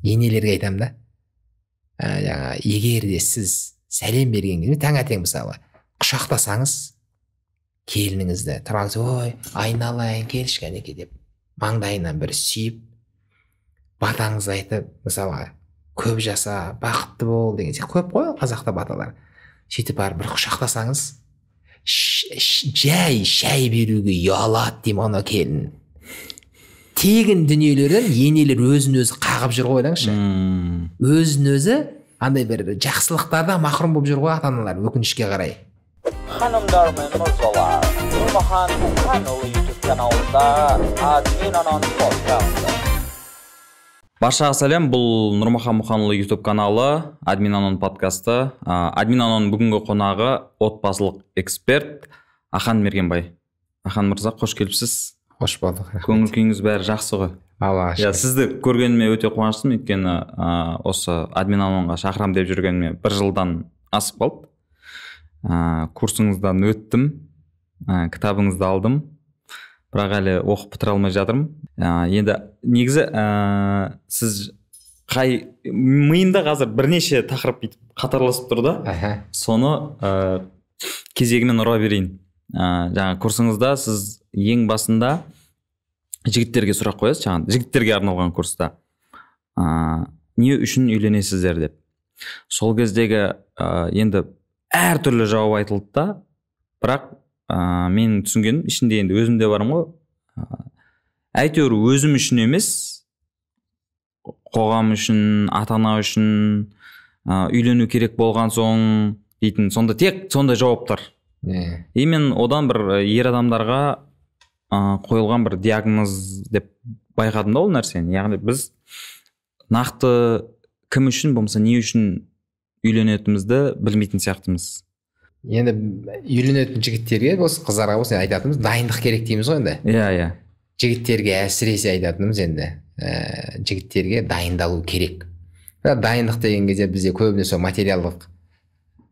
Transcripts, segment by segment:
енелерге айтамын да. Жаңа егер де сіз сәлем берген кезде таңертең мысалы құшақтасаңыз келініңізді тұраңыз, ой айналайын келші кәнеке деп маңдайынан бір сүйіп батаңызды айтып, мысалы көп жаса, бақытты бол деген сияқты көп қой қазақта баталар. Сөйтіп барып бір құшақтасаңыз, жай шай беруге ұялады деймін ана келін. Тегін дүниелерден енелер өзін өзі қағып жүр ғой, ойлаңызшы. Өзін өзі андай бір жақсылықтардан махрұм болып жүр ғой ата-аналар, өкінішке қарай. Hanımlar ve mırzalar, Nurmahan Muhanoğlu YouTube kanalında Admin Anon Podcast'ı. Баршаға сәлем, бұл Нұрмахан Мұханұлы YouTube каналы, Админ Анон подкасты. Админ Анон бүгінгі қонағы отбасылық эксперт Ахан Мергенбай. Ахан мырза, қош келіпсіз. Қош болдық. Көңіл күйіңіз бәрі жақсы ғой. Алла шүкір. Сізді көргеніме өте қуаныштымын, өйткені осы Админ Анонға шақырам деп жүргеніме 1 жылдан асып қалды. Курсыңыздан өттім, кітабыңызды алдым. Бірақ әлі оқып бітіре алмай жатырмын. Енді негізі сіз миымда қазір бірнеше тақырып қатарласып тұр да. Соны кезегімен ұра берейін. Жаңа курсыңызда сіз ең басында жігіттерге сұрақ қоясыз, жаңа жігіттерге арналған курста. Не үшін үйленесіздер деп. Сол кездегі енді әртүрлі жауап айтылды да, бірақ мен түсінгенім ішінде енді өзімде барым ғой. Әйтеуір өзім үшін емес, қоғам үшін, ата-ана үшін үйлену керек болған соң дейтін, сонда тек сондай жауаптар. И мен одан бір ер адамдарға қойылған бір диагноз деп байқадым да ол нәрсені. Яғни біз нақты кім үшін, болмаса не үшін үйленетімізді білмейтін сияқтымыз. Енді үйленетін жігіттерге осы қыздарға болсын айтатынымыз дайындық керек дейміз ғой енді. Иә. Жігіттерге әсіресе айтатынымыз енді жігіттерге дайындалу керек. Бірақ дайындық деген кезде бізде көбінесе материалдық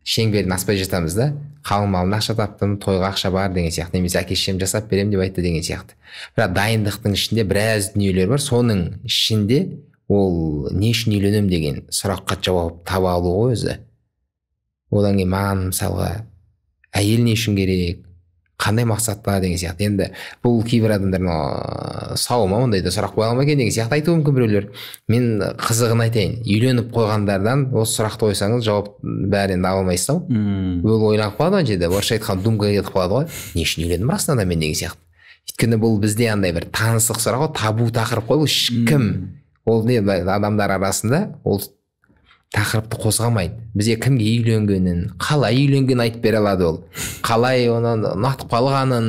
шеңберден аспай жатамыз да. Қалың малын ақша таптым, тойға ақша бар деген сияқты, немесе әке-шешем жасап берем деп айтты деген сияқты. Бірақ дайындықтың ішінде біраз дүниелер бар. Соның ішінде ол не үшін үйленем деген сұраққа жауап таба алу ғой өзі. Одан кейін маған мысалға әйел не үшін керек, қандай мақсатта деген сияқты. Енді бұл кейбір адамдар сау ма, ондайда сұрақ қоя алмай екен деген сияқты айтуы мүмкін біреулер. Мен қызығын айтайын, үйленіп қойғандардан осы сұрақты қойсаңыз жауап бәрі енді ала алмайсыз ау. Ол ойланып қалады ма жерде, орысша айтқан думгаға кетіп қалады ғой. Не үшін үйлендім расында мен деген сияқты. Өйткені бұл бізде андай бір таныстық сұрақ ғой, табу тақырып қой, бұл ешкім ол не адамдар арасында ол тақырыпты қозғамайды. Бізге кімге үйленгенін, қалай үйленгенін айтып бере алады ол. Қалай оны ұнатып қалғанын,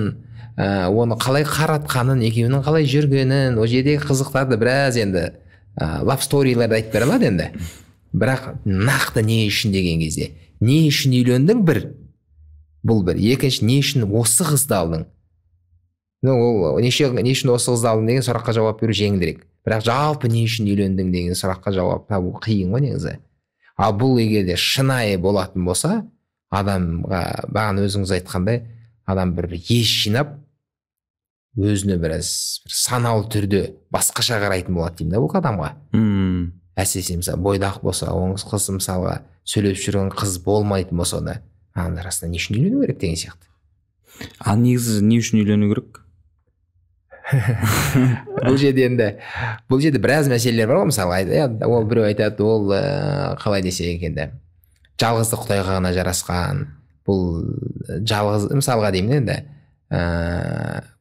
оны қалай қаратқанын, екеуінің қалай жүргенін, о жердегі қызықтарды біраз енді love story-ларды айтып бере алады енді. Бірақ нақты не үшін деген кезде, не үшін үйлендің бір, бұл бір. Екінші, не үшін осы қызды алдың? Ол не үшін осы қызды алдың деген сұраққа жауап беру жеңілдірек. Бірақ жалпы не үшін үйлендің деген сұраққа жауап табу қиын ғой негізі. Ал бұл егерде шынайы болатын болса, адамға бағана өзіңіз айтқандай, адам бір ес жинап, өзіне біраз саналы түрде басқаша қарайтын болады деймін да бұл адамға. Әсіресе мысалы бойдақ болса, оңыз қыз мысалға сөйлеп жүрген қыз болмайтын болса да, адамдар арасында не үшін үйлену керек деген сияқты. Ал негізі не үшін үйлену керек? Бұл жерде біраз мәселелер бар ғой, мысалы ол біреу айтады, ол қалай десек енді жалғыздық Құдайға ғана жарасқан, бұл жалғыз мысалға деймін енді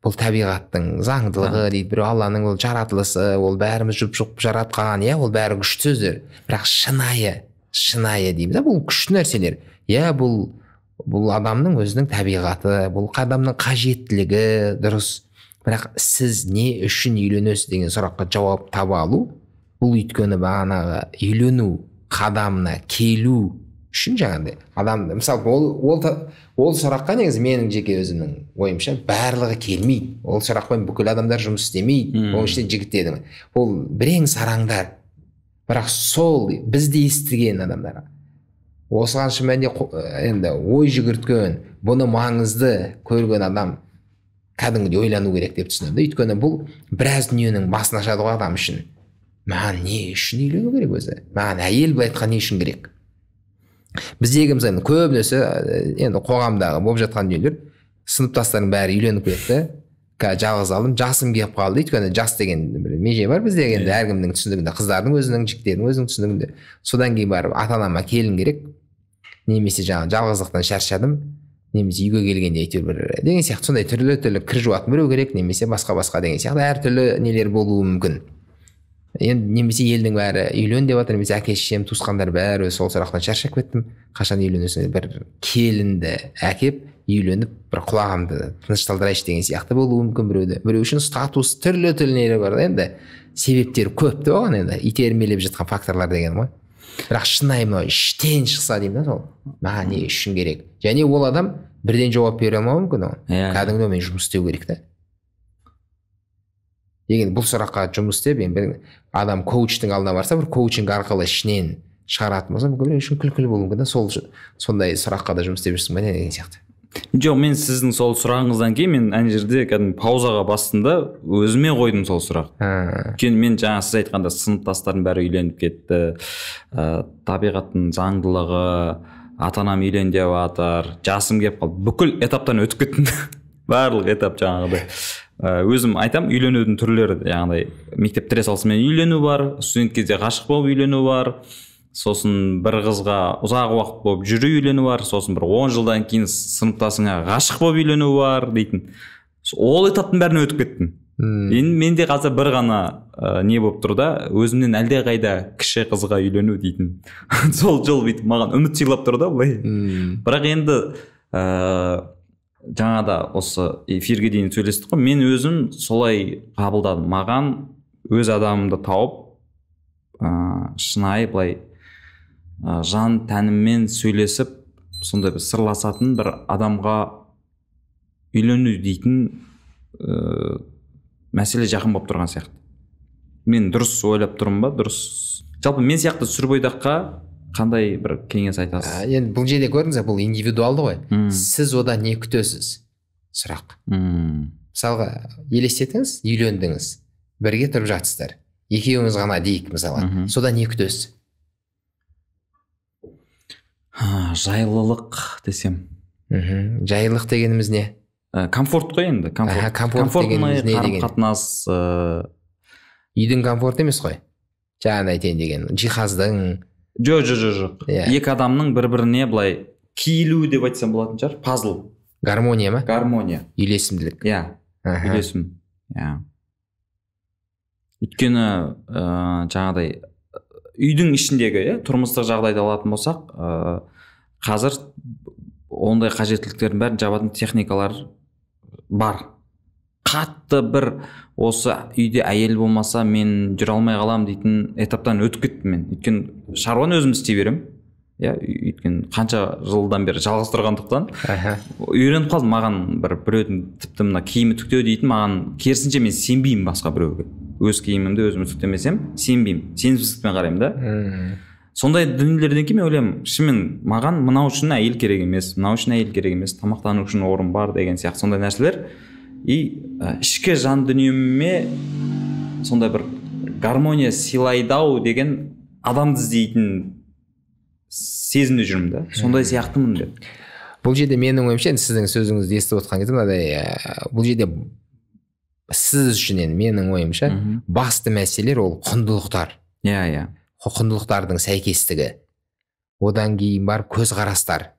бұл табиғаттың заңдылығы дейді, біреу Алланың ол жаратылысы, ол бәріміз жұп-жұп жаратқан, ол бәрі күшті сөздер, бірақ шынайы дейміз, бұл күшті нәрселер. Бұл адамның өзінің табиғаты, бұл адамның қажеттілігі дұрыс. Бірақ сіз не үшін үйленесіз деген сұраққа жауап таба алу, бұл өйткені бағанағы үйлену қадамына келу үшін жаңағыдай адам, мысалы ол сұраққа негізі менің жеке өзімнің ойымша барлығы келмейді. Ол сұрақпен бүкіл адамдар жұмыс істемейді. Ол іште жігіттердің ол бірең сараңдар. Бірақ сол бізде естіген адамдар осыған шын енді ой жүгірткен, бұны маңызды көрген адам кәдімгідей ойлану керек деп түсінемін. Өйткені бұл біраз дүниенің басын ашады ғой адам үшін. маған не үшін үйлену керек өзі, маған әйел былай айтқан не үшін керек. Біздегі мысалы көбінесе енді қоғамдағы болып жатқан дүниелер, сыныптастардың бәрі үйленіп кетті, жалғыз алдым, жасым келіп қалды. Өйткені жас деген бір меже бар бізде, енді әркімнің түсінігінде, қыздардың өзінің, жігіттердің өзінің түсінігінде. Содан кейін барып ата-анама келін керек, немесе жаңағы жалғыздықтан шаршадым, немесе үйге келгенде әйтеуір бір деген сияқты сондай түрлі кір жуатын біреу керек, немесе басқа деген сияқты әртүрлі нелер болуы мүмкін. Енді немесе елдің бәрі үйлен деп жатыр, немесе әке-шешем, туысқандар бәрі сол сұрақтан шаршап кеттім. Қашан үйленесің? Бір келінді әкеп үйленіп бір құлағымды тынышталдырайыншы деген сияқты болуы мүмкін біреуде. Біреу үшін статус түрлі нелер бар. Енді себептері көп те оған, енді итермелеп жатқан факторлар деген ғой. Бірақ шынайы мынау іштен шықса деймін да, сол маған не үшін керек. Және ол адам бірден жауап бере алмауы мүмкін ол. Кәдімгі мен жұмыс істеу керек та. Деген бұл сұраққа жұмыс істеп, бір адам коучтың алдына барса, бір коучинг арқылы ішінен шығаратын болса, мүмкін үшін күлкілі болуы мүмкін да, сондай сұраққа да жұмыс істеп жүрсің бе деген сияқты. Жоқ, мен сіздің сол сұрағыңыздан кейін мен ана жерде кәдімгі паузаға бастында өзіме қойдым сол сұрақ. Өйткені мен жаңа сіз айтқанда сыныптастардың бәрі үйленіп кетті, табиғаттың заңдылығы, ата-анам үйлен деп жатыр, жасым келіп қалды, бүкіл этаптан өтіп кеттім. Барлық этап жаңағыдай. Өзім айтам, үйленудің түрлері, яғни мектеп бітіре салысымен үйлену бар, студент кезде ғашық болып үйлену бар, сосын бір қызға ұзақ уақыт болып жүру үйлену бар, сосын бір 10 жылдан кейін сыныптасыңа ғашық болып үйлену бар дейтін. Ол этаптың бәріне өтіп кеттім. Енді менде қазір бір ғана не болып тұр да, өзімнен әлде қайда кіші қызға үйлену дейтін. Сол жол бүйтіп маған үміт сыйлап тұр да былай. Бірақ енді жаңада осы эфирге дейін сөйлестік қой, мен өзім солай қабылдадым. Маған өз адамымды тауып, шынайы былай жан тәніммен сөйлесіп, сондай бір сырласатын бір адамға үйлену дейтін мәселе жақын болып тұрған сияқты. Мен дұрыс ойлап тұрмын ба? Дұрыс. Жалпы мен сияқты сүрбойдаққа қандай бір кеңес айтасыз? Енді бұл жерде көрдіңіз, бұл индивидуалды ғой. Сіз одан не күтесіз? Сұрақ. Мысалға, елестетіңіз, үйлендіңіз, бірге тұрып жатсыздар. Екеуіңіз ғана дейік мысалы. Содан не күтесіз? Жайлылық десем. Жайлылық дегеніміз не? Комфорт қой енді. Комфорт дегеніміз не деген? Қарым-қатынас. Үйдің комфорт емес қой. Жаңа айтайын деген, жиһаздың. Жоқ. Екі адамның бір-біріне былай киілу деп айтсам болатын шығар. Пазл. Гармония ма? Гармония. Үйлесімділік. Иә. Үйлесім. Иә. Өйткені жаңағыдай үйдің ішіндегі, тұрмыстық жағдайды алатын болсақ, қазір ондай қажеттіліктердің бәрін жабатын техникалар бар. Қатты бір осы үйде әйел болмаса мен жүре алмай қалам дейтін этаптан өтіп кеттім мен. Өйткені шаруаны өзім істей берем. Өйткені қанша жылдан бері жалғыз тұрғандықтан үйреніп қалдым. Маған біреудің тіпті мына киімі түктеу дейтін, маған керісінше мен сенбеймін басқа біреуге. Өз киімімді өзім түктемесем сенбеймін, сенімсіздікпен қараймын да. Сондай дүниелерден кейін мен ойлаймын, шынымен маған мынау үшін әйел керек емес, мынау үшін әйел керек емес, тамақтану үшін орын бар деген сияқты сондай нәрселер. Ішкі жан дүниеме сондай бір гармония сыйлайды-ау деген адамды іздейтін сезімде жүрмін да. Сондай сияқтымын деп. Бұл жерде менің ойымша, сіздің сөзіңізді естіп отқан кезде мынадай, бұл жерде сіз үшін менің ойымша басты мәселелер ол құндылықтар. Иә. Құндылықтардың сәйкестігі. Одан кейін бар көзқарастар.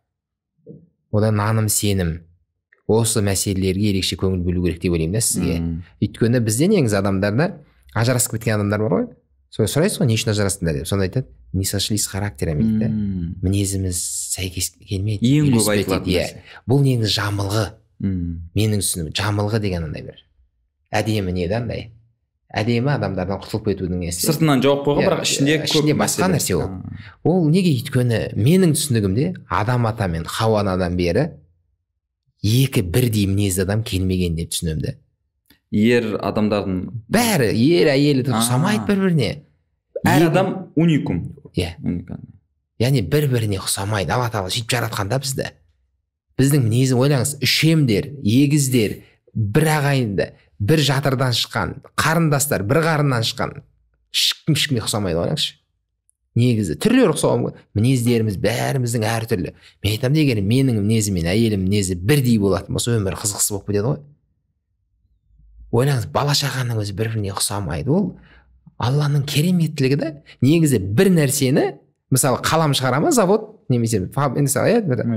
Одан наным, сенім. Осы мәселелерге ерекше көңіл бөлу керек деп ойлаймын да сізге. Өйткені бізде негізі адамдарда ажырасып кеткен адамдар бар ғой. Сұрайсыз ғой, не үшін ажырастыңдар деп. Сонда айтады, не сошлись с характерами дейді. Мінезіміз сәйкес келмейді. Ең көп айтылатын. Бұл негізі жамылғы. Менің түсінігім жамылғы деген андай бір әдемі не да андай. Әдемі адамдардан құтылып кетудің несі. Сыртынан жауап қойған, бірақ ішінде басқа нәрсе ол. Ол неге? Өйткені менің түсінігімде Адам ата мен Хауа анадан бері екі бірдей мінезді адам келмеген деп түсінемін де. Ер адамдардың бәрі, ер әйелі ұқсамайды бір-біріне. Әр адам уникум. Иә. Яғни бір-біріне ұқсамайды. Алла тағала сөйтіп жаратқан да бізді. Біздің мінезі ойлаңыз, үшемдер, егіздер, бір ағайынды, бір жатырдан шыққан, қарындастар, бір қарыннан шыққан. ешкімге ұқсамайды қараңызшы. Негізі түрлері ұқсауы мүмкін, мінездеріміз бәріміздің әртүрлі. Мен айтамын, егер менің мінезім мен әйелім мінезі бірдей болатын болса, өмір қызықсыз болып кетеді ғой. Ойлаңыз, бала шағаның өзі бір-біріне ұқсамайды. Ол Алланың кереметтілігі да. Негізі бір нәрсені, мысалы қалам шығарама, завод немесе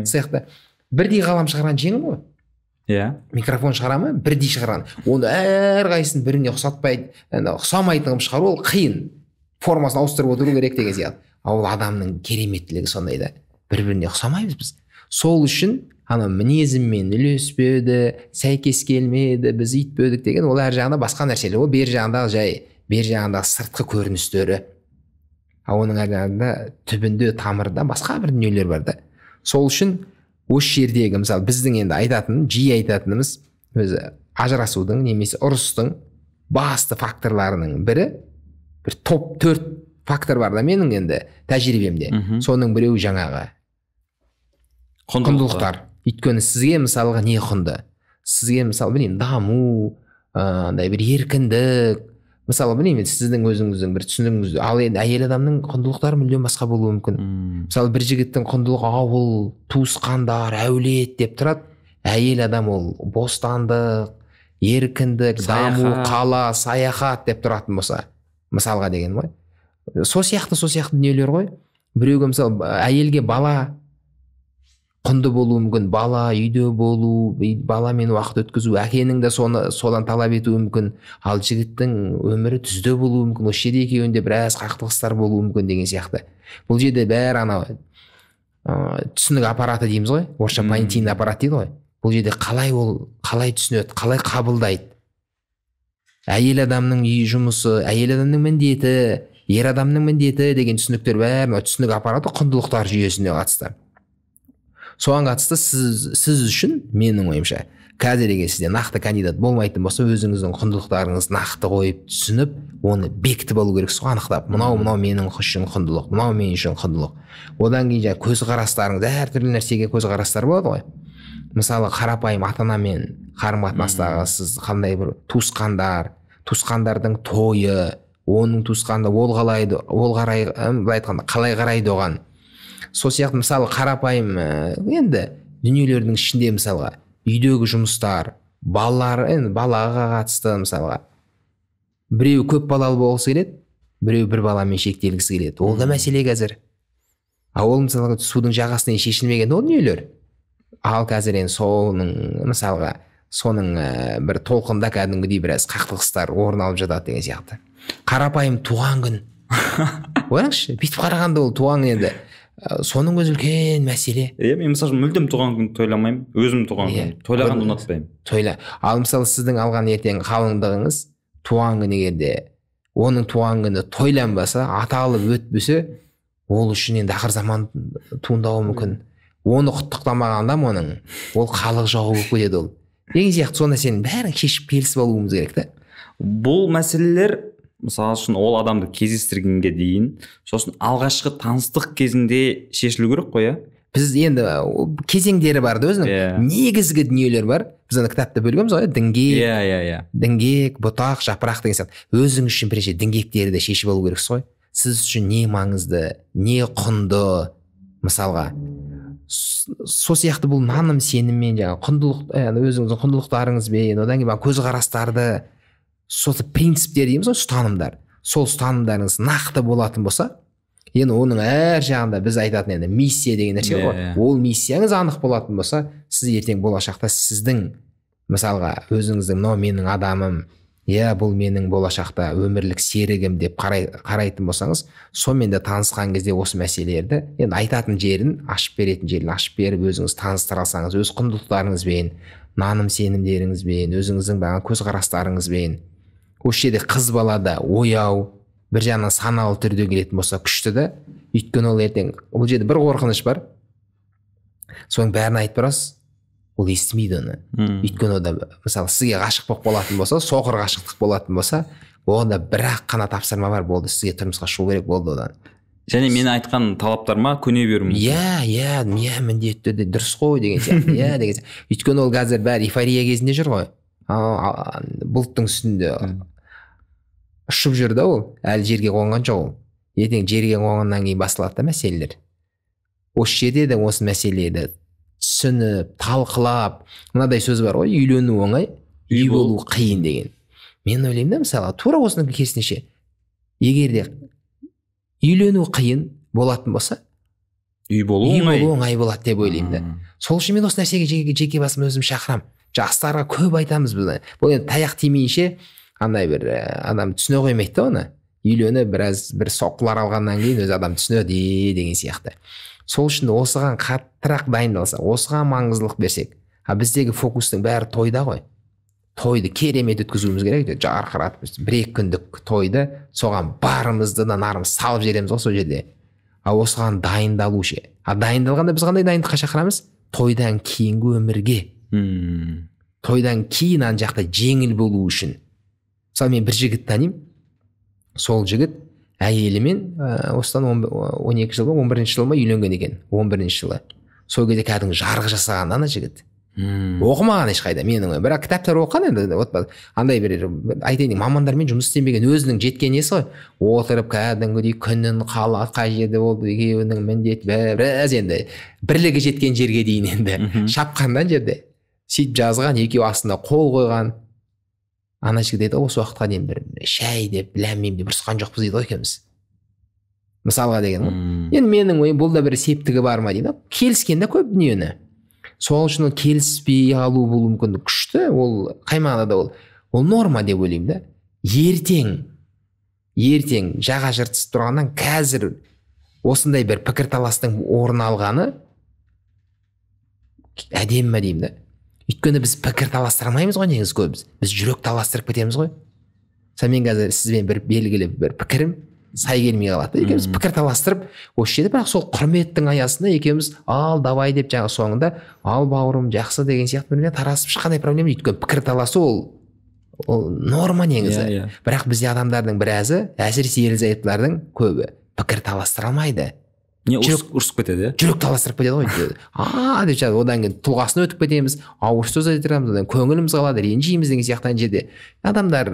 цехта бірдей қалам шығарған жеңіл ғой. Микрофон шығарама, бірдей шығарған. Оны әрқайсысын біріне ұқсатпайды, ұқсамайтын қылып шығару ол қиын. Формасын ауыстырып отыру керек деген сияқты. Ал адамның кереметтілігі сондай да. Бір-біріне ұқсамаймыз біз. Сол үшін ана мінезіммен үйлеспеді, сәйкес келмеді, біз үйтпедік деген ол әр жағында басқа нәрселер. Ол бер жағындағы жай, бер жағындағы сыртқы көріністері. Ал оның әр жағында түбінде тамырда басқа бір дүниелер бар да. Сол үшін осы жердегі мысалы біздің енді жиі айтатынымыз өзі ажырасудың немесе ұрыстың басты факторларының бірі, бір топ 4 фактор бар да менің енді тәжірибемде. Соның біреуі жаңағы құндылықтар. Өйткені сізге мысалға не құнды? Сізге мысалы білейін даму, бір еркіндік, мысалы білейін сіздің өзіңіздің бір түсінігіңіз. Ал енді әйел адамның құндылықтары мүлдем басқа болуы мүмкін. Мысалы бір жігіттің құндылығы ауыл, туысқандар, әулет деп тұрады. Әйел адам ол бостандық, еркіндік, даму, қала, саяхат деп тұратын болса, мысалға деген ғой. Сол сияқты дүниелер ғой. Біреуге мысалы әйелге бала құнды болуы мүмкін, бала үйде болу, баламен уақыт өткізу, әкенің де содан талап етуі мүмкін. Ал жігіттің өмірі түзде болуы мүмкін. Осы жерде екеуінде біраз қақтығыстар болуы мүмкін деген сияқты. Бұл жерде бәрі анау түсінік аппараты дейміз ғой. Орысша понятийный аппарат дейді ғой. Бұл жерде қалай түсінеді, қалай қабылдайды. Әйел адамның үй жұмысы, әйел адамның міндеті, ер адамның міндеті деген түсініктер бәрі түсінік аппараты құндылықтар жүйесіне қатысты. Соған қатысты сіз үшін менің ойымша қазір егер сізде нақты кандидат болмайтын болса, өзіңіздің құндылықтарыңыз нақты қойып түсініп, оны бекітіп алу керексіз ғой, анықтап. Мынау менің үшін құндылық, мынау мен үшін құндылық. Одан кейін көзқарастарыңыз, әртүрлі нәрсеге көзқарастар болады ғой. Мысалы қарапайым ата-анамен қарым-қатынастағы сіз қандай бір туысқандардың тойы, оның туысқанда қалай қарайды оған. Сол сияқты мысалы қарапайым енді дүниелердің ішінде мысалға үйдегі жұмыстар, балаға қатысты мысалға біреу көп балалы болғысы келеді, біреу бір баламен шектелгісі келеді. Ол да мәселе қазір. Ал ол мысалға судың жағасынан шешілмеген ол дүниелер. Ал қазір енді соның бір толқында кәдімгідей біраз қақтығыстар орын алып жатады деген сияқты. Қарапайым туған күн. Ойлаңызшы, бүйтіп қарағанда ол туған енді соның өзі үлкен мәселе. Мен мысалы мүлдем туған күн тойламаймын, өзім туған күн тойлағанды ұнатпаймын. Ал мысалы сіздің алған ертең қалыңдығыңыз туған күн егерде оның туған күні тойланбаса, аталып өтпесе, ол үшін енді ақыр заман туындауы мүмкін. Оны құттықтамаған адам ол халық жауы болып кетеді ол. Деген сияқты сол нәрсенің бәрін шешіп келісіп алуымыз керек та. Бұл мәселелер мысалы үшін ол адамды кездестіргенге дейін, сосын алғашқы таныстық кезінде шешілу керек қой, Біз енді кезеңдері бар да өзінің. Негізгі дүниелер бар. Біз ана кітапта бөлгенбіз ғой, діңгек, бұтақ, жапырақ деген сияқты. Өзіңіз үшін бірінші діңгектерді шешіп алу керексіз ғой. Сіз үшін не маңызды, не құнды, мысалға. Сол сияқты бұл наным сеніммен өзіңіздің құндылықтарыңызбен, одан кейін көзқарастарды, сол принциптер дейміз ғой, ұстанымдар. Сол ұстанымдарыңыз нақты болатын болса, енді оның әр жағында біз айтатын енді миссия деген нәрсе ғой. Ол миссияңыз анық болатын болса, сіз ертең болашақта сіздің мысалға өзіңіздің мынау менің адамым, бұл менің болашақта өмірлік серігім деп қарайтын болсаңыз, сонымен де танысқан кезде осы мәселелерді енді айтатын жерін ашып беретін жерін ашып беріп өзіңіз таныстыра алсаңыз, өз құндылықтарыңызбен, наным сенімдеріңізбен, өзіңіздің көзқарастарыңызбен, осы жерде қыз балада ояу, бір жағынан саналы түрде келетін болса күшті да. Өйткені ол ертең бұл жерде бір қорқыныш бар. Соның бәрін айтып барасыз, ол естімейді оны. Өйткені ода мысалы сізге ғашық болып болатын болса, соқыр ғашықтық болатын болса, онда бір-ақ қана тапсырма бар, болды, сізге тұрмысқа шығу керек болды одан. Және мен айтқан талаптарыма көне беру мүмкін. Міндетті түрде дұрыс қой деген сияқты. Деген сияқты. Өйткені ол қазір бәрі эйфория кезінде жүр ғой. Бұлттың үстінде ұшып жүр да, ол әлі жерге қонған жоқ. Ол ертең жерге қонғаннан кейін басталады да мәселелер. Осы жерде де осы мәселені түсініп талқылап, мынадай сөз бар ғой, үйлену оңай, үй болу қиын деген. Мен ойлаймын да, мысалы тура осының керісінше, егер де үйлену қиын болатын болса, үй болу оңай болады деп ойлаймын да. Сол үшін мен осы нәрсеге жеке басым өзім шақырам. Жастарға көп айтамыз біз. Бұл енді таяқ тимейінше андай бір адам түсіне қоймайды да оны. Үйленіп бір соққылар алғаннан кейін өз адам түсінеді деген сияқты. Сол үшін осыған қаттырақ дайындалса, осыған маңыздылық берсек, біздегі фокустың бәрі тойда ғой. Тойды керемет өткізуіміз керек, жарқыратып, 1-2 күндік тойды, соған барымызды да нарымыз салып жібереміз ғой сол жерде. Осыған дайындалу ше. Дайындалғанда біз қандай дайындыққа шақырамыз? Тойдан кейінгі өмірге. Тойдан кейін ана жақта жеңіл болу үшін. Мысалы мен бір жігіт танимын. Сол жігіт әйелімен осыдан 12 жыл 11-ші жылы ма үйленген екен. 11-ші жылы. Сол кезде кәдімгі жарғы жасаған ана жігіт. Оқымаған ешқайда менің, бірақ кітаптар оқыған енді, андай бір айтайын, мамандармен жұмыс істемеген өзінің жеткен несі ғой. Отырып кәдімгідей күнін қай жерде болды, екеуінің міндет біраз енді бірлігі жеткен жерге дейін енді шапқандан жерде сөйтіп жазған, екеуі астында қол қойған. Ана жігіт дейді, осы уақытқа дейін бір шәй деп, ләммим деп ұрысқан жоқпыз дейді ғой екеуміз. Мысалға деген ғой. Енді менің ойым, бұл да бір септігі бар ма дейді. Келіскен де көп дүниені. Сол үшін келіспей алу бұл мүмкіндік күшті, ол қай мағынада ол норма деп ойлаймын да. Ертең жаға жыртысып тұрғаннан қазір осындай бір пікірталастың орын алғаны әдемі ме деймін да. Өйткені біз пікір таластырмаймыз ғой негізі көбіміз. Біз жүрек таластырып кетеміз ғой. Мен қазір сізбен бір белгілі бір пікірім сай келмей қалады. Екеуміз пікір таластырып, осы жерде бірақ сол құрметтің аясында екеуміз ал давай деп жаңа соңында ал бауырым жақсы деген сияқты бірмен тарасып шыққандай проблема. Өйткені пікір таласу ол норма негізі. Бірақ бізде адамдардың біразы, әсіресе ерлі-зайыптылардың көбі пікір таластыра алмайды. Ұрысып кетеді. Жүрек таластырып кетеді ғой. Деп жатыр, одан кейін тұлғасын өтіп кетеміз, ауыр сөз айтырамыз, одан көңіліміз қалады, ренжиміз деген сияқты жерде. Адамдар,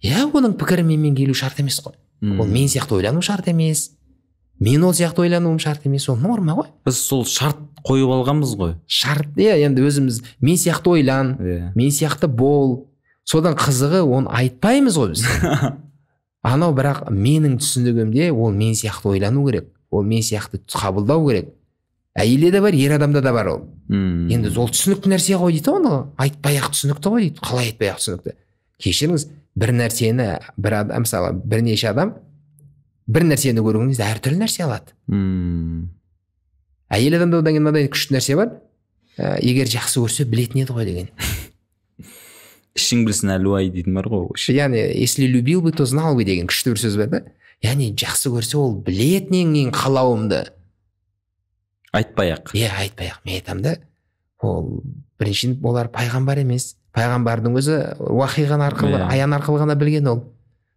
оның пікірі менімен келу шарт емес қой. Ол мен сияқты ойлану шарт емес. Мен ол сияқты ойлануым шарт емес, ол норма ғой. Біз сол шарт қойып алғанбыз ғой. Шарт, енді өзіміз мен сияқты ойлан, мен сияқты бол. Содан қызығы оны айтпаймыз ғой біз. Анау бірақ менің түсінігімде ол мен сияқты ойлану керек. Ол мен сияқты қабылдау керек. Әйелде де бар, ер адамда да бар ол. Енді ол түсінікті нәрсе ғой дейді, оны айтпай-ақ түсінікті ғой дейді. Қалай айтпай-ақ түсінікті? Кешіріңіз, бір нәрсені бір адам, мысалы, бірнеше адам бір нәрсені көргенде әртүрлі нәрсе алады. Әйел адамда одан кейін мынадай күшті нәрсе бар. Егер жақсы көрсе білетін еді ғой деген. Ішің білсін әлуай дейтін бар ғой. Яғни, если любил бы, то знал бы деген күшті бір сөз бар да. Яғни жақсы көрсе ол білетін ең қалауымды. Айтпай-ақ. Айтпай-ақ. Мен айтамын да, ол біріншіден олар пайғамбар емес. Пайғамбардың өзі уақиған арқылы, аян арқылы ғана білген ол.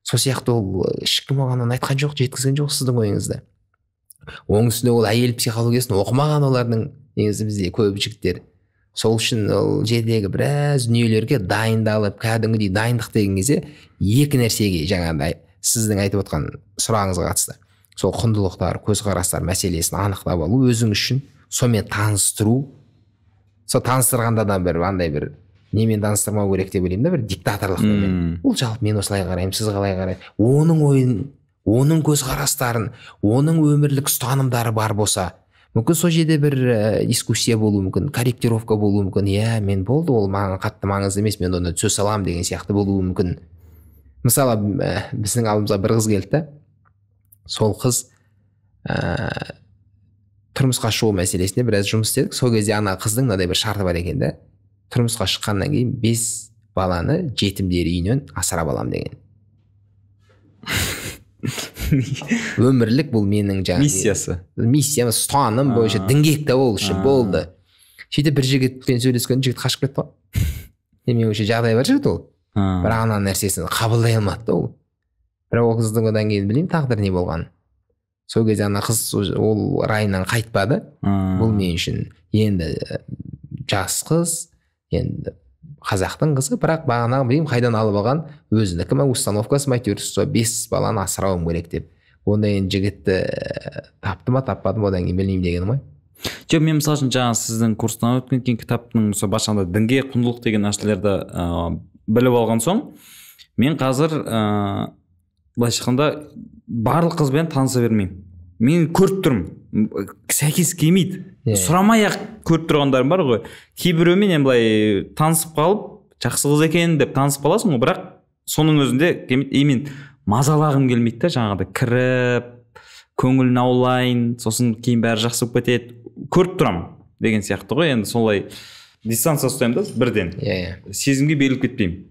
Сол сияқты ол ешкім оған айтқан жоқ, жеткізген жоқ сіздің ойыңызды. Оның үстіне ол әйел психологиясын оқымаған олардың, негізі бізде көп жігіттер. Сол үшін ол жердегі біраз дүниелерге дайындалып, кәдімгідей дайындық деген кезде екі нәрсеге жаңағыдай сіздің айтып отқан сұрағыңызға қатысты. Сол құндылықтар, көзқарастар мәселесін анықтап алу, өзің үшін сонымен таныстыру. Сол таныстырғанда да бір андай бір немен таныстырмау керек деп ойлаймын да, бір диктаторлықпен. Ол жалпы мен осылай қараймын, сіз қалай қарайсыз? Оның ойын, оның көзқарастарын, оның өмірлік ұстанымдары бар болса, мүмкін сол жерде бір дискуссия болуы мүмкін, корректировка болуы мүмкін. Мен болды, ол маған қатты маңызды емес, мен оны сөз саламын деген сияқты болуы мүмкін. Мысалы, біздің алдымызға бір қыз келді да, сол қыз тұрмысқа шығу мәселесінде біраз жұмыс істедік. Сол кезде ана қыздың мынадай бір шарты бар екен да, тұрмысқа шыққаннан кейін 5 баланы жетімдер үйінен асырап алам деген. Өмірлік бұл менің жаңағы миссиясы, ұстаным бойынша діңгек те ол үшін болды. Сөйтіп бір жігітпен сөйлескен, жігіт қашып кетті ғой. Мен өше жағдай бар жігіт ол. Бірақ ана нәрсесін қабылдай алмады ол. Бірақ ол қыздың одан кейін білеймін тағдыры не болған. Сол кезде ана қыз ол райынан қайтпады. Бұл мен үшін енді жас қыз, енді қазақтың қызы, бірақ бағанағы білмеймін қайдан алып алған өзінікі ма установкасы ма әйтеуір сол 5 баланы асырауым керек деп. Ондай енді жігітті тапты ма таппады ма одан кейін білмеймін дегенім ғой. Жоқ, мен мысалы үшін жаңа сіздің курстан өткен кейін кітаптың мысалы басында дінге құндылық деген нәрселерді біліп алған соң, мен қазір былайша айтқанда барлық қызбен таныса бермеймін. Мен көріп тұрмын, сәйкес келмейді. Сұрамай-ақ көріп тұрғандарым бар ғой. Кейбіреумен енді былай танысып қалып, жақсы қыз екен деп танысып қаласың ғой, бірақ соның өзінде келмейді. Мен мазалағым келмейді да, жаңағыдай кіріп, көңілін аулайын, сосын кейін бәрі жақсы болып кетеді. Көріп тұрамын деген сияқты ғой. Енді солай дистанция ұстаймын да бірден. Сезімге беріліп кетпеймін.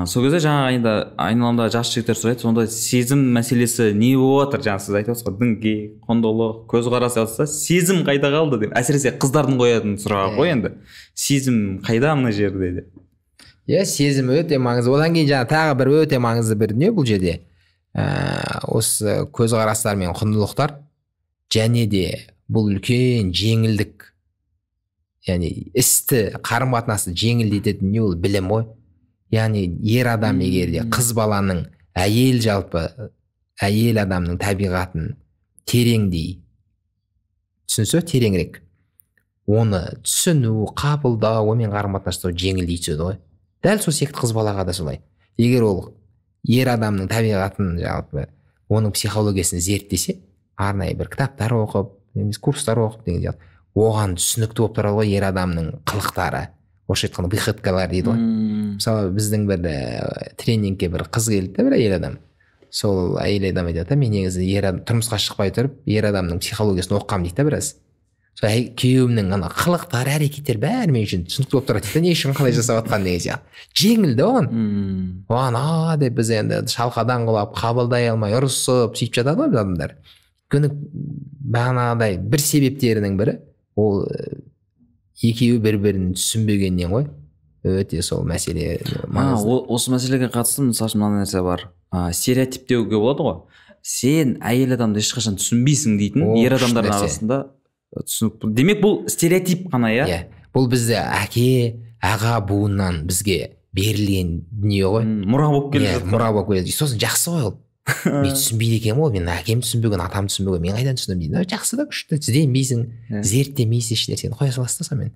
Сол кезде жаңа енді айналамда жас жігіттер сұрайды, сонда сезім мәселесі не болып жатыр? Жаңа сіз айтып отырсыз ғой, дінге, құндылық, көзқарас айтса, сезім қайда қалды деп. Әсіресе қыздардың қоятын сұрағы ғой енді. Сезім қайда мына жерде деп. Сезім өте маңызды. Одан кейін жаңа тағы бір өте маңызды бір дүние бұл жерде. Осы көзқарастар мен құндылықтар және де бұл үлкен жеңілдік. Яғни істі, қарым-қатынасты жеңілдететін не ол білім ғой. Яғни ер адам егерде қыз баланың әйел адамның табиғатын тереңдей түсінсе, тереңірек оны түсіну, қабылдау, онымен қарым-қатынастау жеңілдей түседі ғой. Дәл сол секілді қыз балаға да солай. Егер ол ер адамның табиғатын жалпы оның психологиясын зерттесе, арнайы бір кітаптар оқып, немесе курстар оқып деген сияқты, оған түсінікті болып тұрады ғой ер адамның қылықтары. Орысша айтқанда выходкалар дейді ғой. Мысалы біздің бір тренингке бір қыз келді, бір әйел адам. Сол әйел адам айтады, мен негізі тұрмысқа шықпай тұрып, ер адамның психологиясын оқығам дейді біраз. Сол күйеуімнің ана қылықтары, әрекеттері бәрі мен үшін түсінікті болып тұрады дейді, не үшін қалай жасап жатқан деген сияқты. Жеңілді оған. Оған деп біз енді шалқадан құлап, қабылдай алмай, ұрысып, сөйтіп жатады ғой біз адамдар. Өйткені бағанағыдай бір себептерінің бірі ол екеуі бір-бірін түсінбегеннен ғой. Өте сол мәселе маңызды. Осы мәселеге қатысты мысалы мынандай нәрсе бар. Стереотиптеуге болады ғой. Сен әйел адамды ешқашан түсінбейсің дейтін ер адамдардың арасында түсінікті. Демек бұл стереотип қана, иә? Бұл бізде әке, аға буыннан бізге берілген дүние ғой. Мұра болып келе жатыр. Мұра болып келе жатыр. Сосын жақсы ғой ол. Мен түсінбейді екенмін ғой, мен әкем түсінбеген, атам түсінбеген, мен қайдан түсінемін дейді. Жақсы да, күшті, ізденбейсің, зерттемейсің еш нәрсені, қоя саласың да сонымен.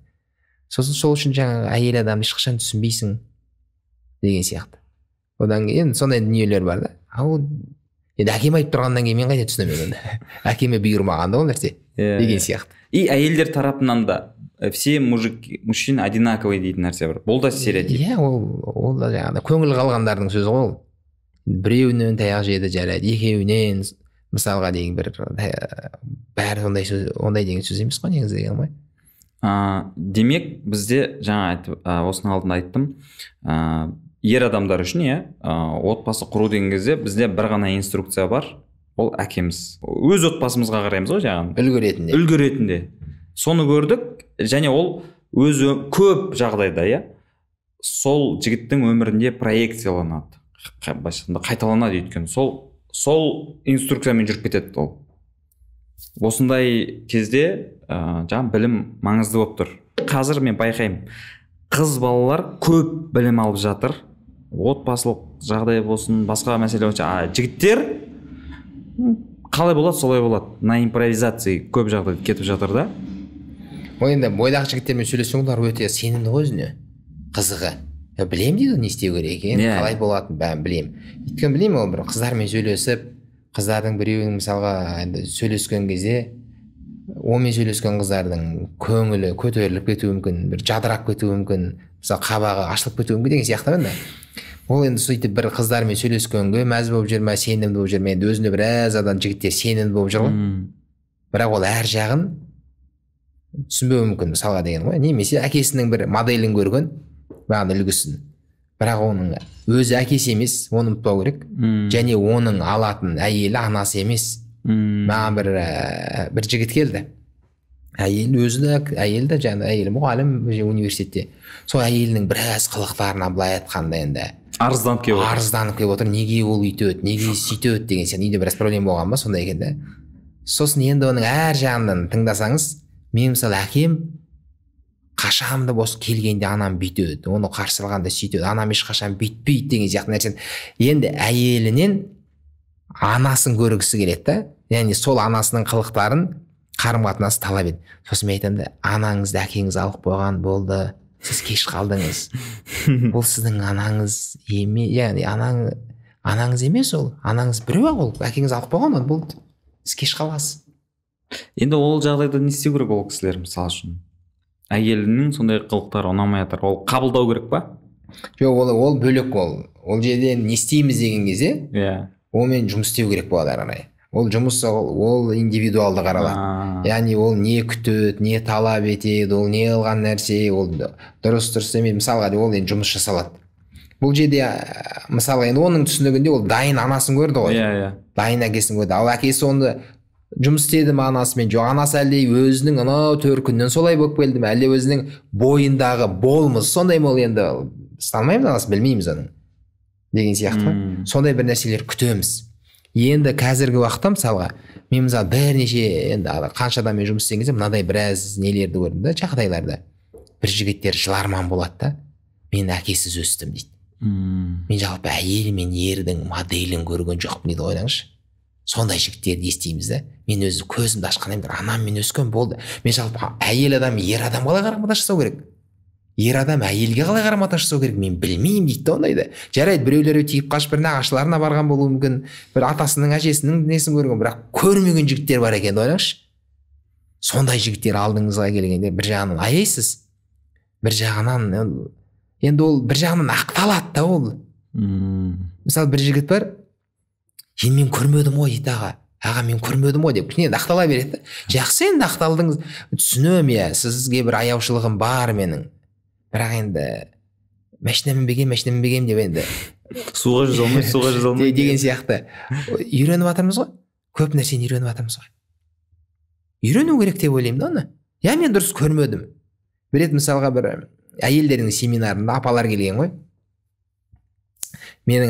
Сосын сол үшін жаңағы әйел адамды ешқашан түсінбейсің деген сияқты. Одан кейін сондай дүниелер бар да. Енді әкем айтып тұрғаннан кейін мен қайда түсінемін енді. Әкеме бұйырмаған да ол нәрсе деген сияқты. И әйелдер тарапынан да все мужчины одинаковый дейтін нәрсе бар. Бұл да стереотип. Ол да жаңағы көңіл қалғандардың сөзі ғой ол. Біреуінен таяқ жеді жарайды, екеуінен мысалға деген бір бәрі ондай деген сөз емес қой негізі деген ғой. Демек бізде жаңа осының алдында айттым, ер адамдар үшін отбасы құру деген кезде бізде бір ғана инструкция бар, ол әкеміз. Өз отбасымызға қараймыз ғой жаңағы. Үлгі ретінде. Соны көрдік, және ол өзі көп жағдайда сол жігіттің өмірінде проекцияланады. Қайталанады өйткені сол инструкциямен жүріп кетеді ол. Осындай кезде жаңа білім маңызды болып тұр. Қазір мен байқаймын, қыз балалар көп білім алып жатыр. Отбасылық жағдай болсын, басқа мәселе бойынша. Жігіттер қалай болады, солай болады. На импровизация көп жағдайда кетіп жатыр да. Ол енді бойдақ жігіттермен сөйлесең, олар өте сенімді ғой өзіне, қызығы. Білем дейді, не істеу керек екен, қалай болатынын бәрін білем. Өйткені білмеймін, ол бір қыздармен сөйлесіп, қыздардың біреуінің мысалға сөйлескен кезде, онымен сөйлескен қыздардың көңілі көтеріліп кетуі мүмкін, бір жадырап кетуі мүмкін, мысалы қабағы ашылып кетуі мүмкін деген сияқты да. Ол енді сөйтіп бір қыздармен сөйлескенге мәз болып жүр ме, сенімді болып жүр ме, енді өзіне біраз адам жігіттер сенімді болып жүр ғой. Бірақ ол әр жағын түсінбеуі мүмкін мысалға деген ғой. Немесе әкесінің бір моделін көрген, бағана үлгісін. Бірақ оның өзі әкесі емес, оны ұмытпау керек. Және оның алатын әйелі анасы емес. Маған бір жігіт келді. Әйел де жаңа әйелі мұғалім университетте. Сол әйелінің біраз қылықтарына былай айтқанда енді арызданып келіп отыр. Неге ол үйтеді, неге сөйтеді деген сияқты. Үйде біраз проблема болған ба, сондай екен да. Сосын енді оның әр жағынан тыңдасаңыз, мен мысалы әкем қашанда болсын келгенде анам бүйтеді, оны қарсы алғанда сөйтеді, анам ешқашан бүйтпейді деген сияқты нәрсені енді әйелінен анасын көргісі келеді да, яғни сол анасының қылықтарын қарым қатынасы талап еді. Сосын мен айтамын да, анаңызды әкеңіз алып қойған болды, сіз кеш қалдыңыз. Ол сіздің анаңыз емес, яғни анаңыз емес, ол анаңыз біреу ақ, ол әкеңіз алып қойған, ол болды, сіз кеш қаласыз. Енді ол жағдайда не істеу керек ол кісілер, мысалы үшін әйелінің сондай қылықтары ұнамай жатыр, ол қабылдау керек па? Жоқ, ол бөлек, ол жерде не істейміз деген кезде онымен жұмыс істеу керек болады ары қарай. Ол жұмыс, ол индивидуалды қаралады. Яғни ол не күтеді, не талап етеді, ол не алған нәрсе, ол дұрыс емес. Мысалға ол енді жұмыс жасалады. Бұл жерде мысалы енді оның түсінігінде ол дайын анасын көрді ғой. Дайын әкесін көрді. Ал әкесі оны жұмыс істеді ме анасымен, жоқ анасы әлде өзінің анау 4 күннен солай болып келді ме, әлде өзінің бойындағы болмыс сондай ма, ол енді ұсталмаймыз, анасы білмейміз оның деген сияқты. Сондай бір нәрселер күтеміз. Енді қазіргі уақытта мысалға мен мысалы бірнеше енді қанша адаммен жұмыс істеген кезде мынадай біраз нелерді көрдім да, жағдайларда. Бір жігіттер жыларман болады да, мен әкесіз өстім дейді. Мен жалпы әйел мен ердің моделін көрген жоқпын дейді, ойлаңызшы. Сондай жігіттерді естиміз да. Мен өзі көзімді ашқаннан бір анаммен өскен болды. Мен жалпы әйел адам ер адам қалай қарым-қатынас жасау керек? Ер адам әйелге қалай қарым-қатынас жасау керек? Мен білмеймін дейді да ондайды. Жарайды, біреулері тиіп қашып бір нағашыларына барған болуы мүмкін, бір атасының әжесінің несін көрген, бірақ көрмеген жігіттер бар екен, ойлаңызшы. Сондай жігіттер алдыңызға келгенде бір жағынан аяйсыз, бір жағынан енді ол бір жағынан ақталады да ол. Мысалы бір жігіт бар, енді мен көрмедім ғой дейді, аға мен көрмедім ғой деп кішкене ақтала береді. Жақсы, енді ақталдыңыз, түсінемін, сізге бір аяушылығым бар менің, бірақ енді машинамен бегем деп енді суға жүзе алмай деген сияқты үйреніп жатырмыз ғой, көп нәрсені үйреніп жатырмыз ғой. Үйрену керек деп ойлаймын да оны. Мен дұрыс көрмедім. Бір рет мысалға бір әйелдердің семинарында апалар келген ғой. Менің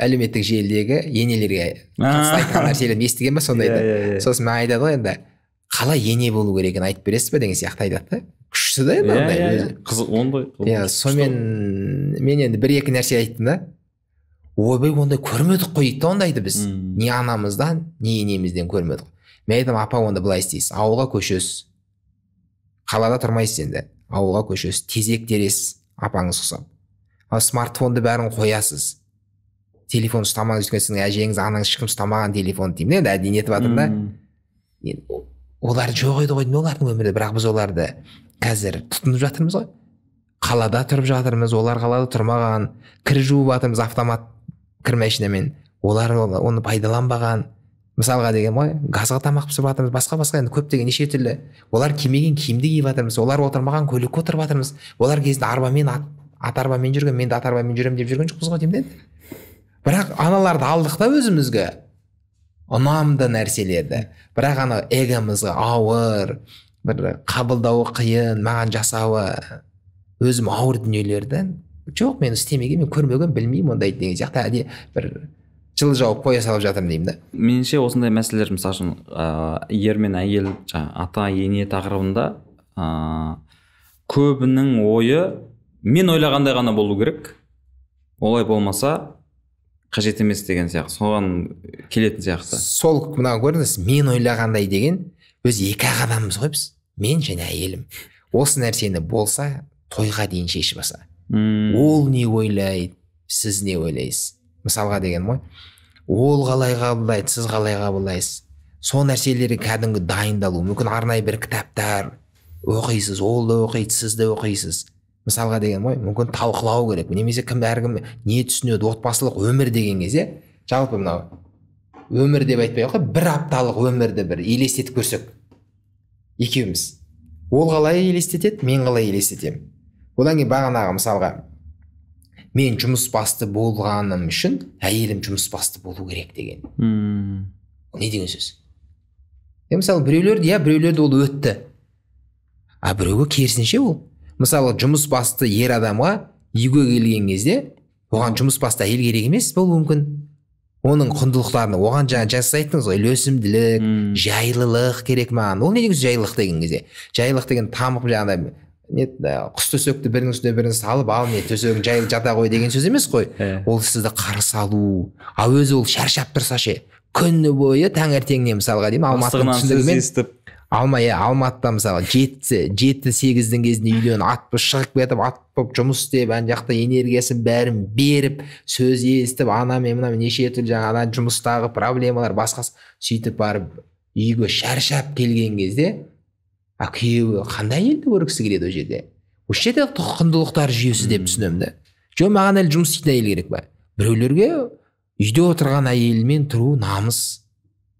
әлеуметтік желідегі енелерге айтқан нәрселерді естіген ба сондайды. Сосын мен айтады ғой, енді қалай ене болу керек екенін айтып бересіз бе деген сияқты айтады да. Күшті да енді. Қызық ондай. Сонымен мен енді бір-екі нәрсе айттым да. Ойбай, ондай көрмедік қой дейді, ондайды біз. Не анамыздан, не енемізден көрмедік. Мен айтам, апа, онда былай істейсіз, ауылға көшесіз. Қалада тұрмайсыз енді, ауылға көшесіз, тезек тересіз, апаңыз ұқсап. Ал смартфонды бәрін қоясыз. Телефон ұстамаңыз, өйткені сіздің әжеңіз, анаңыз ешкім ұстамаған телефон деймін. Енді әдейі нетіп жатыр да. Олар жоқ еді ғой, олардың өмірде, бірақ біз оларды қазір тұтынып жатырмыз ғой. Қалада тұрып жатырмыз, олар қалада тұрмаған, кір жуып жатырмыз автомат кір машинамен. Олар оны пайдаланбаған. Мысалға деген ғой, газға тамақ пісіріп жатырмыз, басқа енді көптеген неше түрлі. Олар кимеген киімді киіп жатырмыз, олар отырмаған көлікке отырып жатырмыз. Олар кезінде ат арбамен жүрген, мен де ат арбамен жүремін деп жүрген жоқпыз ғой деймін де. Бірақ аналарды алдық та өзімізге ұнамды нәрселерді. Бірақ ана эгомызға ауыр, бір қабылдауы қиын, маған жасауы өзім ауыр дүниелерді. Жоқ, мен істемеген, мен көрмеген, білмеймін ондай деген сияқты әдейі бір жылы жауып қоя салып жатырмын деймін да. Меніңше осындай мәселелер, мысалы үшін ер мен әйел, ата ене тақырыбында көбінің ойы мен ойлағандай ғана болу керек, олай болмаса қажет емес деген сияқты, соған келетін сияқты. Сол мына көрдіңіз, мен ойлағандай деген өз екі адамымыз ғой біз, мен және әйелім. Осы нәрсені болса тойға дейін шешіп алса, ол не ойлайды, сіз не ойлайсыз? Мысалға деген ғой, ол қалай қабылдайды, сіз қалай қабылдайсыз? Сол нәрселерге кәдімгі дайындалу, мүмкін арнайы бір кітаптар оқисыз, ол да оқиды, сіз де оқисыз. Мысалға деген ғой, мүмкін талқылау керек, немесе әркім не түсінеді, отбасылық өмір деген кезде, жалпы мынау өмір деп айтпай қой, бір апталық өмірді бір елестетіп көрсек, екеуміз. Ол қалай елестетеді, мен қалай елестетемін. Одан кейін бағанағы мысалға мен жұмыс басты болғаным үшін әйелім жұмыс басты болу керек деген. Не деген сөз? Мысалы біреулерді ол өтті. А біреуге керісінше ол. Мысалы жұмыс басты ер адамға үйге келген кезде оған жұмыс басты әйел керек емес болуы мүмкін. оның құндылықтарын оған жаңа сіз айттыңыз ғой, үйлесімділік, жайлылық керек маған. Ол не негізі жайлылық деген кезде? Жайлылық деген тамық жаңағыдай құс төсекті бірінің үстіне бірін салып, ал не төсегің жайлы жата ғой деген сөз емес қой. Ол сізді қарсы алу. Ал өзі ол шаршап тұрса ше, күні бойы таңертеңнен мысалға деймін, Алматының түсіндігімен Алматыда мысалы 7-8-дің кезінде үйден атып шығып кетіп, атып жұмыс істеп, ана жақта энергиясын бәрін беріп, сөз естіп, анамен мынамен неше түрлі жаңа жұмыстағы проблемалар басқасы, сөйтіп барып үйге шаршап келген кезде, күйеуі қандай әйелді көргісі келеді ол жерде? Осы жерде құндылықтар жүйесі деп түсінемін да. Жоқ, маған әлі жұмыс істейтін әйел керек па? Біреулерге үйде отырған әйелмен тұру намыс.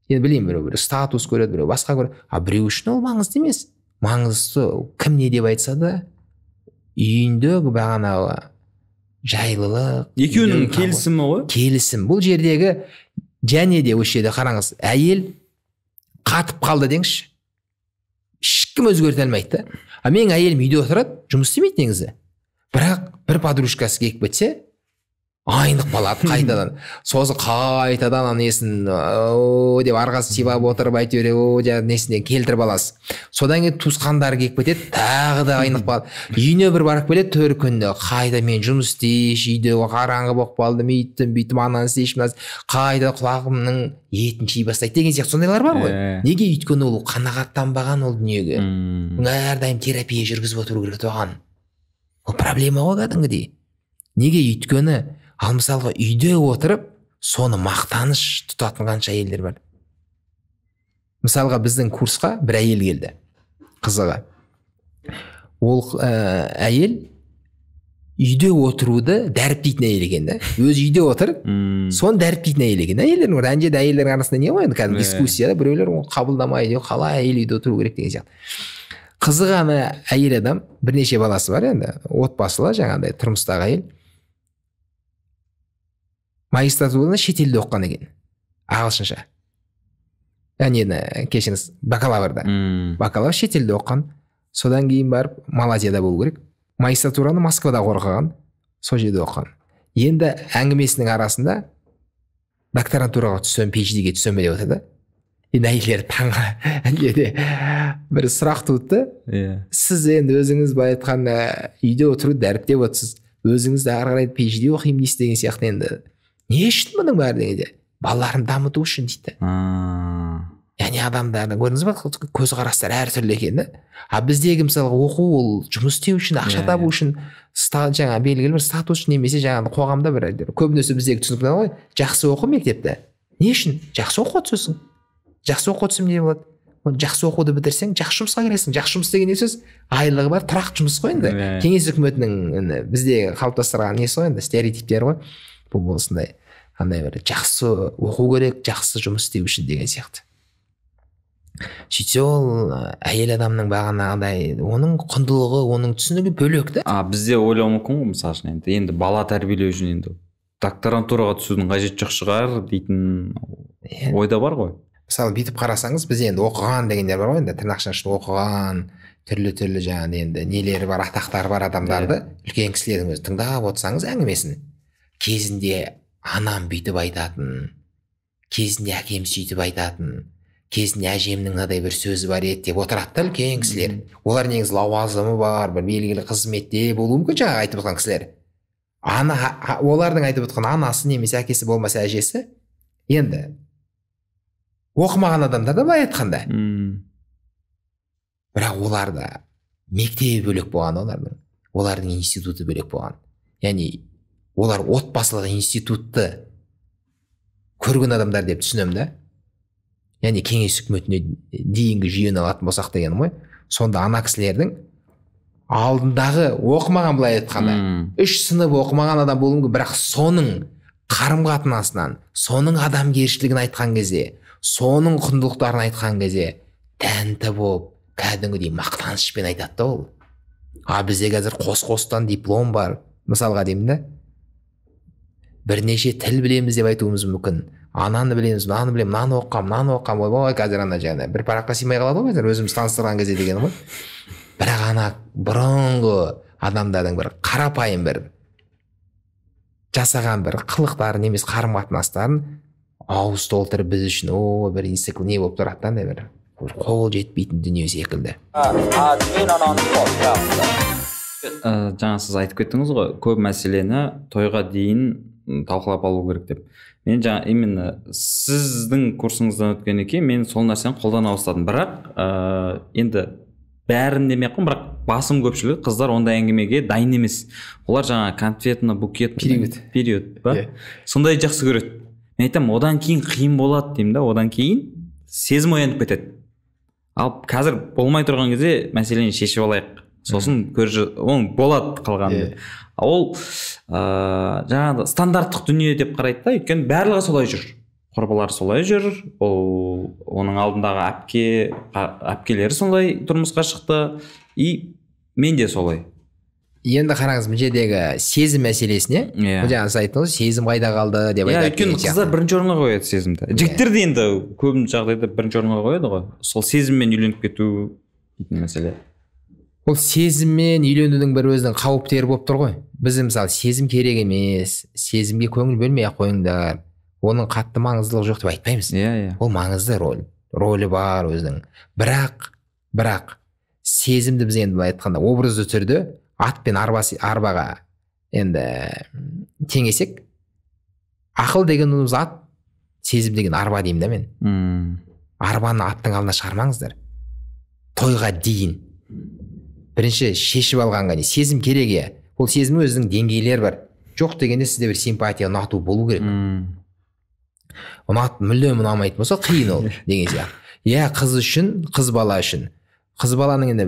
Енді білеймін, біреу статус көреді, біреу басқа көреді. Біреу үшін ол маңызды емес. Маңызды кім не деп айтса да, үйіндегі бағанағы жайлылық. Екеуінің келісімі ғой? Келісім. Бұл жердегі және де осы жерде қараңыз, әйел қатып қалды деңізші. Ешкім өзгерте алмайды да. Менің әйелім үйде отырады, жұмыс істемейді негізі. Бірақ бір подружкасы келіп кетсе, айнық қалады қайтадан. Сосын қайтадан несін деп арғасын сипап отырып әйтеуір несіне келтіріп аласыз. Содан кейін туысқандары келіп кетеді, тағы да айнық қалады. Үйіне бір барып келеді, төр күнде қайда мен жұмыс істейш, үйде қараңғы болып қалды, бүйтім ананы істейш, қайда құлағымның етін жей бастайды деген сияқты сондайлар бар ғой. Неге? Өйткені ол қанағаттанбаған ол дүниеге. Әрдайым терапия жүргізіп отыру керек оған. Ол проблема ғой кәдімгідей. Неге? Өйткені ал мысалға үйде отырып, соны мақтаныш тұтатын қанша әйелдер бар. Мысалға біздің курсқа бір әйел келді, қызығы. Ол әйел үйде отыруды дәріптейтін әйел екен да. Өзі үйде отырып, соны дәріптейтін әйел екен. Әйелдердің бар, әнжеді әйелдердің арасында не ғой? Кәдімгі дискуссияда біреулер қабылдамайды, қалай әйел үйде отыру керек деген сияқты. Қызығы ана әйел адам, бірнеше баласы бар енді, отбасылы жаңағыдай тұрмыстағы әйел. Магистратураны шетелде оқыған екен, ағылшынша. Яғни кешіңіз бакалаврда. Бакалавр шетелде оқыған, содан кейін барып Малайзияда болу керек. Магистратураны Москвада қорғаған, сол жерде оқыған. Енді әңгімесінің арасында докторантураға түссем, PhD-ге түссем деп отыр да. Енді әйелдер таңға әнжеде бір сұрақ туды. Сіз енді өзіңіз былай айтқанда үйде отыруды дәріптеп отырсыз. Өзіңіз де ары қарай PhD оқимын дейсіз деген сияқты енді. Не үшін мұның бәрі дегенде? Балаларын дамыту үшін дейді. Яғни адамдардың көрдіңіз ба, көзқарастар әртүрлі екен да. Біздегі мысалы оқу ол жұмыс істеу үшін, ақша табу үшін, жаңа белгілі бір статус үшін немесе жаңа қоғамда бір көбінесе біздегі түсінік ғой, жақсы оқу мектепте. Не үшін? Жақсы оқу өтсің. Жақсы оқу өтсем не болады? Жақсы оқуды бітірсең, жақсы жұмысқа кіресің. Жақсы жұмыс деген не сөз? Айлығы бар, тұрақты жұмыс қой енді. Кеңес үкіметінің бізде қалыптастырған несі ғой енді, стереотиптер ғой. Бұл осындай қандай бір жақсы оқу керек, жақсы жұмыс істеу үшін деген сияқты. Сөйтсе ол әйел адамның бағанағыдай оның құндылығы, оның түсінігі бөлек та. Бізде ойлау мүмкін ғой, мысалы үшін енді бала тәрбиелеу үшін енді докторантураға түсудің қажеті жоқ шығар дейтін ойда бар ғой. Мысалы бүйтіп қарасаңыз, біз енді оқыған дегендер бар ғой, енді тырнақша үшін оқыған, түрлі жаңағы енді нелері бар, атақтары бар адамдарды, үлкен кісілердің өзі тыңдап отырсаңыз әңгімесін. Кезінде анам бүйтіп айтатын, кезінде әкем сөйтіп айтатын, кезінде әжемнің мынадай бір сөзі бар еді деп отырады да үлкен кісілер. Олар негізі лауазымы бар, бір белгілі қызметте болуы мүмкін жаңағы айтып отқан кісілер. Олардың айтып отқан анасы немесе әкесі болмаса әжесі, енді оқымаған адамдар да былай айтқанда. Бірақ оларда мектебі бөлек болған, олардың институты бөлек болған. Яғни олар отбасылық институтты көрген адамдар деп түсінемін да. Яғни кеңес үкіметіне дейінгі жүйені алатын болсақ деген ғой. Сонда ана кісілердің алдындағы оқымаған былай айтқанда, 3 сынып оқымаған адам болуы мүмкін, бірақ соның қарым-қатынасынан, соның адамгершілігін айтқан кезде, соның құндылықтарын айтқан кезде тәнті болып, кәдімгідей мақтанышпен айтады да ол. Бізде қазір қос-қостан диплом бар, мысалға деймін да. Бірнеше тіл білеміз деп айтуымыз мүмкін. Ананы білеміз, мынаны білемін, мынаны оққам, ой, қазір ана жаңа бір параққа сыймай қалады ғой, қазір өзіміз таныстырған кезде деген ғой. Бірақ ана бұрынғы адамдардың бір қарапайым бір жасаған бір қылықтарын немесе қарым-қатынастарын ауыз толтырып біз үшін бір не болып тұрады да, андай бір қол жетпейтін дүние секілді. Admin Anon Podcast. Жаңа сіз айтып кеттіңіз ғой, көп мәселені тойға дейін талқылап алу керек деп. Мен жаңа именно сіздің курсыңыздан өткеннен кейін мен сол нәрсені қолдана бастадым. Бірақ енді бәрін демей ақ қоймын, бірақ басым көпшілігі қыздар ондай әңгімеге дайын емес. Олар жаңа конфетный, букет, период ба? Сондай жақсы көреді. Мен айтамын, одан кейін қиын болады деймін да, одан кейін сезім оянып кетеді. Ал қазір болмай тұрған кезде мәселені шешіп алайық. Сосын оның болады қалғанды. Ол жаңағы стандарттық дүние деп қарайды да, өйткені барлығы солай жүр. Құрбылар солай жүр, оның алдындағы әпкелері солай тұрмысқа шықты, и мен де солай. Енді қараңыз, бұл жердегі сезім мәселесіне, жаңа сіз айттыңыз, сезім қайда қалды деп айтады. Өйткені қыздар бірінші орынға қояды сезімді. Жігіттер де енді көп жағдайда бірінші орынға қояды ғой. Сол сезіммен үйленіп кету дейтін мәселе. Ол сезіммен үйленудің бір өзінің қауіптері болып тұр ғой. Біз мысалы сезім керек емес, сезімге көңіл бөлмей ақ қойыңдар, оның қатты маңыздылығы жоқ деп айтпаймыз. Ол маңызды рөлі бар өзінің. Бірақ сезімді біз енді былай айтқанда образды түрде ат пен арбаға енді теңесек, ақыл дегеніміз ат, сезім деген арба деймін да мен. Арбаны аттың алдына шығармаңыздар. Тойға дейін бірінші шешіп алғанға дейін сезім керек. Ол сезімнің өзінің деңгейлері бар. Жоқ дегенде сізде бір симпатия, ұнату болу керек. Мүлдем ұнамайтын болса қиын ол деген сияқты. Қыз үшін, қыз бала үшін. Қыз баланың енді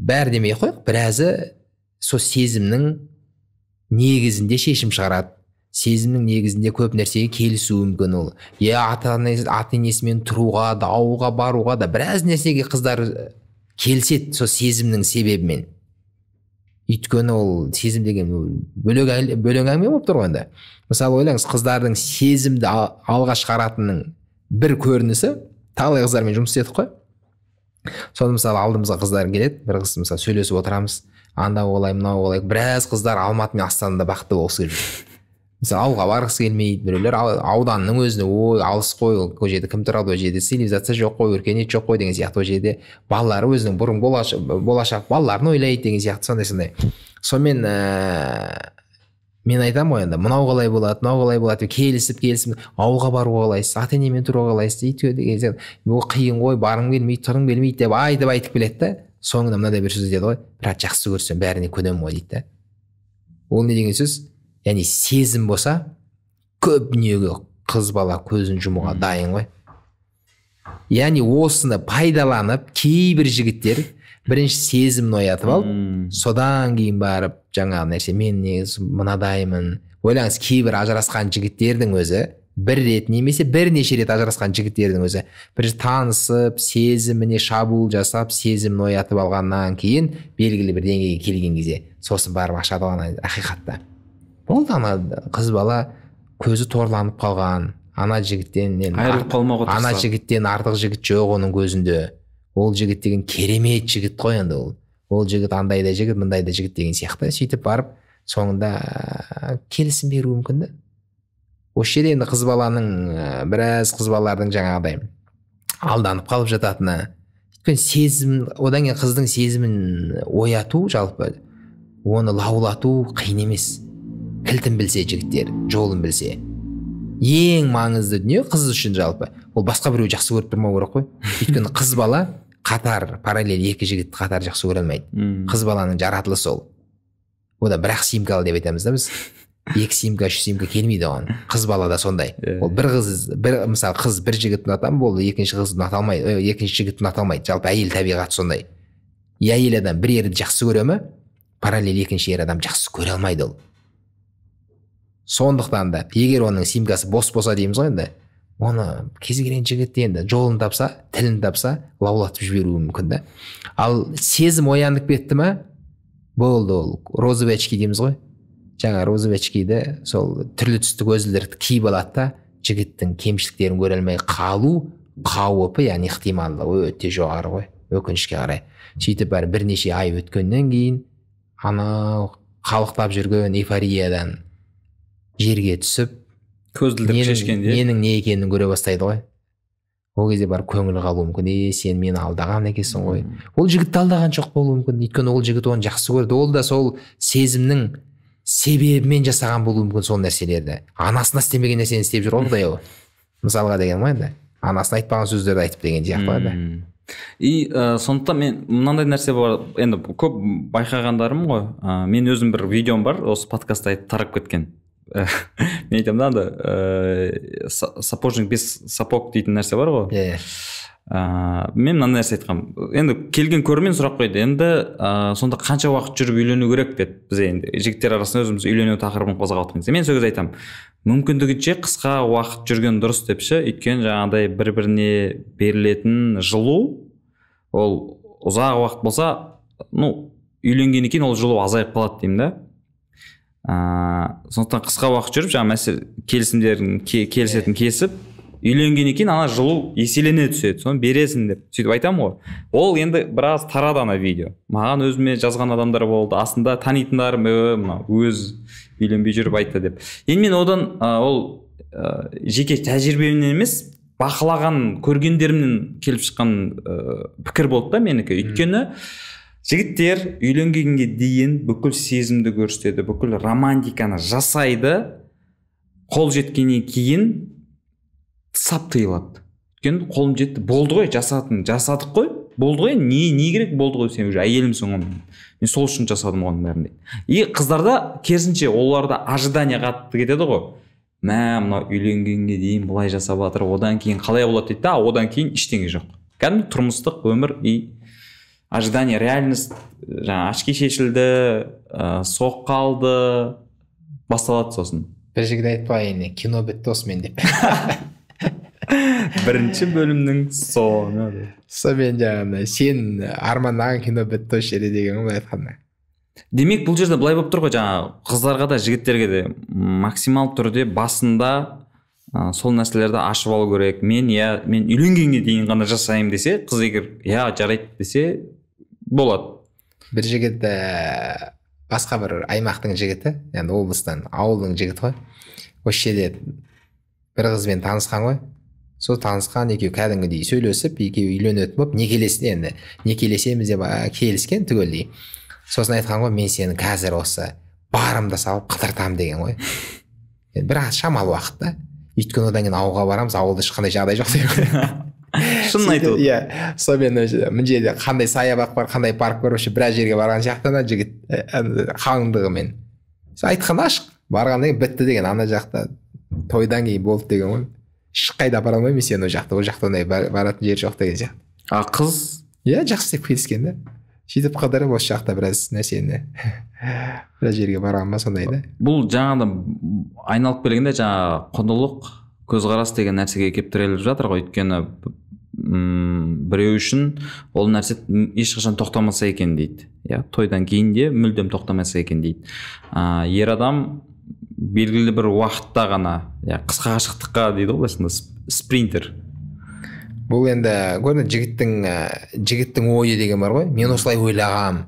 бәрі демей қойық, біразы сол сезімнің негізінде шешім шығарады. Сезімнің негізінде көп нәрсеге келісуі мүмкін ол. Ата-енесімен тұруға, дауға баруға да біраз нәрсеге қыздар келіседі сол сезімнің себебімен. Өйткені ол сезім деген бөлек әңгіме болып тұр ғой енді. Мысалы ойлаңыз, қыздардың сезімді алға шығаратынның бір көрінісі, талай қыздармен жұмыс істедік қой. Соны мысалы алдымызға қыздар келеді, бір қыз мысалы сөйлесіп отырамыз, анда олай, мынау олай. Біраз қыздар Алматы мен Астанада бақытты болғысы келіп жүр. Мысалы ауылға барғысы келмейді, біреулер ауданның өзіне, алыс қой, ол жерде кім тұрады, ол жерде цивилизация жоқ қой, өркениет жоқ қой деген сияқты, ол жерде балалары өзінің бұрын болашақ балаларын ойлайды деген сияқты, сондай. Сонымен мен айтамын ғой енді, мынау қалай болады, келісіп, ауылға баруға қалайсыз, ата-енемен тұруға қалайсыз, деген бұл қиын ғой, барғым келмейді, тұрғым келмейді деп айтып келеді да, соңында мынадай бір сөз деді ғой, бірақ жақсы көрсем бәріне көнемін ғой дейді да. Ол не деген сөз? Яғни сезім болса, көп дүниеге қыз бала көзін жұмуға дайын ғой. Яғни осыны пайдаланып, кейбір жігіттер бірінші сезімін оятып алып, содан кейін барып жаңағы нәрсе, мен негізі мынадаймын. Ойлаңыз, кейбір ажырасқан жігіттердің өзі, бір рет немесе бірнеше рет ажырасқан жігіттердің өзі, бір танысып, сезіміне шабуыл жасап, сезімін оятып алғаннан кейін белгілі бір деңгейге келген кезде, сосын барып ашады алған ақиқатта. Болды, ана қыз бала көзі торланып қалған, ана жігіттен артық жігіт жоқ оның көзінде. Ол жігіт деген керемет жігіт қой енді ол. Ол жігіт андай да жігіт, мындай да жігіт деген сияқты. Сөйтіп барып, соңында келісім беруі мүмкін да. Осы жерде енді қыз баланың, біраз қыз балалардың жаңағыдай алданып қалып жататыны. Өйткені сезім, одан кейін қыздың сезімін ояту, жалпы оны лаулату қиын емес. Кілтін білсе жігіттер, жолын білсе. Ең маңызды дүние қыз үшін жалпы. Ол басқа біреу жақсы көріп тұрмау керек қой. Өйткені қыз бала қатар, параллель екі жігіт қатар жақсы көре алмайды. Қыз баланың жаратылысы ол. Ода бір-ақ симкалы деп айтамыз да біз. 2 симка, 3 симка келмейді оған. Қыз бала да сондай. Ол мысалы қыз бір жігіт ұнатамын, болды, екінші қыз ұната алмайды, екінші жігіт ұната алмайды. Жалпы әйел табиғаты сондай. Әйел адам бір ерді жақсы көре ме, параллель екінші ер адам жақсы көре алмайды ол. Сондықтан да, егер оның симкасы бос болса дейміз ғой енді, оны кез келген жігіт енді жолын тапса, тілін тапса, лаулатып жіберуі мүмкін да. Ал сезім оянып кетті ме, болды, ол розовый очки дейміз ғой. Жаңа розовый очкиді сол түрлі түсті көзілдірікті киіп алады да, жігіттің кемшіліктерін көре алмай қалу қаупі, яғни ықтималдығы өте жоғары ғой, өкінішке қарай. Сөйтіп бірнеше ай өткеннен кейін анау қалықтап жүрген эйфориядан жерге түсіп, көзілдірік шешкенде ненің не екенін көре бастайды ғой. Ол кезде барып көңілі қалуы мүмкін, сен мені алдаған екенсің ғой. Ол жігітті алдаған жоқ болуы мүмкін, өйткені ол жігіт оны жақсы көрді, ол да сол сезімнің себебімен жасаған болуы мүмкін сол нәрселерді. Анасына істемеген нәрсені істеп жүр ғой Құдай ау. Мысалға деген ғой енді, анасына айтпаған сөздерді айтып деген сияқты да. И сондықтан мен мынандай нәрсе бар, енді көп байқағандарым ғой. Мен өзім бір видеом бар, осы подкастта айтып тарап кеткен. Мен айтамын да, сапожник без сапог дейтін нәрсе бар ғой. Мен мына нәрсе айтқам. Енді келген көрермен сұрақ қойды. Енді сонда қанша уақыт жүріп үйлену керек деді. Біз енді жігіттер арасында өзіміз үйлену тақырыбын қозғап отырмыз. Мен сол кезде айтамын, мүмкіндігінше қысқа уақыт жүрген дұрыс депші. Өйткені жаңағыдай бір-біріне берілетін жылу ол ұзақ уақыт болса, үйленгеннен кейін ол жылу азайып қалады деймін да. Сондықтан қысқа уақыт жүріп жаңа мәселе келісімдерін келісетін кесіп үйленгеннен кейін ана жылу еселене түседі, соны бересің деп сөйтіп айтамын ғой. Ол енді біраз тарады ана видео. Маған өзіме жазған адамдар болды, астында танитындарым өз үйленбей жүріп айтты деп. Енді мен одан ол жеке тәжірибемнен емес, бақылаған көргендерімнен келіп шыққан пікір болды да менікі. Өйткені жігіттер үйленгенге дейін бүкіл сезімді көрсетеді, бүкіл романтиканы жасайды, қол жеткеннен кейін сап тыйылады. Өйткені қолым жетті, болды ғой, жасадық қой, болды ғой, не керек, болды ғой, сен уже әйелімсің ғой, мен сол үшін жасадым оның бәрін дейді. И қыздарда керісінше оларда ожидание қатты кетеді ғой. Мынау үйленгенге дейін былай жасап жатыр, одан кейін қалай болады дейді, одан кейін ештеңе жоқ. Кәдімгі тұрмыстық өмір и ожидание, реальность жаңа ашки шешілді, соқ қалды, басталады сосын. Бір жігіт айтпайын, кино бітті осымен деп. Бірінші бөлімнің соңы. Сонымен жаңағыдай сен армандаған кино бітті осы жерде деген ғой айтқанда. Демек бұл жерде былай болып тұр ғой, жаңа қыздарға да жігіттерге де максимал түрде басында сол нәрселерді ашып алу керек. Мен үйленгенге дейін ғана жасаймын десе, қыз егер жарайды десе болады. Бір жігіт басқа бір аймақтың жігіті, яғни облыстан, ауылдың жігіті ғой. Осы жерде бір қызбен танысқан ғой. Сол танысқан, екеуі кәдімгідей сөйлесіп, екеуі үйленетін болып, некелесеміз деп келіскен түгелдей. Сосын айтқан ғой, мен сені қазір осы барымды салып қыдыртамын деген ғой. Бірақ шамалы уақытта. Өйткені одан кейін ауылға барамыз, ауылда ешқандай жағдай жоқ деген. Шынын айтып отыр. Иә, сонымен мына жерде қандай саябақ бар, қандай парк бар, біраз жерге барған сияқты жігіт қалыңдығымен. Айтқан ашық, барғанда бітті деген, ана жақта тойдан кейін болды деген ғой. Ешқайда бара алмаймын сен ол жақта ондай баратын жер жоқ деген сияқты. Қыз жақсы деп келіскен да. Сөйтіп қыдырып осы жақта біраз нәрсені біраз жерге барған ба сондай да. Бұл жаңағыда айналып келгенде жаңа құндылық, көзқарас деген нәрсеге келіп тіреліп жатыр ғой. Өйткені біреу үшін ол нәрсе ешқашан тоқтамаса екен дейді. Тойдан кейін де мүлдем тоқтамаса екен дейді. Ер адам белгілі бір уақытта ғана, қысқа қашықтыққа дейді ғой, спринтер. Бұл енді жігіттің ойы деген бар ғой. Мен осылай ойлағам,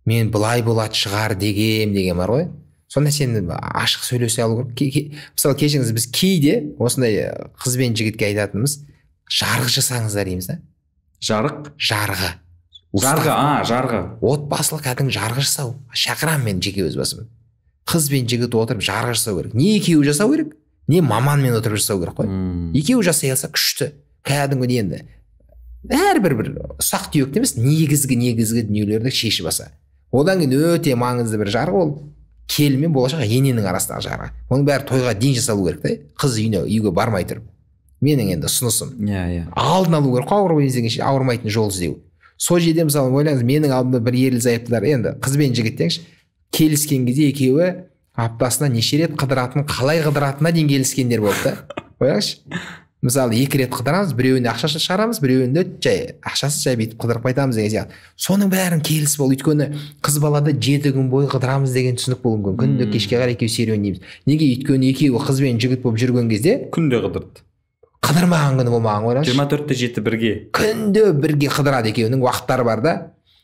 мен былай болады шығар деген бар ғой. Сонда сен ашық сөйлесе алу керек. Мысалы кешіңіз біз кейде осындай қыз бен жігітке айтатынымыз, жарғы жасаңыздар дейміз да. Жарғы. Отбасылық кәдімгі жарғы жасау. Шақырамын мен жеке өз басым. Қыз бен жігіт отырып жарғы жасау керек. Не екеуі жасау керек, не маманмен отырып жасау керек қой. Екеуі жасай алса күшті. Кәдімгі енді әрбір бір ұсақ түйек емес, негізгі дүниелерді шешіп алса. Одан кейін өте маңызды бір жарғы ол келін мен болашақ ененің арасындағы жарғы. Оның бәрі тойға дейін жасалу керек та. Қыз үйге бармай тұрып. Менің енді ұсынысым. Алдын алу керек, ауырмайтын жол іздеу. Сол жерде мысалы ойлаңыз, менің алдымда бір ерлі зайыптылар, енді қыз бен жігіт деңізші, келіскен кезде екеуі аптасына неше рет қыдыратын, қалай қыдыратынына дейін келіскендер болды да. Ойлаңызшы. Мысалы 2 рет қыдырамыз, біреуінде ақшасы шығарамыз, біреуінде ақшасыз бүйтіп қыдырып қайтамыз деген сияқты. Соның бәрін келісіп бол. Өйткені қыз балада 7 күн бойы қыдырамыз деген түсінік болуы мүмкін. Күнде кешке қарай екеуі серуендейміз. Неге? Өйткені екеуі қыз бен жігіт болып жүрген кезде күнде қыдырды. Қыдырмаған күні болмаған, ойлаңызшы. 24-те 7 бірге. Күнде бірге қыдырады, екеуінің уақыттары бар да.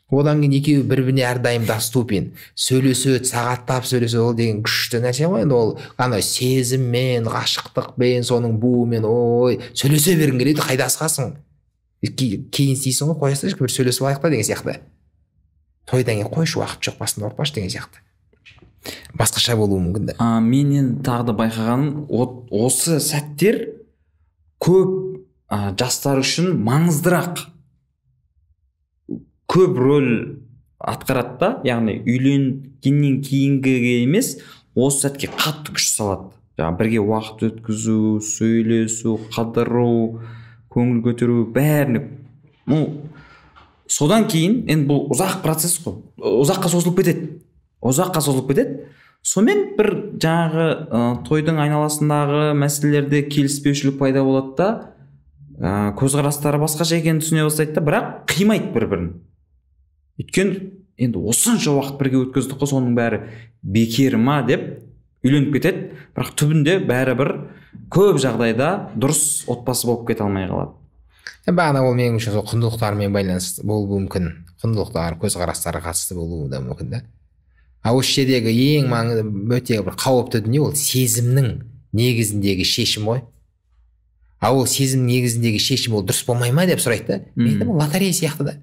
Одан кейін екеуі бір-біріне әрдайым доступен, сөйлеседі, сағаттап сөйлеседі, ол деген күшті нәрсе ғой. Енді ол ана сезіммен, ғашықтықпен, соның буымен, ой, сөйлесе бергің келеді, қайда асығасың? Кейін істейсің ғой, қоя салшы, бір сөйлесіп алайық та деген сияқты. Тойдан кейін қойшы, уақыт жоқ, басында ұрпаш деген сияқты. Басқаша болуы мүмкін да. Менен тағы да байқағаным, осы сәттер көп жастар үшін маңыздырақ, көп рөл атқарады да, яғни үйленгеннен кейінгіге емес, осы сәтке қатты күш салады. Бірге уақыт өткізу, сөйлесу, қадыру, көңіл көтеру, бәріне. Содан кейін, енді бұл ұзақ процесс қой, ұзаққа созылып кетеді. Сонымен бір жаңағы тойдың айналасындағы мәселелерде келіспеушілік пайда болады да, көзқарастары басқаша екенін түсіне бастайды да, бірақ қимайды бір-бірін. Өйткені енді осынша уақыт бірге өткіздік қой, соның бәрі бекер ма деп үйленіп кетеді, бірақ түбінде бәрібір көп жағдайда дұрыс отбасы болып кете алмай қалады. Бағана ол менің үшін құндылықтармен байланысты болуы мүмкін, құндылықтар, көзқарастарға қатысты болуы да мүмкін да. Осы жердегі ең өте бір қауіпті дүние ол сезімнің негізіндегі шешім ғой. Ол сезімнің негізіндегі шешім ол дұрыс болмай ма деп сұрайды да. Мен айтамын, лотерея сияқты да.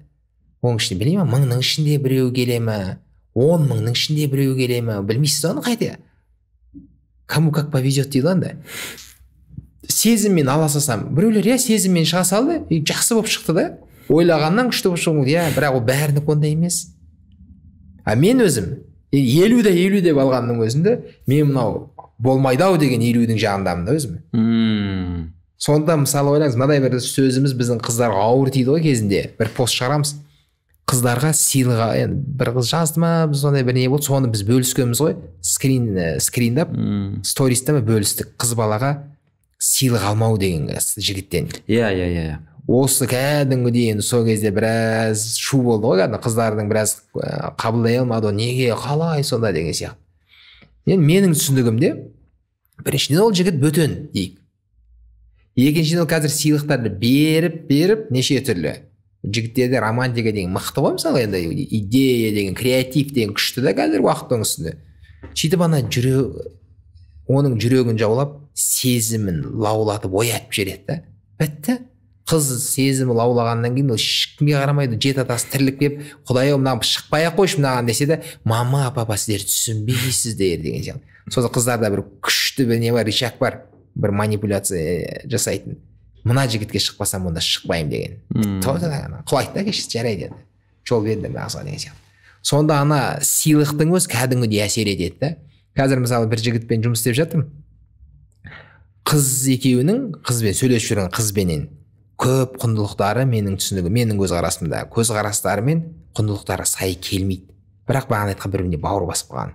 Оның ішінде білей ма, 1000-ның ішінде біреу келе ма, 10.000-ның ішінде біреу келе ма, білмейсіз оны қайда. Кому как повезет дейді анда. Сезіммен аласасам, біреулер сезіммен шыға салды, жақсы болып шықты да, ойлағаннан күшті болып шықты, бірақ ол бәрінік ондай емес. Мен өзім 50-50 деп алғанның өзінде, мен мынау болмайды-ау деген 50-дің жағындамын да өзім. Сонда мысалы ойлаңыз, мынадай бір сөзіміз біздің қыздарға ауыр тиді ғой кезінде, бір пост шығарамыз. Қыздарға сыйлыға, бір қыз жазды ма, біз сондай бір не болды, соны біз бөліскенбіз ғой, скриндап, стористі бөлістік, қыз балаға сыйлық алмау деген жігіттен. Иә. Осы кәдімгідей сол кезде біраз шу болды ғой, қыздардың біраз қабылдай алмады, неге, қалай сонда деген сияқты. Менің түсінігімде, біріншіден ол жігіт бөтен дейік. Екіншіден ол қазір сыйлықтарды беріп неше түрлі. Жігіттерде романтика деген мықты ғой, мысалы енді идея деген, креатив деген күшті да қазір уақыттың үстінде. Сөйтіп оның жүрегін жаулап, сезімін лаулатып оятып жібереді да. Бітті. Қыз сезімі лаулағаннан кейін ол ешкімге қарамайды, жеті атасы тірлік деп, құдай мынаған шықпай-ақ қойшы мынаған десе де, мама, папа сіздер түсінбейсіздер деген сияқты. Сосын қыздарда бір күшті бір не бар, рычаг бар, бір манипуляция жасайтын. Мына жігітке шықпасам, онда шықпаймын деген. Құлайды да, кешірсіз, жарайды енді. Жол бердім ағза деген сияқты. Сонда сыйлықтың өз кәдімгідей әсер етеді да. Қазір мысалы бір жігітпен жұмыс істеп жатырмын. Қызбен сөйлесіп жүрген қызбенен көп құндылықтары менің түсінігім, менің көзқарастары мен құндылықтары сай келмейді. Бірақ бағана айтқан бір-біріне бауыр басып қалған.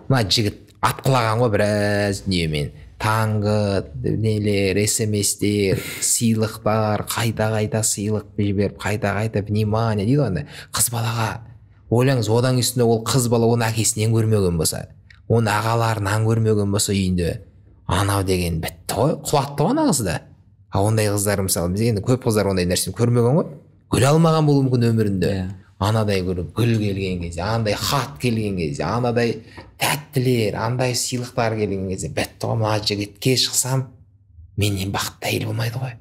Мына жігіт атқылаған ғой біраз дүниемен. Таңғы нелер, смс-тер, сыйлықтар, қайта сыйлық жіберіп, қайта внимание дейді ғой. Қыз балаға ойлаңыз, одан үстіне ол қыз бала оны әкесінен көрмеген болса, оны ағаларынан көрмеген болса үйінде, анау деген бітті ғой, құлатты ғой қызда. Ондай қыздар мысалы, біз енді көп қыздар ондай нәрсені көрмеген ғой, көре алмаған болуы мүмкін өмірінде. Анадай көріп, гүл келген кезде, андай хат келген кезде, анадай тәттілер, андай сыйлықтар келген кезде, бітті ғой, мына жігітке шықсам, менен бақытты әйел болмайды ғой.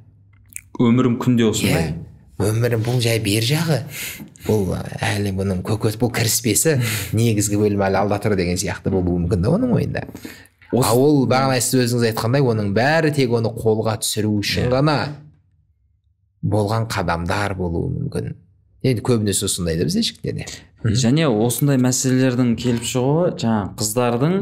Өмірім күнде осындай. Өмірім бұл жай бер жағы. Бұл әлі бұның көкөс, бұл кіріспесі, негізгі бөлім әлі алда тұр деген сияқты болуы мүмкін де оның ойында. Ол бағана сіз өзіңіз айтқандай, оның бәрі тек оны қолға түсіру үшін ғана болған қадамдар болуы мүмкін. Енді көбінесе осындай да бізде жігіттерде. Және осындай мәселелердің келіп шығуы, жаңағы қыздардың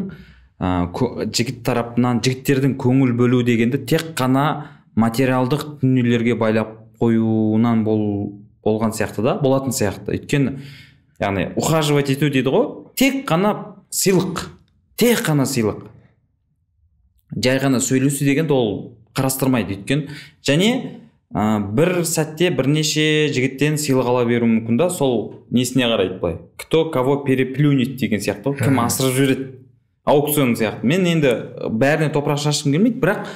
жігіт тарапынан, жігіттердің көңіл бөлу дегенді тек қана материалдық дүниелерге байлап қоюынан болған сияқты да, болатын сияқты. Өйткені, яғни ухаживать ету дейді ғой, тек қана сыйлық. Жай ғана сөйлесу дегенді ол қарастырмайды. Өйткені, және бір сәтте бірнеше жігіттен сыйлық ала беру мүмкін да, сол несіне қарайды былай. Кто кого переплюнет деген сияқты, кім асырып жібереді. Аукцион сияқты. Мен енді бәріне топырақ шашқым келмейді, бірақ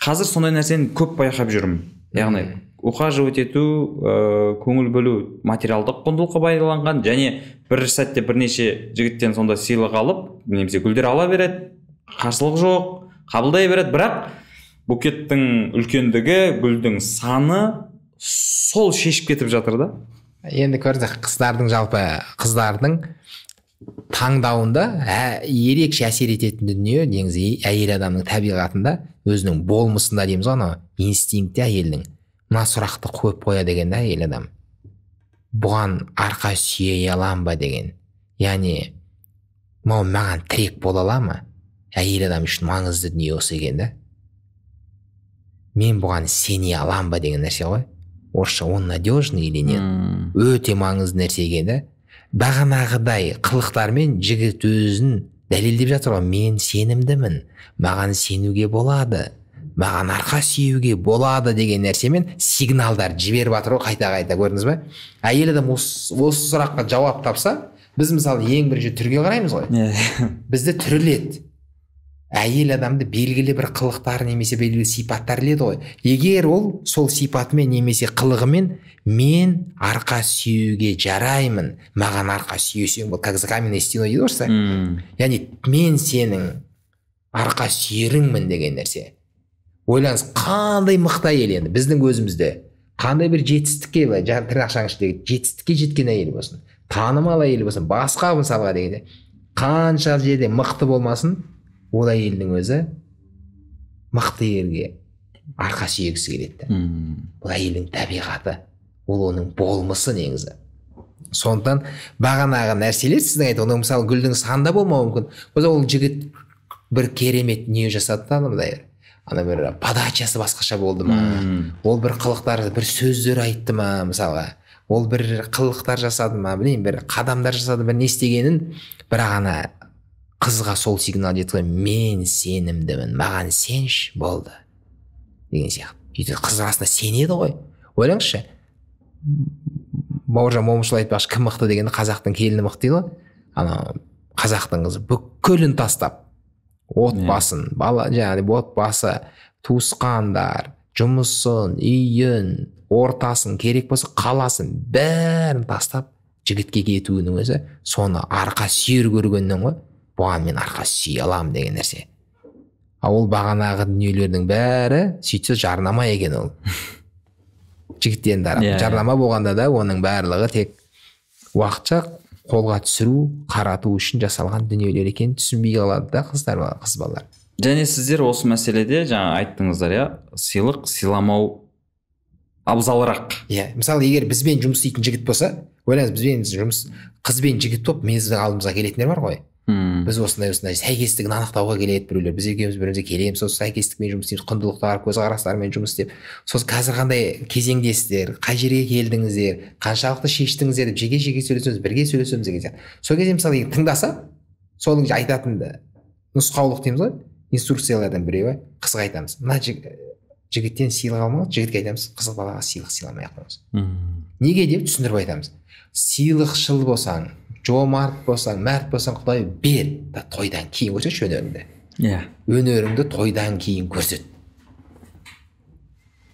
қазір сондай нәрсені көп байқап жүрмін. Яғни ухаживать ету, көңіл бөлу материалдық құндылыққа байланған, және бір сәтте бірнеше жігіттен сонда сыйлық алып, немесе гүлдер ала береді, қарсылық жоқ, қабылдай береді, бірақ букеттің үлкендігі, гүлдің саны сол шешіп кетіп жатыр да. Енді көрдік, қыздардың таңдауында ерекше әсер ететін дүние негізі әйел адамның табиғатында, өзінің болмысында дейміз ғой, анау инстинкті әйелдің мына сұрақты қойып қояды деген да әйел адам. Бұған арқа сүйей алам ба деген. Яғни, маған тірек бола ала ма? Әйел адам үшін маңызды дүние осы екен да. Мен бұған сене алам ба деген нәрсе ғой. Орысша он надежный или нет? Өте маңызды нәрсе екен да. Бағанағыдай қылықтармен жігіт өзін дәлелдеп жатыр ғой. Мен сенімдімін, маған сенуге болады, маған арқа сүйеуге болады деген нәрсемен сигналдар жіберіп жатыр ғой қайта-қайта, көрдіңіз бе? Әйел адам осы сұраққа жауап тапса, біз мысалы ең бірінші түрге қараймыз ғой. Бізді түріледі. Әйел адамды белгілі бір қылықтар немесе белгілі сипаттар біледі ғой. Егер ол сол сипатымен немесе қылығымен мен арқа сүйеуге жараймын, маған арқа сүйесең бол, как за каменной стеной дейді орысша. Яғни мен сенің арқа сүйеріңмін деген нәрсе. Ойлаңыз, қандай мықты әйел енді біздің өзімізде, қандай бір жетістікке, тырнақшаның ішіндегі жетістікке жеткен әйел болсын, танымал әйел болсын, басқа мысалға дегенде, қанша жерде мықты болмасын, ол әйелдің өзі мықты ерге арқа сүйегісі келеді. Бұл әйелдің табиғаты, ол оның болмысы негізі. Сондықтан бағанағы нәрселер сіздің айтып, мысалы гүлдің санда болмауы мүмкін. Ол жігіт бір керемет не жасады да, ана бір подачасы басқаша болды ма, ол бір қылықтар, бір сөздер айтты ма, мысалға, ол бір қылықтар жасады ма, білейін, бір қадамдар жасады, бір не істегенін, бірақ ана қызға сол сигнал жетті ғой, мен сенімдімін, маған сенші, болды деген сияқты. Қыз расында сенеді ғой. Ойлаңызшы, Бауыржан Момышұлы айтпақшы, кім мықты дегенде қазақтың келіні мықты дейді ғой. Ана қазақтың қызы бүкілін тастап, отбасын, отбасы, туысқандар, жұмысын, үйін, ортасын, керек болса қаласын, бәрін тастап жігітке кетуінің өзі соны арқа сүйер көргеннен ғой. Бұған мен арқа сүйе алам деген нәрсе. Ол бағанағы дүниелердің бәрі сөйтсе жарнама екен ол. Жігіттердің тарапы. Жарнама болғанда да оның барлығы тек уақытша қолға түсіру, қарату үшін жасалған дүниелер екенін түсінбей қалады да қыз балалар. Және сіздер осы мәселеде жаңа айттыңыздар, сыйлық сыйламау абзалырақ. Мысалы, егер бізбен жұмыс істейтін жігіт болса, ойлаңыз, бізбен қызбен жігіт болып біздің алдымызға келетіндер бар ғой. Біз осындай сәйкестігін анықтауға келеді біреулер. Біз екеуміз бірімізге келеміз, сол сәйкестікпен жұмыс істейміз, құндылықтар, көзқарастармен жұмыс істеп, сосын қазір қандай кезеңдесіздер, қай жерге келдіңіздер, қаншалықты шештіңіздер деп жеке-жеке сөйлесеміз, бірге сөйлесеміз деген сияқты. Сол кезде мысалы тыңдаса, соның айтатын нұсқаулық дейміз ғой, инструкциялардан біреуі қызға айтамыз. Мына жігіттен сыйлық алмаңыз, жігітке айтамыз, қыз балаға сыйлық сыйламай ақ қойыңыз. Неге деп түсіндіріп айтамыз. Сыйлықшыл болсаң, жомарт болсаң, мәрт болсаң, Құдай бер, да тойдан кейін көрсетші өнеріңді. Өнеріңді тойдан кейін көрсет.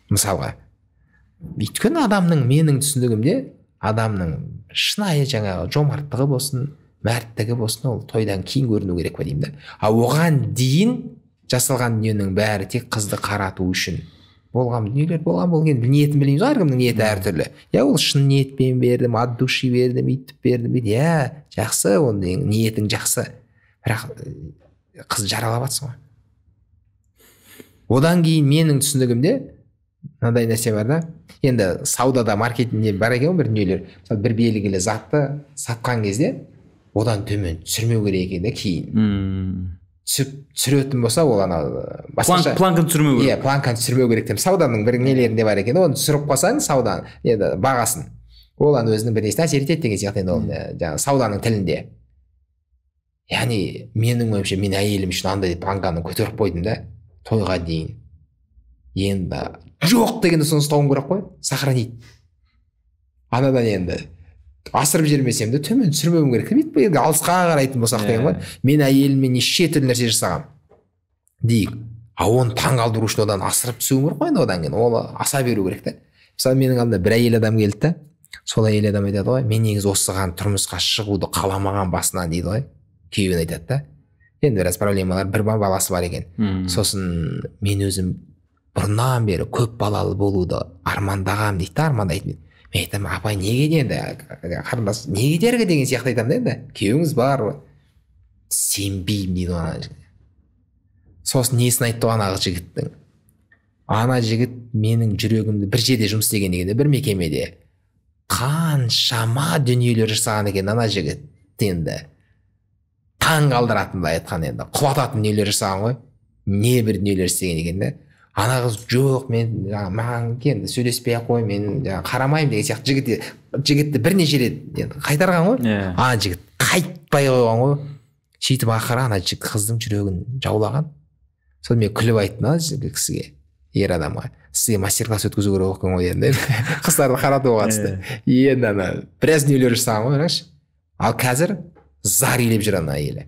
Мысалға, өйткені адамның, менің түсіндігімде, адамның шынайы жаңағы жомарттығы болсын, мәрттігі болсын, ол тойдан кейін көріну керек па деймін да. Оған дейін жасалған дүниенің бәрі тек қызды қарату үшін болған дүниелер болған, бұл енді ниетін білмейміз, әркімнің ниеті әртүрлі. Ол шын ниетпен бердім, от души бердім, үйтіп бердім, жақсы, оның ниетің жақсы, бірақ қыз жаралап жатсың ғой. Одан кейін менің түсінігімде мынандай нәрсе бар да, енді саудада, маркетингте бар екен бір дүниелер, мысалы бір белгілі затты сатқан кезде одан төмен түсірмеу керек екен да, кейін түсіретін болса, ол ана басқаша планканы түсірмеу керек. Планканы түсірмеу керек деп сауданың бір нелерінде бар екен, оны түсіріп қойсаң сауданың бағасын, ол өзінің бір несіне әсер етеді деген сияқты, енді ол жаңағы сауданың тілінде. Яғни менің ойымша, мен әйелім үшін андай планканы көтеріп қойдым да, тойға дейін. Енді жоқ дегенде соны ұстауым керек қой, сохранить. Анадан енді асырып жермесем де төмен түсірмеуім керек. Енді алысқа қарайтын болсақ деген ғой. Мен әйеліммен неше түрлі нәрсе жасағам дейік. Оны таңғалдыру үшін одан асырып түсуім керек қой, одан кейін ол аса беру керек та. мысалы менің алдымда бір әйел адам келді да, сол әйел адам айтады ғой, мен негізі осыған тұрмысқа шығуды қаламаған басынан дейді ғой, күйеуіне айтады да. Енді біраз проблемалар, бір баласы бар екен. Сосын мен өзім бұрыннан бері көп балалы болуды армандағам дейді да, армандайтын. Мен айтамын, апай неге енді, қарындас неге дергі деген сияқты айтамын да, енді күйеуіңіз бар ғой. Сенбеймін дейді ана. Сосын несін айтты ана жігіттің. Ана жігіт менің жүрегімді бір жерде жұмыс істеген дегенде, бір мекемеде қаншама дүниелер жасаған екен ана жігіт. Енді таң қалдыратындай айтқан, енді құлататын дүниелер жасаған ғой. Не бір дүниелер істеген екен де. Ана қыз жоқ, мен маған енді сөйлеспей ақ қой, мен қарамаймын деген сияқты жігітті бірнеше рет қайтарған ғой. Ана жігіт қайтпай қойған ғой. Сөйтіп ақыры ана жігіт қыздың жүрегін жаулаған. Сол мен күліп айттым ана кісіге, ер адамға, сізге мастер-класс өткізу керек екен ғой дедім. Қыздарды қаратуға қатысты. Енді ана біраз дүниелер жасаған ғой, қарашы. Ал қазір зар илеп жүр ана әйелі.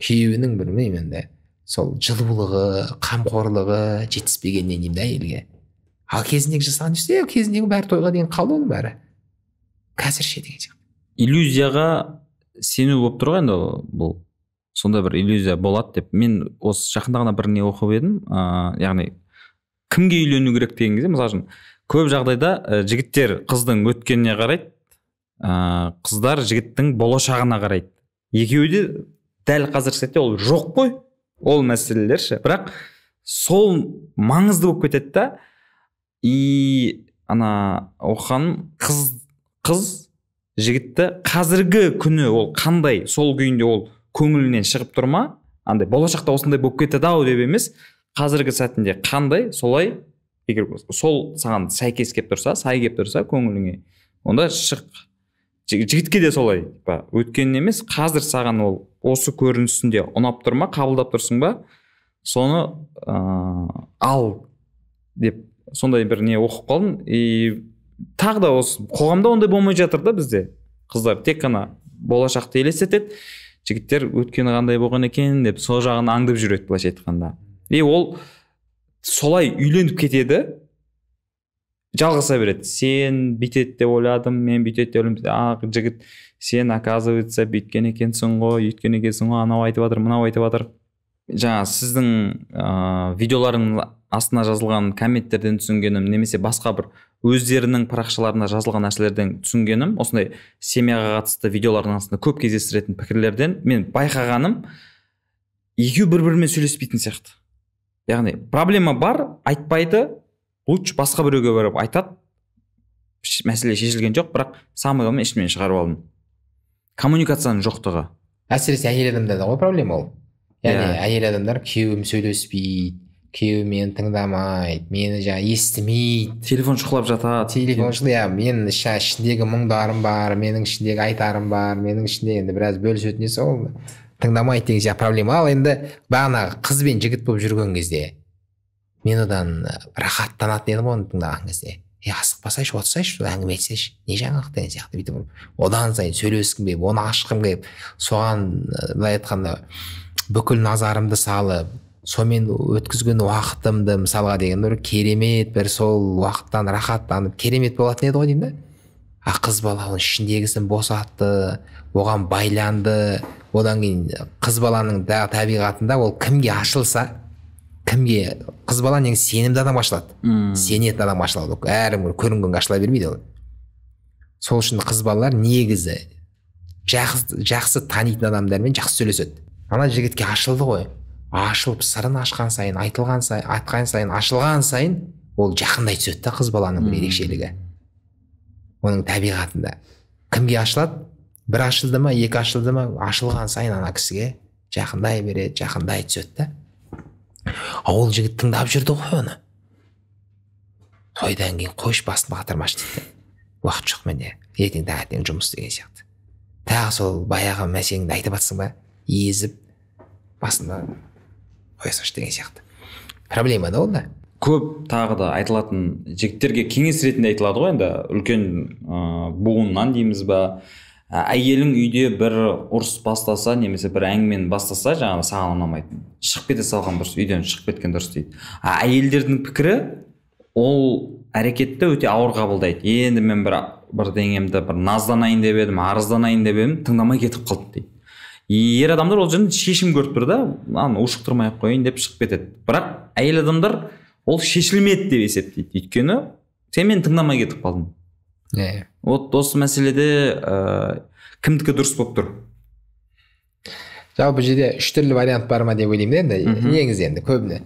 Күйеуінің білмеймін енді, сол жылулығы, қамқорлығы жетіспегеннен деймін да әйелге. Ал кезіндегі жасаған істе, кезіндегі бәрі тойға дейін қалды оның бәрі. Қазір ше деген сияқты. Иллюзияға сену болып тұр ғой енді, бұл сонда бір иллюзия болады деп. Мен осы жақында ғана бір не оқып едім, яғни кімге үйлену керек деген кезде, мысалы үшін көп жағдайда жігіттер қыздың өткеніне қарайды, қыздар жігіттің болашағына қарайды. Екеуі де дәл қазіргі сәтте ол жоқ қой, ол мәселелер ше. Бірақ сол маңызды болып кетеді да. И ана оқығаным, қыз жігітті қазіргі күні ол қандай, сол күйінде ол көңілінен шығып тұрма, андай болашақта осындай болып кетеді ау деп емес, қазіргі сәтінде қандай, солай, егер сол саған сәйкес келіп тұрса, сай келіп тұрса көңіліңе, онда шық. Жігітке де солай, өткенін емес, қазір саған ол осы көрінісінде ұнап тұрма, қабылдап тұрсың ба, соны ал деп сондай бір не оқып қалдым. И тағы да осы қоғамда ондай болмай жатыр да бізде. Қыздар тек қана болашақты елестетеді, жігіттер өткені қандай болған екен деп сол жағын аңдып жүреді былайша айтқанда. И ол солай үйленіп кетеді, жалғаса береді. Сен бүйтеді деп ойладым, мен бүйтеді деп ойладым. Жігіт, сен оказывается бүйткен екенсің ғой, өйткен екенсің ғой, анау айтып жатыр, мынау айтып жатыр. Жаңа сіздің видеоларыңның астына жазылған комменттерден түсінгенім, немесе басқа бір өздерінің парақшаларына жазылған нәрселерден түсінгенім, осындай семьяға қатысты видеолардың астында көп кездестіретін пікірлерден мен байқағаным, екеуі бір-бірімен сөйлеспейтін сияқты. Яғни проблема бар, айтпайды, лучше басқа біреуге барып айтады, мәселе шешілген жоқ, бірақ самый ішімнен шығарып алдым. Коммуникацияның жоқтығы. Әсіресе әйел адамдарда ғой проблема ол. Яғни әйел адамдар күйеуім сөйлеспейді, күйеуім мені тыңдамайды, мені естімейді, телефон шұқылап жатады. Менің ішіндегі мұңдарым бар, менің ішіндегі айтарым бар, менің ішінде енді біраз бөлісетін несі ол тыңдамайды деген сияқты проблема. Ал енді бағанағы қыз бен жігіт болып жүрген кезде мен одан рахаттанатын едім оны тыңдаған кезде. Асықпасайшы, отырсайшы, әңгіме айтсайшы, не жаңалық деген сияқты бүйтіп одан сайын сөйлескім келіп, оны ашқым келіп, соған былай айтқанда бүкіл назарымды салып, сонымен өткізген уақытымды мысалға деген бір керемет, бір сол уақыттан рахаттанып керемет болатын еді ғой деймін да. Қыз бала оның ішіндегісін босатты, оған байланды. Одан кейін қыз баланың табиғатында ол кімге ашылса, кімге, қыз бала негізі сенімді адам ашылады, сенетін адам ашылады, әрім көрінгенге ашыла бермейді ол. Сол үшін қыз балалар негізі жақсы танитын адамдармен жақсы сөйлеседі. Ана жігітке ашылды ғой, ашылып сырын ашқан сайын, айтқан сайын, ашылған сайын ол жақындай түседі да қыз баланың бір ерекшелігі. Оның табиғатында кімге ашылады, бір ашылды ма, екі ашылды ма, ашылған сайын ана кісіге жақындай береді, жақындай түседі да. Ол жігіт тыңдап жүрді ғой оны. Тойдан кейін қойш басын батырмашы дейді. Уақыт жоқ менде, ертең таңертең жұмыс деген сияқты. Тағы сол баяғы мәселеңді айтып жатсың ба, езіп басында қоя салшы деген сияқты. Проблема да ол да. Көп тағы да айтылатын, жігіттерге кеңес ретінде айтылады ғой енді, үлкен буыннан дейміз ба, әйелің үйде бір ұрыс бастаса, немесе бір әңгімені бастаса, жаңағы саған ұнамайтын, шығып кете салған дұрыс, үйден шығып кеткен дұрыс дейді. Әйелдердің пікірі, ол әрекетті өте ауыр қабылдайды. Енді мен бір деңемді бір назданайын деп едім, арызданайын деп едім, тыңдамай кетіп қалды дейді. Ер адамдар ол жерде шешім көріп тұр да, ушықтырмай ақ қояйын деп шығып кетеді. Бірақ әйел адамдар ол шешілмеді деп есептейді. Өйткені сен мені тыңдамай кетіп қалдың. Вот осы мәселеде кімдікі дұрыс болып тұр? Жалпы жерде 3 түрлі вариант бар ма деп ойлаймын да енді. Негізі енді көбіне.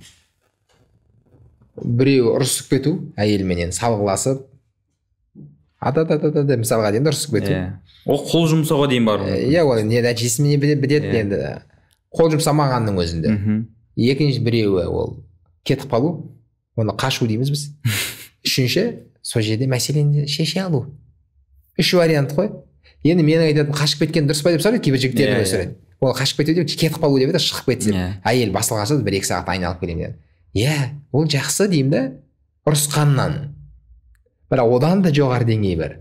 Біреу ұрысып кету, әйелменен салғыласып, ата мысалға дейін ұрысып кету. Ол қол жұмсауға дейін бар. Ол не нәтижесімен біледі енді. Қол жұмсамағанның өзінде. Екінші біреуі ол кетіп қалу, оны қашу дейміз біз. Үшінші, сол жерде мәселені шеше алу. 3 вариант қой. Енді менің айтатын қашып кеткен дұрыс па деп сұрайды кейбір жігіттердің өсіреді. Ол қашып кету деп кетіп қалу деп еді, шығып кетсе. Әйел басылғанша 1-2 сағат айналып келемін деді. Ол жақсы деймін да, ұрысқаннан. Бірақ одан да жоғары деңгей бар.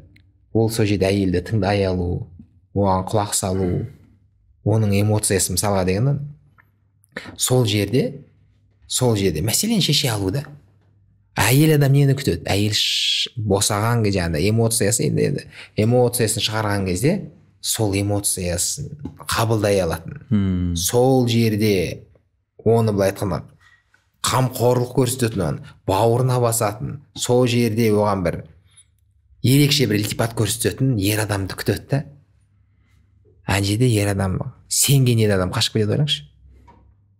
Ол сол жерде әйелді тыңдай алу, оған құлақ салу, оның эмоциясы мысалға дегеннен сол жерде мәселені шеше алу да. Әйел адам нені күтеді? Әйел босаған кезде эмоциясын шығарған кезде сол эмоциясын қабылдай алатын. Сол жерде оны былай айтқанда қамқорлық көрсететін, бауырына басатын, сол жерде оған бір ерекше бір ілтипат көрсететін ер адамды күтеді да. Ана жерде ер адам сенген ер адам қашып кетеді, ойлаңызшы.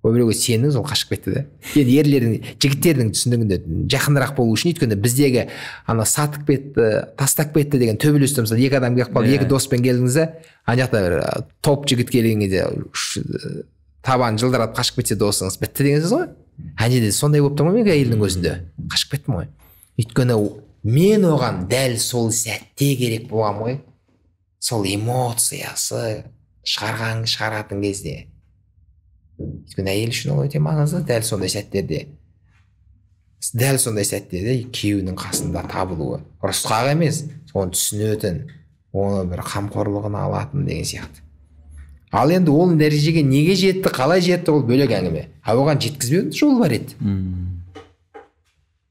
Ол біреуге сеніңіз, ол қашып кетті да. Енді ерлердің, жігіттердің түсінігінде жақынырақ болу үшін, өйткені біздегі ана сатып кетті, тастап кетті деген төбелесте мысалы 2 адам келіп қалды, 2 доспен келдіңіз да, ана жақта бір топ жігіт келген кезде табан жылдыратып қашып кетсе досыңыз бітті деген сөз ғой. Ана жерде сондай болып тұр ма мен әйелдің өзінде? Қашып кеттім ғой. Өйткені мен оған дәл сол сәтте керек болған ғой. Сол эмоциясы шығаратын кезде. Өйткені әйел үшін ол өте маңызды. Дәл сондай сәттерде күйеуінің қасында табылуы. Ұрысқақ емес, соны түсінетін, оны бір қамқорлығына алатын деген сияқты. Ал енді ол дәрежеге неге жетті, қалай жетті, ол бөлек әңгіме. Оған жеткізбеудің жолы бар еді.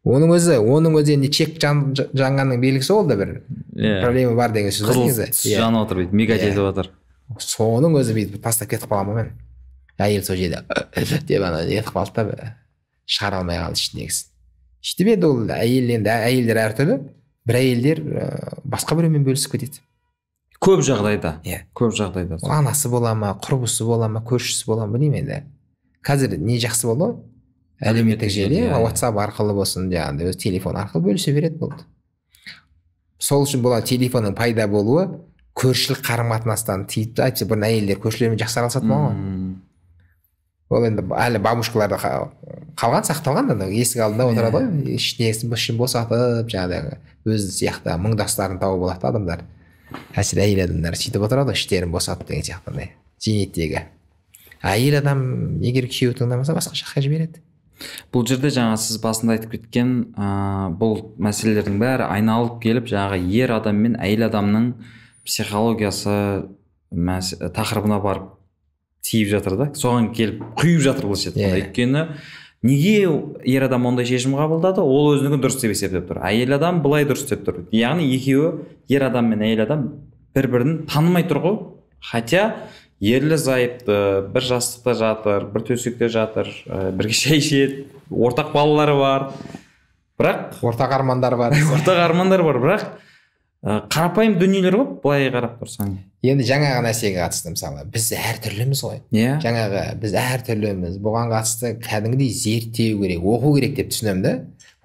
Оның өзі енді чек жанғанның белгісі ол да бір проблема бар деген сөз. Қызыл жанып отыр, мигать етіп отыр. Соның өзі бүйтіп тастап кетіп қалған мен. Әйел сол жерде деп ана етіп қалды да шығара алмай қалды ішіндегісін. Сөйтіп енді ол әйелдер әртүрлі, бір әйелдер басқа біреумен бөлісіп кетеді. Көп жағдайда. Анасы бола ма, құрбысы бола ма, көршісі бола ма, білмеймін енді. Қазір не жақсы болды? Әлеуметтік желі, WhatsApp арқылы болсын, жаңағыдай өз телефон арқылы бөлісе береді болды. Сол үшін бұл телефонның пайда болуы көршілік қарым-қатынастан тиіп, айтса бұрын әйелдер көршілермен жақсы араласатын болған. Ол енді әлі бабушкаларда қалған, сақталған да, есік алдында отырады ғой, ішін босатып, жаңағыдай өзі сияқты мұңдастарын тауып алады адамдар. Әсір әйел адамдар сөйтіп отырады, іштерін босатып деген сияқты зейнеттегі. Әйел адам егер күйеуі тыңдамаса басқа жаққа жібереді. Бұл жерде жаңа сіз басында айтып кеткен бұл мәселелердің бәрі айналып келіп жаңағы ер адам мен әйел адамның психологиясы тақырыбына барып тиіп жатыр да, соған келіп құйып жатыр бұл жерде. Өйткені неге ер адам ондай шешім қабылдады? Ол өзінің дұрыс деп есептеп тұр. Әйел адам былай дұрыс деп тұр. Яғни екеуі, ер адам мен әйел адам бір-бірін танымай тұр ғой. Хотя ерлі зайыпты, бір жастықта жатыр, бір төсекте жатыр, бірге шай ішеді, ортақ балалары бар. Бірақ ортақ армандар бар. Бірақ қарапайым дүниелер ғой, былай қарап тұрсаң. Енді жаңағы нәрсеге қатысты мысалы, біз әртүрліміз ғой. Жаңағы біз әртүрліміз. Бұған қатысты кәдімгідей зерттеу керек, оқу керек деп түсінемін да.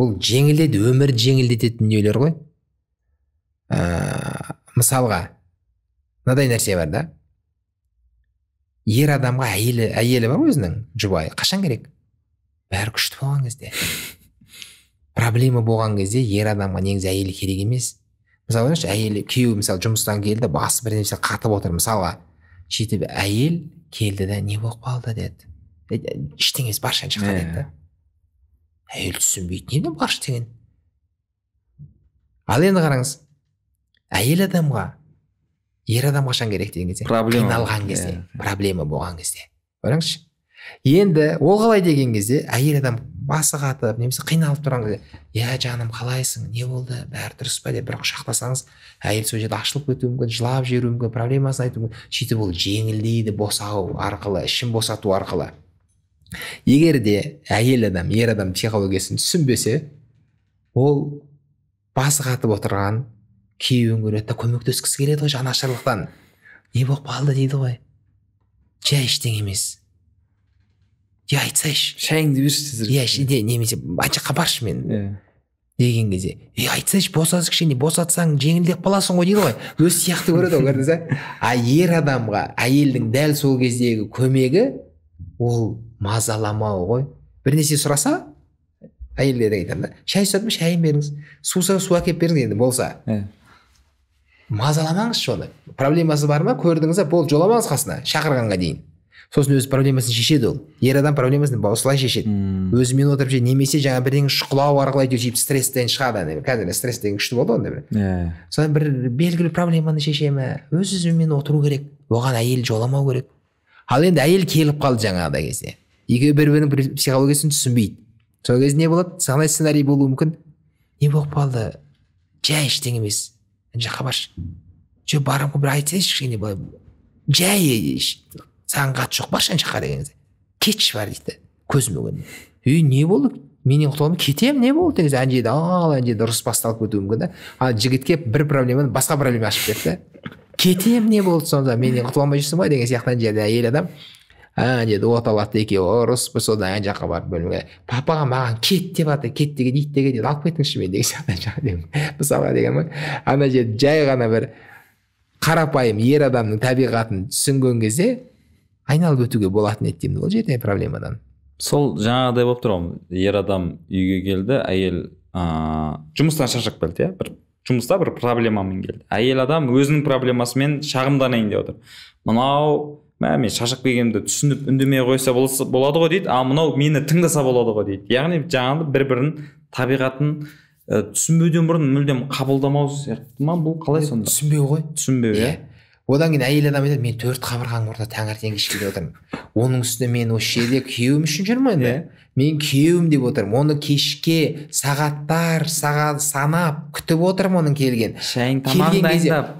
Бұл жеңілдетеді, өмірді жеңілдететін дүниелер ғой. Мысалға, мынадай нәрсе бар да. Ер адамға әйелі бар өзінің, жұбайы қашан керек? Бәрі күшті болған кезде. Проблема болған кезде ер адамға негізі әйелі керек емес. Мысалы, әйелі күйеуі мысалы жұмыстан келді, басы бір нәрсе қатып отыр. Мысалға, сөйтіп әйел келді да не болып қалды деді. Ештеңесі баршан шыққан деді. Әйел түсінбейді, не барш деген. Ал енді қараңыз, әйел адамға ер адам қашан керек деген кезде, қиналған кезде, проблема болған кезде. Көріңізші. Енді ол қалай деген кезде әйел адам басы қатып немесе қиналып тұрған кезде иә жаным қалайсың, не болды, бәрі дұрыс па деп бір құшақтасаңыз, әйел сол жерде ашылып кетуі мүмкін, жылап жіберуі мүмкін, проблемасын айтуы мүмкін. Сөйтіп ол жеңілдейді босау арқылы, ішін босату арқылы. Егер де әйел адам, ер адам психологиясын түсінбесе, ол басы қатып отырған күйеуін көреді да көмектескісі келеді ғой жанашырлықтан. Не болып қалды дейді ғой. Жай ештеңе емес. Айтсайшы. Шайыңды берші. Иә, немесе ана жаққа баршы мен. Деген кезде, айтсайшы, босатшы кішкене, босатсаң жеңілдеп қаласың ғой дейді ғой. Өз сияқты көреді ғой, көрдіңіз ба? А ер адамға әйелдің дәл сол кездегі көмегі ол мазаламау ғой. Bir нәрсе сұраса, әйелдер айтады да, шай сұрап ма, шайын беріңіз, су әкеліп беріңіз енді болса. Мазаламаңызшы оны. Проблемасы бар ма, көрдіңіз, бол жоламаңыз қасына, шақырғанға дейін. Сосын өз проблемасын шешеді ол. Ер адам проблемасын осылай шешеді. Өзімен отырып жей, немесе жаңа бірдеңе шұқылау арқылы әйтеуір стресстен шығады. Қазір стресс деген күшті болды онда бір. Содан бір белгілі проблеманы шеше ме, өзімен отыру керек. Оған әйел жоламау керек. Ал енді әйел келіп қалды жаңағыдай кезде. Екеуі бір-бірінің психологиясын түсінбейді. Сол кезде не болады? Сағынай сценарий болуы мүмкін. Не болып қалды? Жай ештеңе емес. Жаққа баршы. Барам бір айтсайшы кішкене былай. Жай саған қатысы жоқ, баршы жаққа деген кезде. Кетші бар дейді. Көзіме көрінді. Не болды? Менен құтылғанмын, кетем, не болды деген кезде. Ана жерде ұрыс басталып кетуі мүмкін да. Ал жігітке бір проблеманы басқа проблема ашып берді. Кетем, не болды сонда? Менен құтыла алмай жүрсің ғой деген сияқты жерде әйел адам деді от алады екеуі ұрыс содан ана жаққа барып бөлмеге. Папаға маған кет деп жатыр, кет деген ит деген деді, алып кетіңізші мен деген сияқты. Мысалға деген ғой. Ана жерде жай ғана бір қарапайым ер адамның табиғатын түсінген кезде айналып өтуге болатын еді деймін ол жерде проблемадан. Сол жаңағыдай болып тұр ғой, ер адам үйге келді, әйел жұмыстан шаршап келді, иә, бір жұмыста бір проблемамен келді. Әйел адам өзінің проблемасымен шағымданайын деп отыр. Мынау мен шаршап келгенімді түсініп үндемей қойса болады ғой дейді, а мынау мені тыңдаса болады ғой дейді. Яғни жаңағы бір-бірінің табиғатын түсінбеуден бұрын мүлдем қабылдамау сияқты ма, бұл қалай сонда? Түсінбеу ғой. Түсінбеу, иә. Одан кейін әйел адам айтады, мен 4 қабырғаның ортада таңертең кешке деп отырмын. Оның үстіне мен осы жерде күйеуім үшін жүрмін енді. Мен күйеуім деп отырмын. Оны кешке сағаттар санап күтіп отырмын оның келген. Шайың тамағын дайындап.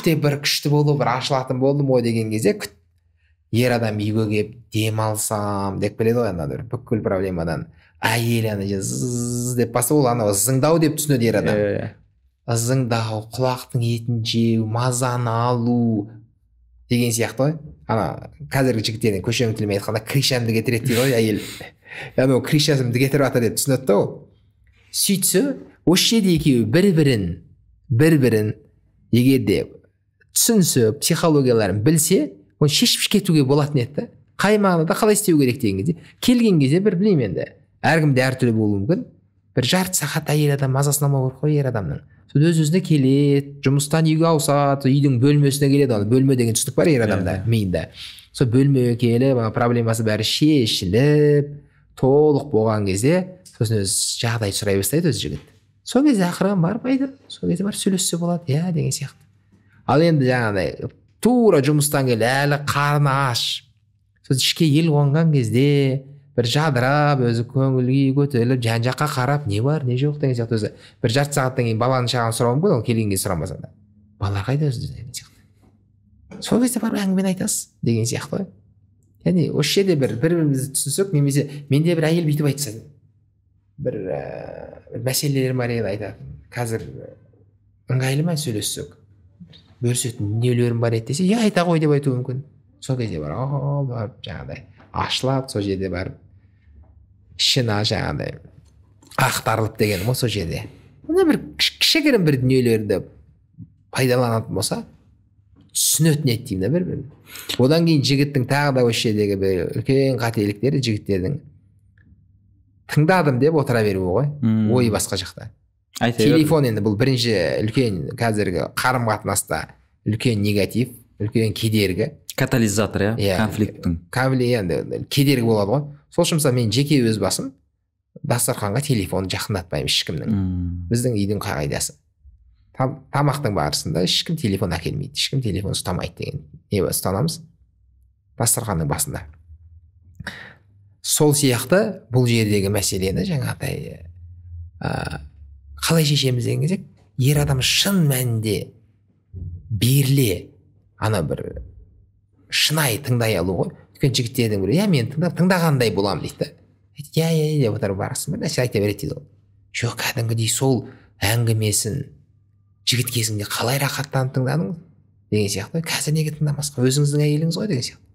Деп бір күшті болды, бір ашылатын болдым ғой деген кезде ер адам үйге келіп дем алсам деп келеді ғой ана бүкіл проблемадан. Әйел ана деп баса ол ана зыңдау деп түсінеді ер адам. Зыңдау, құлақтың етін жеу, мазаны алу деген сияқты ғой. Ана қазіргі жігіттердің көшенің тілімен айтқанда кришамды кетіреді дейді ғой әйел. Яғни ол кришасымды кетіріп жатыр деп түсінеді да ол. Сөйтсе, осы жерде екеуі бір-бірін егер де түсінсе, психологияларын білсе, оны шешіп кетуге болатын еді. Қай мағынада қалай істеу керек деген кезде, келген кезде бір білмеймін енді. Әркімде әртүрлі болуы мүмкін. Бір жарты сағат әйел адам мазасын алмау керек қой ер адамның. Өз-өзіне келеді, жұмыстан үйге ауысады, үйдің бөлмесіне келеді, оны бөлме деген түсінік бар ер адамда, миында. Сол бөлмеге келіп, проблемасы бәрі шешіліп, толық болған кезде, сосын өз жағдай сұрай бастайды өз жігіт. Сол кезде ақырын барып айтады, сол кезде барып сөйлессе болады, иә деген сияқты. Ал енді жаңағыдай тура жұмыстан келді, әлі қарны аш. Сосын ішке ел қонған кезде бір жадырап, өзі көңілге көтеріліп, жан-жаққа қарап, не бар, не жоқ деген сияқты өзі. Бір жарты сағаттан кейін баланың шағын сұрауы мүмкін, ол келгенге сұрамаса да. Бала қайда өзі деген сияқты. Сол кезде барып әңгімені айтасыз деген сияқты ғой. Яғни осы жерде бір-бірімізді түсінсек, немесе менде бір әйел бүйтіп айтса, бір мәселелер бар еді айтатын. Қазір ыңғайлы ма сөйлессек? Бөлісетін дүниелерім бар еді десе, иә айта ғой деп айтуы мүмкін. Сол кезде барып жаңағыдай ашылады, сол жерде барып ішін жаңағыдай ақтарылып деген ғой сол жерде. Мына бір кішігірім бір дүниелерді пайдаланатын болса, түсінетін еді деймін да бір-бірін. Одан кейін жігіттің тағы да осы жердегі бір үлкен қателіктері жігіттердің тыңдадым деп отыра беруі ғой, ойы басқа жақта. Телефон енді бұл бірінші үлкен қазіргі қарым-қатынаста үлкен негатив, үлкен кедергі. Катализатор, иә, конфликттің. Енді кедергі болады ғой. Сол үшін мысалы мен жеке өз басым дастарханға телефон жақындатпаймын ешкімнің. Біздің үйдің қағидасы. Тамақтың барысында ешкім телефон әкелмейді, ешкім телефон ұстамайды деген не ұстанамыз дастарханның басында. сол сияқты бұл жердегі мәселені жаңағыдай қалай шешеміз деген кезде ер адам шын мәнінде беріле ана бір шынайы тыңдай алу ғой. Өйткені жігіттердің бірі мен тыңдағандай боламын дейді да. Деп отырып барасың бір нәрсе айта береді дейді ол. Жоқ, кәдімгідей сол әңгімесін жігіт кезіңде қалай рахаттанып тыңдадың деген сияқты. Қазір неге тыңдамасқа, өзіңіздің әйеліңіз ғой деген сияқты.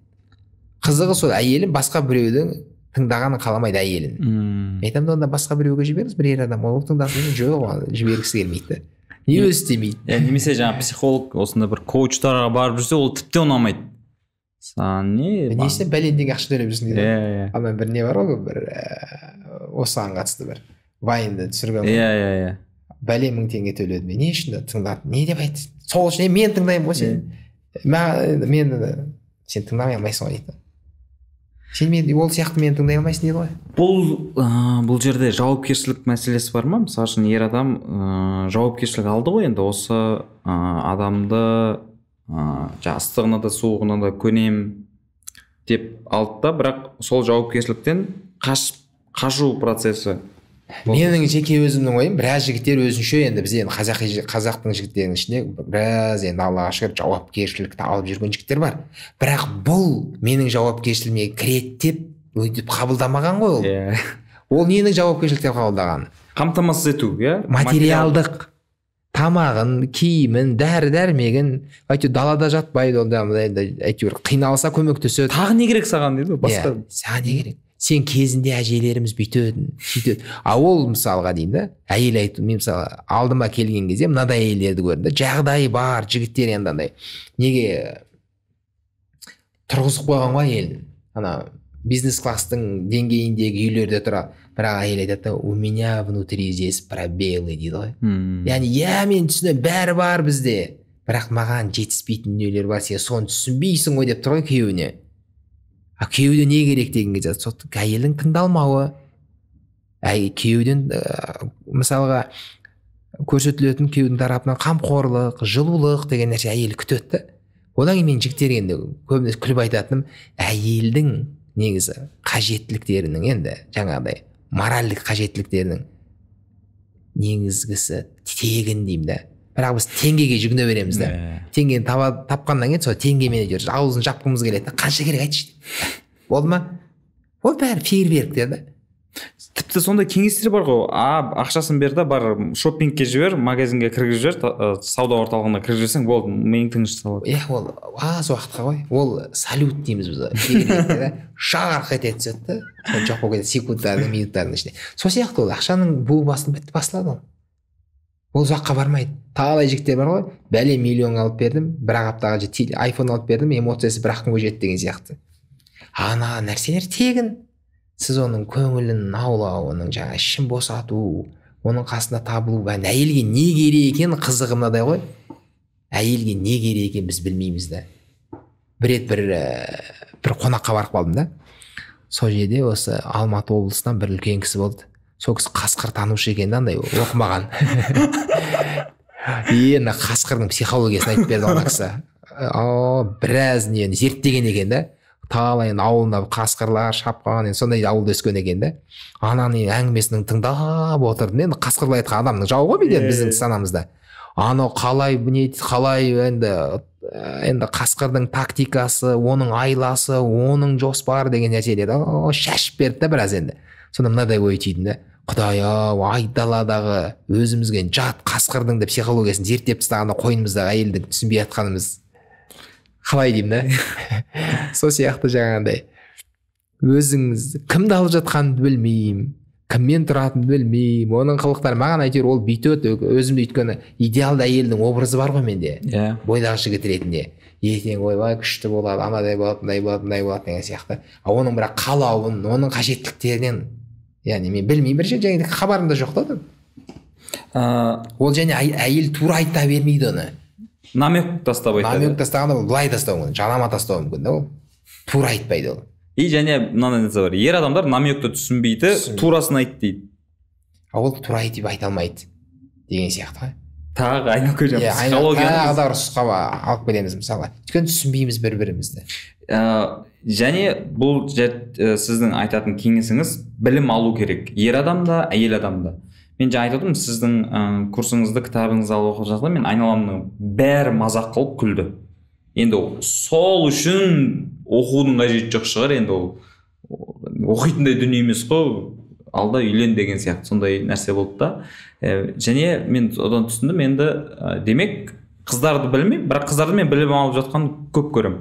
Қызығы сол әйелін басқа біреудің тыңдағанын қаламайды әйелін. Айтамын да онда басқа біреуге жіберіңіз, бір ер адам ол тыңдасын. Жоқ, жібергісі келмейді. Не өзі істемейді. Немесе жаңағы психолог осында бір коучтарға барып жүрсе, ол тіпті ұнамайды. Несіне бәлендегі ақша төлеп жүрсің дейді. Ал мен бір не бар ғой, бір осыған қатысты бір вайнды түсірген. Бәле 1000 теңге төледім. Не үшін тыңдадың? Не деп айтты? Сол үшін мен тыңдаймын ғой сен. Сен тыңдамай алмайсың ғой дейді. Сен ол сияқты мені тыңдай алмайсың дейді ғой. Бұл жерде жауапкершілік мәселесі бар ма? Мысалы үшін ер адам жауапкершілік алды ғой, енді осы адамды ыстығына да суығына да көнем деп алды да, бірақ сол жауапкершіліктен қашу процесі. Менің жеке өзімнің ойым, біраз жігіттер өзінше, енді біз енді қазақтың жігіттерінің ішінде біраз енді Аллаға шүкір жауапкершілікті алып жүрген жігіттер бар. Бірақ бұл менің жауапкершілігіме кіреді деп өйтіп қабылдамаған ғой ол. Ол ненің жауапкершілік деп қабылдаған? Қамтамасыз ету, материалдық тамағын, киімін, дәрі-дәрмегін, әйтеуір далада жатпайды, әйтеуір қиналса көмектеседі. Тағы не керек саған дейді, басқа. Саған не керек? Сен кезінде әжелеріміз бүйтеді, сөйтеді. Ол мысалға дейін да, әйел айту, мен мысалы алдыма келген кезде мынадай әйелдерді көрдім да, жағдайы бар жігіттер енді андай неге тұрғызып қойған ғой әйелін. Ана бизнес класстың деңгейіндегі үйлерде тұрады. Бірақ әйел айтады да, у меня внутри здесь пробелы дейді ғой. Яғни мен түсінемін, бәрі бар бізде, бірақ маған жетіспейтін дүниелер бар, сен соны түсінбейсің ғой деп тұр ғой күйеуіне. Күйеуде не керек деген кезде әйелдің тыңдалмауы, күйеуден мысалға көрсетілетін күйеудің тарапынан қамқорлық, жылулық деген нәрсе әйел күтеді. Одан кейін мен жігіттер енді көбінесе күліп айтатыным, әйелдің негізі қажеттіліктерінің енді жаңағыдай моральдық қажеттіліктерінің негізгісі тегін деймін да. Бірақ біз теңгеге жүгіне береміз да. Теңгені тапқаннан кейін сол теңгемен жүріп аузын жапқымыз келеді. Қанша керек айтшы. Болды ма? Ол бәрі фейерверктер да. Тіпті сондай кеңестер бар ғой. Ақшасын бер да, бар шоппингке жібер, магазинге кіргізіп жібер, сауда орталығына кіргізіп жіберсең, болды, миың тыныш салады. Ол аз уақытқа ғой. ол салют дейміз біз. Фейерверкте да шарқ ете түседі да. Жоқ болып кетеді секундтардың, минуттардың ішінде. Сол сияқты ол ақшаның буы басылады ол. Ол ұзаққа бармайды. Талай жігіттер бар ғой, бәле миллион алып бердім, бір-ақ аптаға айфон алып бердім, эмоциясы бір-ақ күнге жетті деген сияқты. Ана нәрселер тегін. Сіз оның көңілін аулау, оның жаңа ішін босату, оның қасында табылу, әйелге не керек екен қызығы мынадай ғой. Әйелге не керек екен біз білмейміз да. Бір рет бір қонаққа барып қалдым да. Сол жерде осы Алматы облысынан бір үлкен кісі болды. Сол кісі қасқыр танушы екен да, андай оқымаған. Енді қасқырдың психологиясын айтып берді ана кісі. Біраз нені зерттеген екен да. Талай ауылында қасқырлар шапқан, сондай ауылда өскен екен да. Ананың әңгімесінің тыңдап отырдым. Енді қасқырлар айтқан адамның жауы ғой біздің санамызда. Анау қалай енді қасқырдың тактикасы, оның айласы, оның жоспары деген нәрселер шашып берді да біраз енді. Сонда мынадай ой түйдім да. Құдай-ау, айдаладағы өзімізге жат қасқырдың да психологиясын зерттеп тастағанда қойнымыздағы әйелдің түсінбей жатқанымыз қалай деймін да. Сол сияқты жаңағындай өзіңіз кімді алып жатқанымды білмеймін, кіммен тұратынымды білмеймін, оның қылықтары маған әйтеуір ол бүйтеді, өзімді өйткені идеалды әйелдің образы бар ғой менде. Бойдағы жігіт ретінде. Ертең ойбай күшті болады, анадай болады, мындай болады, мындай болады деген сияқты. Оның бірақ қалауын, оның қажеттіліктерінен яғни мен білмеймін, бір жерде хабарымда жоқ та. Ол және әйел тура айта бермейді оны. Намек тастап айтады. Намек тастағанда ол былай тастау мүмкін, жалама тастау мүмкін да ол. Тура айтпайды ол. И және мынандай нәрсе бар. Ер адамдар намекті түсінбейді, турасын айт дейді. Ол тура айтып айта алмайды деген сияқты ғой. Тағы айналып психологияны тағы да ұрысқа алып келеміз мысалға. Өйткені түсінбейміз бір-бірімізді. және бұл сіздің айтатын кеңесіңіз білім алу керек, ер адам да, әйел адам да. Мен жаңа айтып отырмын, сіздің курсыңызды, кітабыңызды алып оқып жатсам, мен айналамның бәрі мазақ қылып күлді. Енді сол үшін оқудың қажеті жоқ шығар, енді ол оқитындай дүние емес қой, алда үйлен деген сияқты сондай нәрсе болды да. Және мен одан түсіндім, енді демек қыздарды білмеймін, бірақ қыздарды мен білім алып жатқан көп көрем.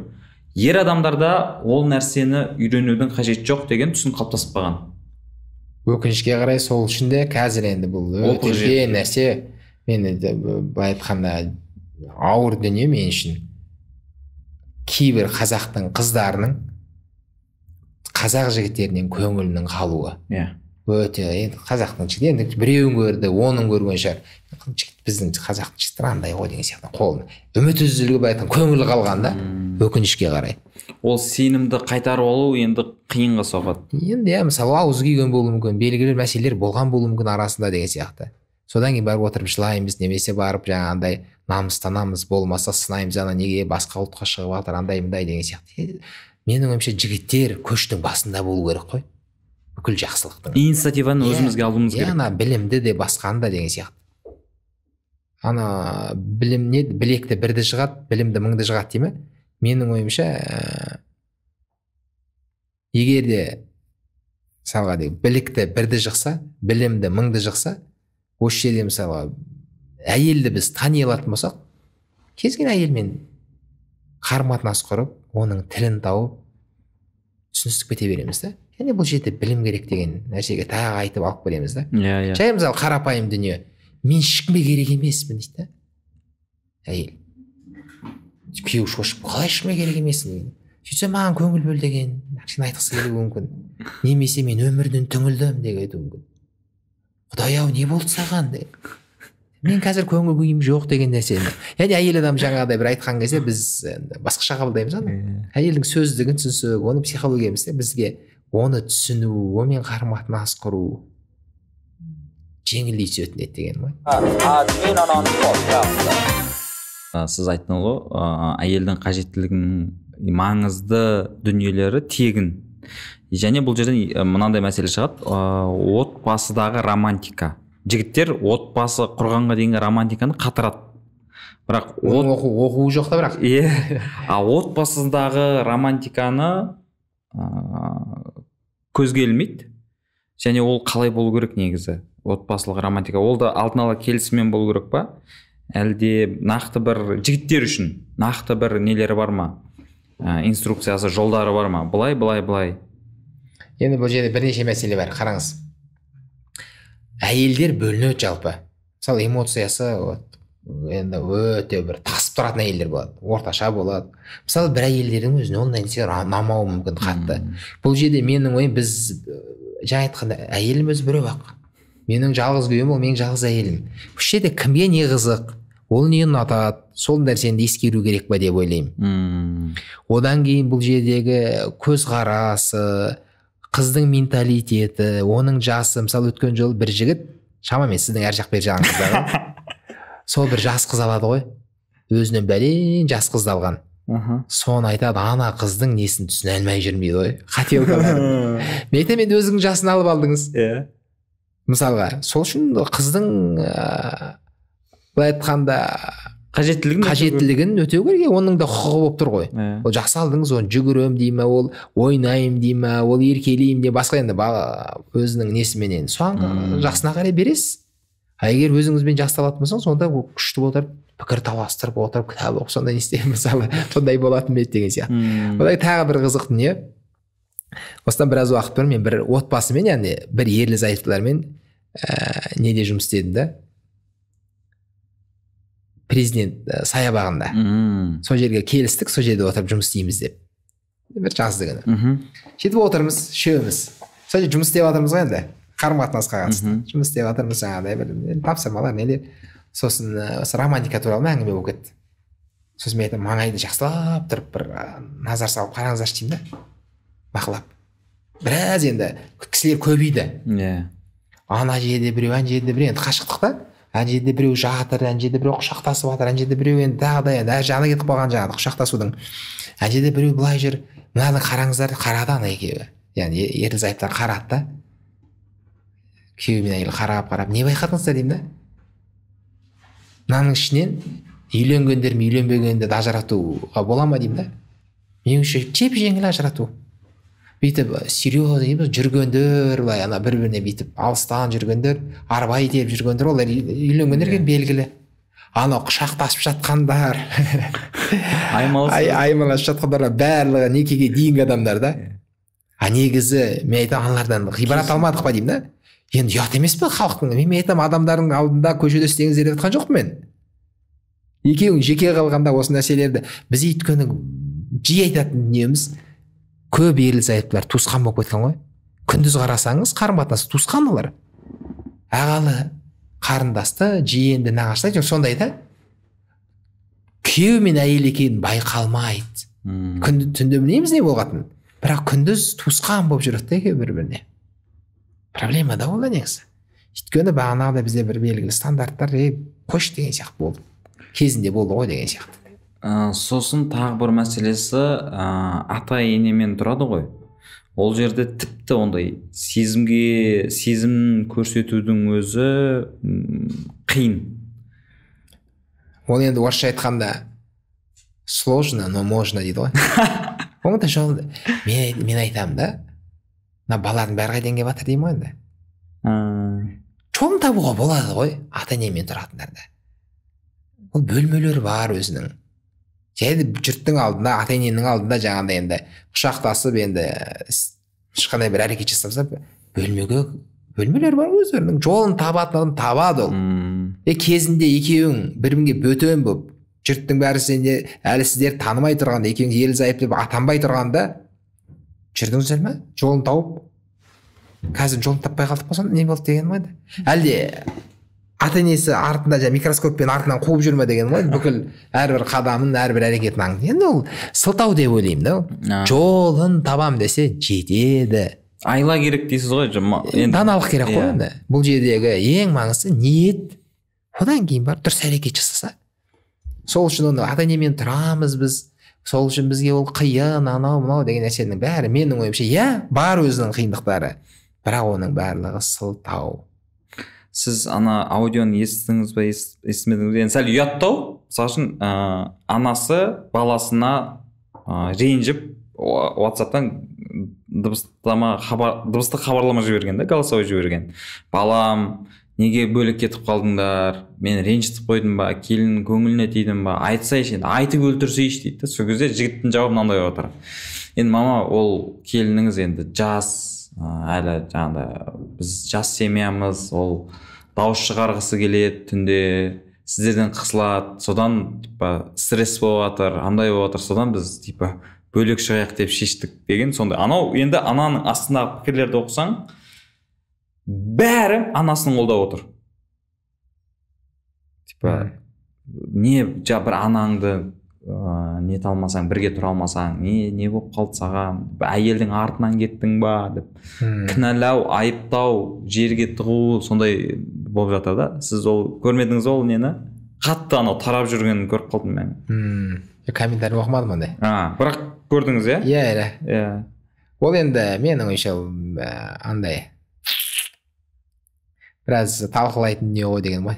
Ер адамдарда ол нәрсені үйренудің қажеті жоқ деген түсін қалыптасып қалған. Өкінішке қарай сол үшін де қазір енді бұл өте үлкен нәрсе. Мен былай айтқанда ауыр дүние мен үшін. Кейбір қазақтың қыздарының қазақ жігіттерінен көңілінің қалуы. Өте енді қазақтың жігіті, енді біреуін көрді, оның көрген шығар. Біздің қазақтың жігіттері андай ғой деген сияқты қолын. Үміт үзіліп айтқан көңілі қалған да, өкінішке қарай. Ол сенімді қайтарып алу енді қиынға соғады. Енді мысалы ауыз күйген болуы мүмкін, белгілі мәселелер болған болуы мүмкін арасында деген сияқты. Содан кейін барып отырып жылаймыз, немесе барып жаңағындай намыстанамыз, болмаса сынаймыз, ана неге басқа ұлтқа шығып жатыр, андай мындай деген сияқты. Менің ойымша жігіттер көштің басында болу керек қой. Бүкіл жақсылықтың. Инициативаны өзімізге алуымыз керек. Ана білімді де басқаны да деген сияқты. Ана білім не, білекті бірді жығады, білімді мыңды жығады дей ме? Менің ойымша егер де мысалға білікті бірді жықса, білімді мыңды жықса, осы жерде мысалға әйелді біз тани алатын болсақ, кез келген әйелмен қарым-қатынас құрып, оның тілін тауып түсіністік кете береміз да. Яғни бұл жерде білім керек деген нәрсеге тағы айтып алып береміз да. Жай мысалы қарапайым дүние. Мен ешкімге керек емеспін дейді да. Әйел. Күйеу шошып, қалай ешкімге керек емессің дейді. Сөйтсе маған көңіл бөл деген нәрсені айтқысы келуі мүмкін. Немесе мен өмірден түңілдім деп айтуы мүмкін. Құдай-ау, не болды саған деп. Мен қазір көңіл күйім жоқ деген нәрсені. Яғни әйел адам жаңағыдай бір айтқан кезде біз басқаша қабылдаймыз ана. Әйелдің сөздігін түсінсек, оны психологиямыз бізге оны түсіну, онымен қарым-қатынас құру жеңілдей түсетін еді деген ғой. Сіз айттыңыз ғой, әйелдің қажеттілігінің маңызды дүниелері тегін. Және бұл жерден мынандай мәселе шығады, отбасыдағы романтика. Жігіттер отбасы құрғанға дейінгі романтиканы қатырады. Бірақ оқуы жоқ та бірақ. Отбасыдағы романтиканы көзге ілмейді. Және ол қалай болу керек негізі? Отбасылық романтика. Ол да алдын ала келісіммен болу керек па? Әлде нақты бір жігіттер үшін нақты бір нелері бар ма? Инструкциясы, жолдары бар ма? Былай. Енді бұл жерде бірнеше мәселе бар, қараңыз. Әйелдер бөлінеді жалпы. Мысалы эмоциясы енді өте бір тасып тұратын әйелдер болады, орташа болады. Мысалы бір әйелдердің өзіне ол нәрсе ұнамауы мүмкін қатты. Бұл жерде менің ойым, біз жаңа айтқанда әйелім өзі біреу ақ. Менің жалғыз күйеуім, ол менің жалғыз әйелім. Бұл жерде кімге не қызық, ол не ұнатады, сол нәрсені ескеру керек па деп ойлаймын. Одан кейін бұл жердегі көзқарасы, қыздың менталитеті, оның жасы, мысалы өткен жолы бір жігіт, шамамен сіздің әр жақ бер жағыңыздағы, сол бір жас қыз алады ғой, өзінен бәлен жас қызды алған. Соны айтады, ана қыздың несін түсіне алмай жүрмейді ғой, хотелкаларын. Мен айтамын, енді өзіңнің жасын алып алдыңыз. Мысалға, сол үшін қыздың былай айтқанда қажеттілігін өтеу керек, оның да құқығы болып тұр ғой. Ол жақсы алдыңыз, оны жүгірем дей ма, ол ойнайым дей ма, ол еркелейім де басқа, енді өзінің несіменен соған жақсына қарай бересіз. Егер өзіңізбен жасты алатын болсаңыз, сонда күшті отырып, пікір таластырып отырып, кітап оқып, сонда не істеймін, мысалы, сондай болатын бет деген сияқты. Одан тағы бір қызық дүние. Осыдан біраз уақыт бұрын мен бір отбасымен, яғни бір ерлі зайыптылармен неде жұмыс істедім да. Президент саябағында. Сол жерге келістік, сол жерде отырып жұмыс істейміз деп. Бір жазды күні. Жетіп отырмыз, үшеуміз. Сол жерде жұмыс істеп жатырмыз ғой енді. Қарым-қатынасқа қатысты. Жұмыс істеп жатырмыз, жаңағыдай бір тапсырмалар нелер. Сосын осы романтика туралы әңгіме болып кетті. Сосын мен айтамын, маңайды жақсылап тұрып бір назар салып қараңыздаршы деймін да. Бақылап. Біраз енді кісілер көбейді. Ана жерде біреу, ана жерде біреу, енді қашықтықта. Ана жерде біреу жатыр, ана жерде біреу құшақтасып жатыр, ана жерде біреу енді тағы да енді әр жағына кетіп қалған жаңағы құшақтасудың. Ана жерде біреу былай жүр. мынаны қараңыздар, қарады ана екеуі, яғни ерлі зайыптар қарады да, күйеуі мен әйел қарап не байқадыңыздар деймін да, мынаның ішінен үйленгендер мен үйленбегендерді ажыратуға бола ма деймін да. Меніңше жеп жеңіл ажырату. Бүйтіп серьезно дейміз, жүргендер, былай ана бір-біріне бүйтіп алыстан жүргендер, арба итеріп жүргендер, олар үйленгендерге белгілі. Ана құшақтасып жатқандар, аймаласып жатқандар барлығы некеге дейінгі адамдар да. Негізі мен айтамын, аналардан ғибрат алмадық па деймін да. Енді ұят емес пе халықтың? Мен айтамын, адамдардың алдында көшеде істеңіздер деп жатқан жоқпын мен. Екеуің жеке қалғанда осы нәрселерді біз өйткені жиі айтатын дүниеміз, көп ерлі зайыптылар туысқан болып кеткен ғой. Күндіз қарасаңыз қарым қатынасы туысқан олар. Ағалы, қарындасты, жиенді, нағашты, сондай да. Күйеу мен әйел екенін байқалмайды. Түнде білмейміз не болғанын. Бірақ күндіз туысқан болып жүреді екеуі бір-біріне. Проблема да ол негізі. Өйткені бағанағыда бізде бір белгілі стандарттар қош деген сияқты болды. Кезінде болды ғой деген сияқты. Сосын тағы бір мәселесі, ата енемен тұрады ғой. Ол жерде тіпті ондай сезім көрсетудің өзі қиын. Ол енді орысша айтқанда сложно, но можно дейді ғой. Оны да жол мен айтамын да, мына баланың бәрі қайдан келіп жатыр деймін ғой енді. Жолын табуға болады ғой ата енемен тұратындарда. Ол бөлмелер бар өзінің. Және жұрттың алдында, ата ененің алдында жаңағыдай енді құшақтасып енді ешқандай бір әрекет жасамаса, бөлмелер бар өздерінің. Жолын табатын адам табады ол. Кезінде екеуің бір-біріңге бөтен болып, жұрттың бәрі сенде әлі сіздер танымай тұрғанда, екеуің ерлі зайыпты деп атанбай тұрғанда жүрдіңіздер ме? Жолын тауып, қазір жолын таппай қалдық па, сонда не болды деген ғой. Әлде ата-енесі артында микроскоппен артынан қуып жүрме деген ғой. Бүкіл әрбір қадамын, әрбір әрекетін аңды. Енді ол сылтау деп ойлаймын да. Жолын табам десе жетеді. Айла керек дейсіз ғой. Даналық керек қой енді. Бұл жердегі ең маңызды ниет. Одан кейін бар дұрыс әрекет жасаса. Сол үшін оны ата-енемен тұрамыз біз. Сол үшін бізге ол қиын, анау-мынау деген нәрсенің бәрі менің ойымша, бар өзінің қиындықтары. Бірақ оның барлығы сылтау. Сіз ана аудионы естідіңіз бе, естімедіңіз бе? Енді сәл ұяттау, мысалы үшін анасы баласына ренжіп WhatsApp-тан дыбыстық хабарлама жіберген да, голосовой жіберген. Балам, неге бөлек кетіп қалдыңдар? Мен ренжітіп қойдым ба? Келін көңіліне тидім ба? Айтсайшы, енді айтып өлтірсейші дейді. Сол кезде жігіттің жауабы мынандай болып отыр. Енді мама, ол келініңіз енді жас, әлі жаңағыда біз жас семьямыз, ол дауыс шығарғысы келеді түнде, сіздерден қысылады, содан стресс болып жатыр, андай болып жатыр, содан біз бөлек шығайық деп шештік деген сондай. Анау енді ананың астындағы пікірлерді оқысаң, бәрі анасының қолдап отыр. Не бір анаңды не талмасаң, бірге тұра алмасаң, не болып қалды саған, әйелдің артынан кеттің ба деп кінәлау, айыптау, жерге тығу, сондай болып жатыр да. Сіз ол көрмедіңіз ол нені? Қатты анау тарап жүргенін көріп қалдым мен. Комментарий оқымадым ондай. Бірақ көрдіңіз, иә? Иә. Ол енді менің ойымша андай біраз талқылайтын не ғой деген ғой.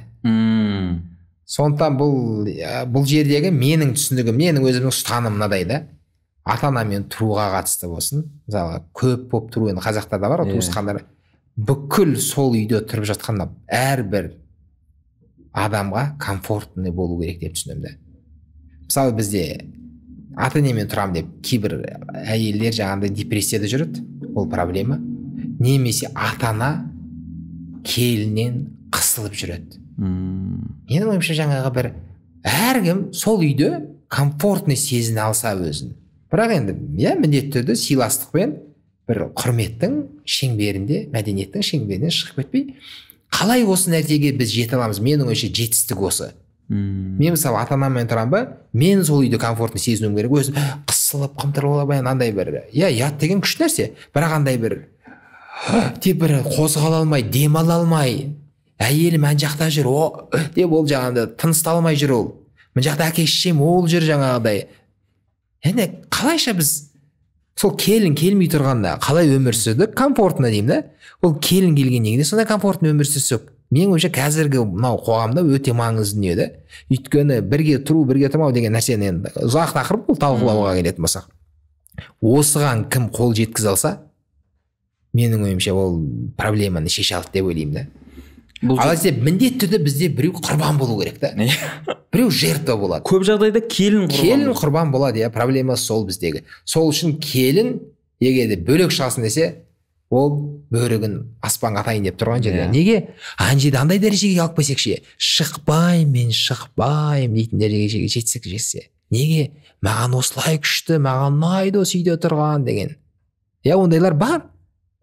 Сондықтан бұл жердегі менің түсінігім, менің өзімнің ұстаным мынадай да. Ата-анамен тұруға қатысты болсын. Мысалы, көп болып тұру, енді қазақтарда бар, туысқандар. Бүкіл сол үйде тұрып жатқанда әрбір адамға комфортный болу керек деп түсінемін да. Мысалы, бізде ата-енемен тұрам деп кейбір әйелдер жаңағыдай депрессияда жүреді. Ол проблема. Немесе ата-ана келіннен қысылып жүреді. Менің ойымша жаңағы бір әркім сол үйде комфортный сезіне алса өзін. Бірақ енді міндетті түрде сыйластықпен бір құрметтің шеңберінде, мәдениеттің шеңберінен шығып кетпей, қалай осы нәрсеге біз жете аламыз? Менің ойымша жетістік осы. Мен мысалы ата-анаммен тұрамын ба, мен сол үйде комфортный сезінуім керек. Өзім қысылып, қымтырылып, андай бір, ұят деген күшті нәрсе. Бірақ андай бір бір қозғала алмай, демала алмай, әйелім ана жақта жүр, деп ол жаңағыда тыныстала алмай жүр ол. Мына жақта әке-шешем ол жүр жаңағыдай. Енді қалайша біз сол келін келмей тұрғанда қалай өмір сүрдік, комфортно деймін да. Ол келін келгеннен кейін сондай комфортно өмір сүрсек, менің ойымша қазіргі мынау қоғамда өте маңызды дүние да. Өйткені бірге тұру, бірге тұрмау деген нәрсені енді ұзақ тақырып бұл, талқылауға келетін болсақ. Осыған кім қол жеткізе алса, менің ойымша ол проблеманы шеше алды деп ойлаймын да. Алайда міндетті түрде бізде біреу құрбан болу керек та. Біреу жертва болады. Көп жағдайда келін құрбан болады, иә, проблема сол біздегі. Сол үшін келін егер де бөлек шығасын десе, ол бөрігін аспанға атайын деп тұрған жерде. Неге? Ана жерде андай дәрежеге алып келсек ше, шықпаймын дейтін дәрежеге жетсек жетсе. Неге? Маған осылай күшті, маған ұнайды осы үйде тұрған деген. Иә, ондайлар бар.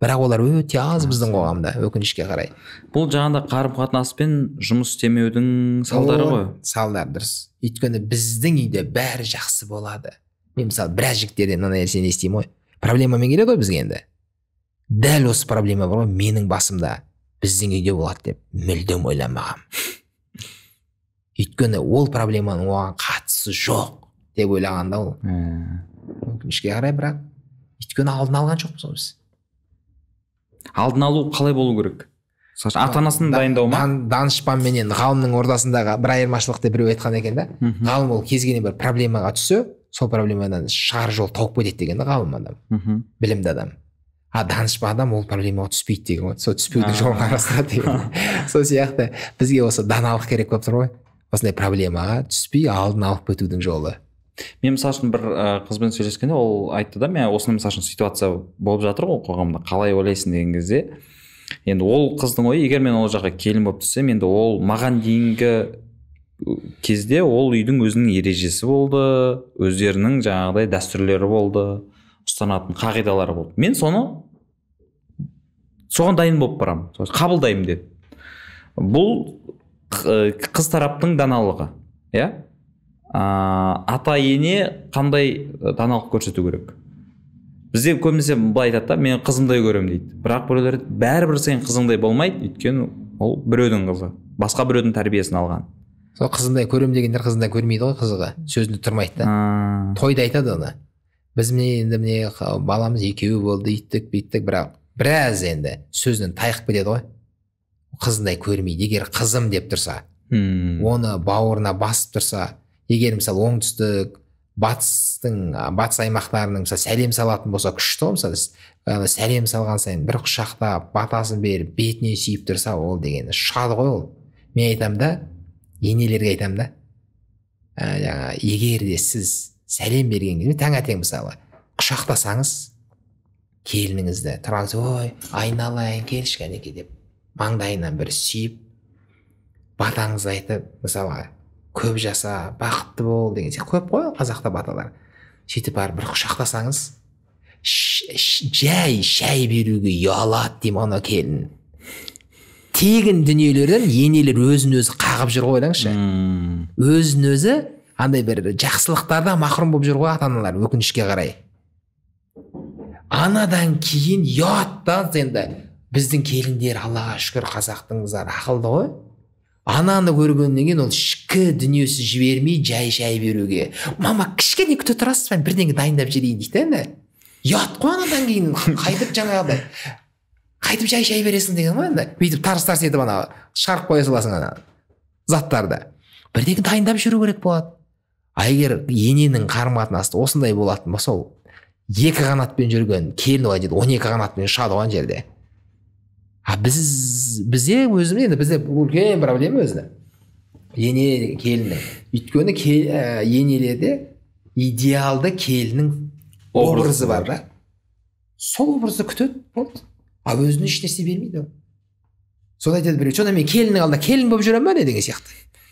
Бірақ олар өте аз біздің қоғамда, өкінішке қарай. Бұл жаңағында қарым-қатынаспен жұмыс істемеудің салдары ғой. Салдар дұрыс. Өйткені біздің үйде бәрі жақсы болады. Мен мысалы біраз жігіттерден мына нәрсені естимін ғой. Проблемамен келеді ғой бізге енді. Дәл осы проблема бар ғой, менің басымда біздің үйде болады деп мүлдем ойламағам. Өйткені ол проблеманың оған қатысы жоқ деп ойлағанда ол. Өкінішке қарай, бірақ өйткені алдын алған жоқпыз ғой біз. Алдын алу қалай болу керек? Ата-анасын дайындау ма? Данышпан менен ғалымның ортасындағы бір айырмашылықты біреу айтқан екен да. Ғалым ол кез келген бір проблемаға түссе, сол проблемадан шығар жол тауып кетеді деген да ғалым адам, білімді адам. Данышпан адам ол проблемаға түспейді деген ғой. Сол түспеудің жолын қарастырады деген. Сол сияқты бізге осы даналық керек болып тұр ғой. Осындай проблемаға түспей алдын алып кетудің жолы. Мен мысалы үшін бір қызбен сөйлескенде ол айтты да, мен осындай мысалы үшін ситуация болып жатыр ғой қоғамда, қалай ойлайсың деген кезде, енді ол қыздың ойы, егер мен ол жаққа келін болып түссем, енді ол маған дейінгі кезде ол үйдің өзінің ережесі болды, өздерінің жаңағыдай дәстүрлері болды, ұстанатын қағидалары болды. Мен соған дайын болып барамын, қабылдаймын деді. Бұл қыз тараптың даналығы, иә? Ата ене қандай даналық көрсету керек? Бізде көбінесе былай айтады да, мен қызымдай көремін дейді. Бірақ біреулер бәрібір сен қызыңдай болмайды, өйткені ол біреудің қызы, басқа біреудің тәрбиесін алған. Сол қызымдай көремін дегендер қызындай көрмейді ғой, қызығы сөзінде тұрмайды да. Тойда айтады оны. Біз міне баламыз екеуі болды, үйттік, бірақ біраз енді сөзінен тайқып кетеді ғой. Қызындай көрмейді. Егер қызым деп тұрса, оны бауырына басып тұрса, егер мысалы оңтүстік, батыс аймақтарының мысалы сәлем салатын болса, күшті ғой, мысалы сәлем салған сайын бір құшақтап, батасын беріп, бетіне сүйіп тұрса, ол деген шығады ғой ол. Мен айтам да, енелерге айтам да, егер де сіз сәлем берген кезде таңертең мысалы құшақтасаңыз, келініңізді тұраңыз, ой, айналайын, келші кәнеке деп, маңдайынан бір сүйіп, батаңызды айтып, мысалы көп жаса, бақытты бол деген сияқты көп қой қазақта баталар. Сөйтіп барып бір құшақтасаңыз, жай шай беруге ұялады деймін ана келін. Тегін дүниелерден енелер өзін-өзі қағып жүр ғой, ойлаңызшы. Өзін-өзі андай бір жақсылықтардан махрұм болып жүр ғой ата-аналар, өкінішке қарай. Анадан кейін ұяттан енді біздің келіндер, Аллаға шүкір, қазақтың қыздары ақылды ғой. Ананы көргеннен кейін ол ішкі дүниесі жібермей жай шай беруге. Мама, кішкене күте тұрасыз ба, бірдеңе дайындап жіберейін дейді енді. Ұят қой, анадан кейін қайтып жаңағыдай қайтып жай шай бересің деген ғой енді. Бүйтіп тарс-тарс етіп ана шығарып қоя саласың ана заттарды. Бірдеңе дайындап жүру керек болады. Егер ененің қарым-қатынасы осындай болатын болса, ол екі қанатпен жүрген келін олай дейді, 12 қанатпен шығады оған жерде. Бізде өзіміз енді бізде үлкен проблема өзі. Ене келіннің. Өйткені енелерде идеалды келіннің образы бар да. Сол образды күтеді болды. Өзіне еш нәрсе бермейді. Сол айтады біреу, сонда мен келіннің алдында келін болып жүремін бе деген сияқты.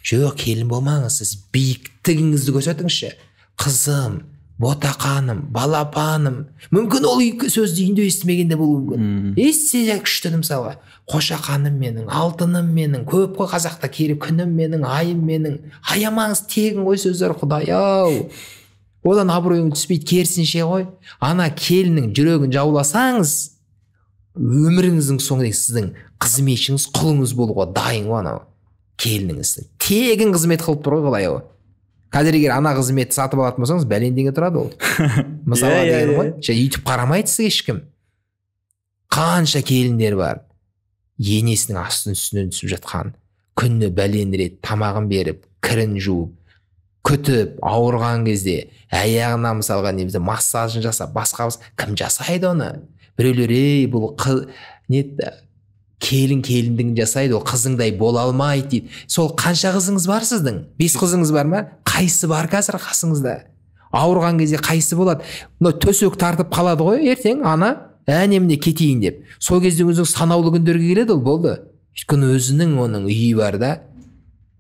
Жоқ, келін болмаңыз, сіз биіктігіңізді көрсетіңізші. Қызым, ботақаным, балапаным. Мүмкін ол сөзді үйінде естімеген де болуы мүмкін. Естісе күшті мысалға. Қошақаным менің, алтыным менің, көп қой қазақта керек, күнім менің, айым менің. Аямаңыз, тегін ғой сөздер, Құдай-ау. Одан абыройың түспейді, керісінше ғой. Ана келіннің жүрегін жауласаңыз, өміріңіздің соңында сіздің қызметшіңіз, құлыңыз болуға дайын ғой анау келініңіздің. Тегін қызмет қылып тұр ғой, Құдай-ау. қазір егер ана қызметті сатып алатын болсаңыз бәлендеңе тұрады ол. Мысалға деген ғой, өйтіп қарамайды сізге ешкім. Қанша келіндер бар, енесінің астын үстінен түсіп жатқан, күніне бәлен рет тамағын беріп, кірін жуып, күтіп, ауырған кезде аяғына мысалға немесе массажын жасап, басқа кім жасайды оны? Біреулер, бұл келіндігін жасайды, ол қызыңдай бола алмайды дейді. Сол қанша қызыңыз бар сіздің? 5 қызыңыз бар ма? Қайсы бар қазір қасыңызда? Ауырған кезде қайсы болады? Төсек тартып қалады ғой, ертең ана әнеміне кетейін деп. Сол кезде өзің санаулы күндерге келеді, ол болды. Өйткені өзінің оның үйі бар да.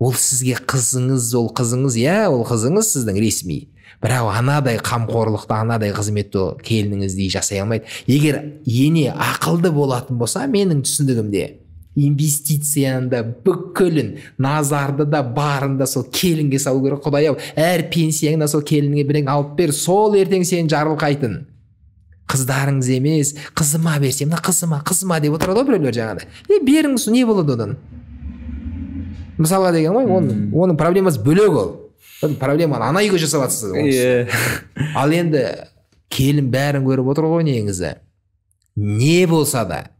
Ол сізге қызыңыз, ол қызыңыз, ол қызыңыз сіздің ресми. Бірақ анадай қамқорлықты, анадай қызметті келініңіздей жасай алмайды. Егер ене ақылды болатын болса, менің түсіндігімде, инвестицияны да бүкілін, назарды да барын да сол келінге салу керек. Құдай-ау, әр пенсияңда сол келінге бірең алып бер, сол ертең сен жарылқайтын. Қыздарыңыз емес, қызыма берсем, қызыма деп отырады ғой біреулер жаңағыда. Беріңіз, не болады одан? Мысалға деген ғой, оның проблемасы бөлек ол. Проблеманы ана үйге жасап жатсыз. Ал енді келін бәрін көріп отыр ғой негізі. Не болса да,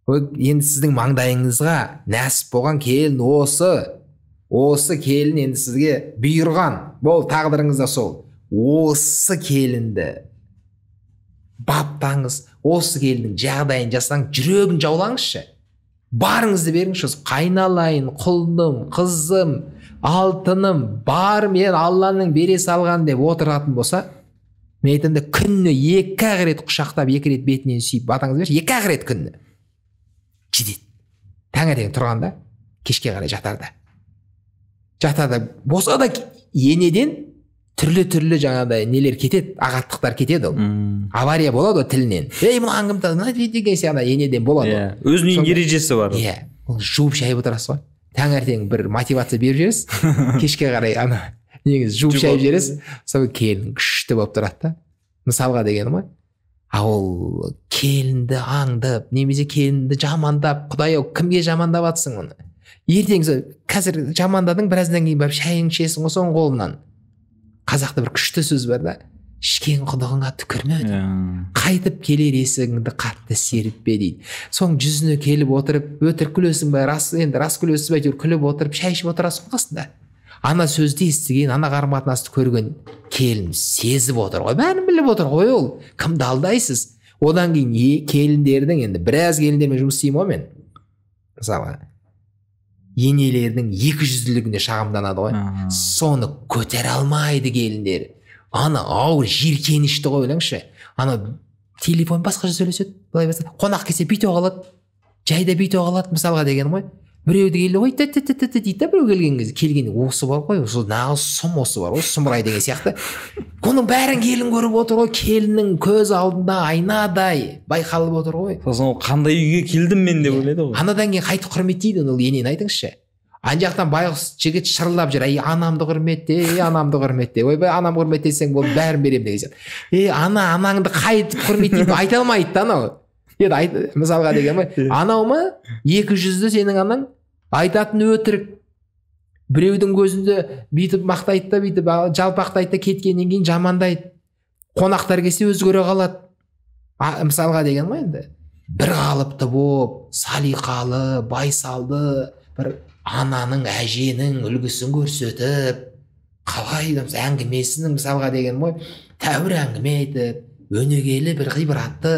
енді сіздің маңдайыңызға нәсіп болған келін осы келін енді сізге бұйырған. Бол, тағдырыңызда сол. Осы келінді баптаңыз, осы келіннің жағдайын жасаң, жүрегін жаулаңызшы. Барыңызды беріңіз, қайналайын, құлдым, қызым, алтыным, бар мен Алланың бере салған деп отыратын болса, мен айтамын, күніне 2 рет құшақтап, 2 рет бетінен сүйіп батаңыз берші, 2 рет күніне. Жетеді. Таңертең тұрғанда, кешке қарай жатарда. Болса да енеден түрлі жаңағыдай нелер кетеді, ағаттықтар кетеді ол. Авария болады тілінен. Мынаған кім деген сияқты енеден болады. Өзінің ережесі бар. Ол жуып шайып отырасыз ғой. Таңертең бір мотивация беріп жібересіз, кешке қарай негізі жуып шайып жібересіз, сол келін күшті болып тұрады да. Мысалға дегенім ғой. Ол келінді аңдып, немесе келінді жамандап, Құдай-ау, кімге жамандап атсың оны? Ертең қазір жамандадың, біраздан кейін барып шайың ішесің ғой соның қолынан. Қазақта бір күшті сөз бар да, ішкен құдығыңа түкірме дейді. Қайтып келер есігіңді қатты серіппе дейді. Соң жүзіне келіп отырып, өтірік күлесің бе, рас күлесіз бе, күліп отырып, шай ішіп отырасың қасында. Ана сөзді естіген, ана қарым қатынасты көрген келін сезіп отыр ғой, бәрін біліп отыр ғой ол. Кімді алдайсыз? Одан кейін келіндердің, енді біраз келіндермен жұмыс істеймін ғой мен. Мысалы, енелердің 200-лігіне шағымданады ғой. Соны көтере алмайды келіндер. Ана ауыр жиіркенішті ғой, ойлаңызшы. Ана телефон басқаша сөйлеседі, қонақ келсе бүйтіп қалады, жайда бүйтіп қалады, мысалға деген ғой. Біреуді келді ғой, дейді да, біреу келген кезде, келгенде осы бар ғой, осы нағыз сұм осы бар ғой, сұмырай деген сияқты. Оның бәрін келін көріп отыр ғой, келіннің көз алдында айнадай байқалып отыр ғой. Сосын қандай үйге келдім мен деп ойлайды ғой. Анадан кейін қайтып құрметтейді ол енені, айтыңызшы. Ан жақтан байғұс жігіт шырылдап жүр, анамды құрметте, анамды құрметте, ойбай, анам құрметтесең бол бәрін берем деген сияқты. Анаңды қайтып құрметтейді, айта алмайды да анау. Мысалға деген ғой, анау ма 200-ді сенің анаң айтатын өтірік, біреудің көзінде бүйтіп мақтайды да, бүйтіп жалпақтайды да, кеткеннен кейін жамандайды, қонақтар келсе өзгере қалады. Мысалға деген ғой, енді бір қалыпты боп, салиқалы, байсалды, бір ананың, әженің үлгісін көрсетіп, қалай әңгімесінің, мысалға деген ғой, тәуір әңгіме айтып, өнегелі бір ғибратты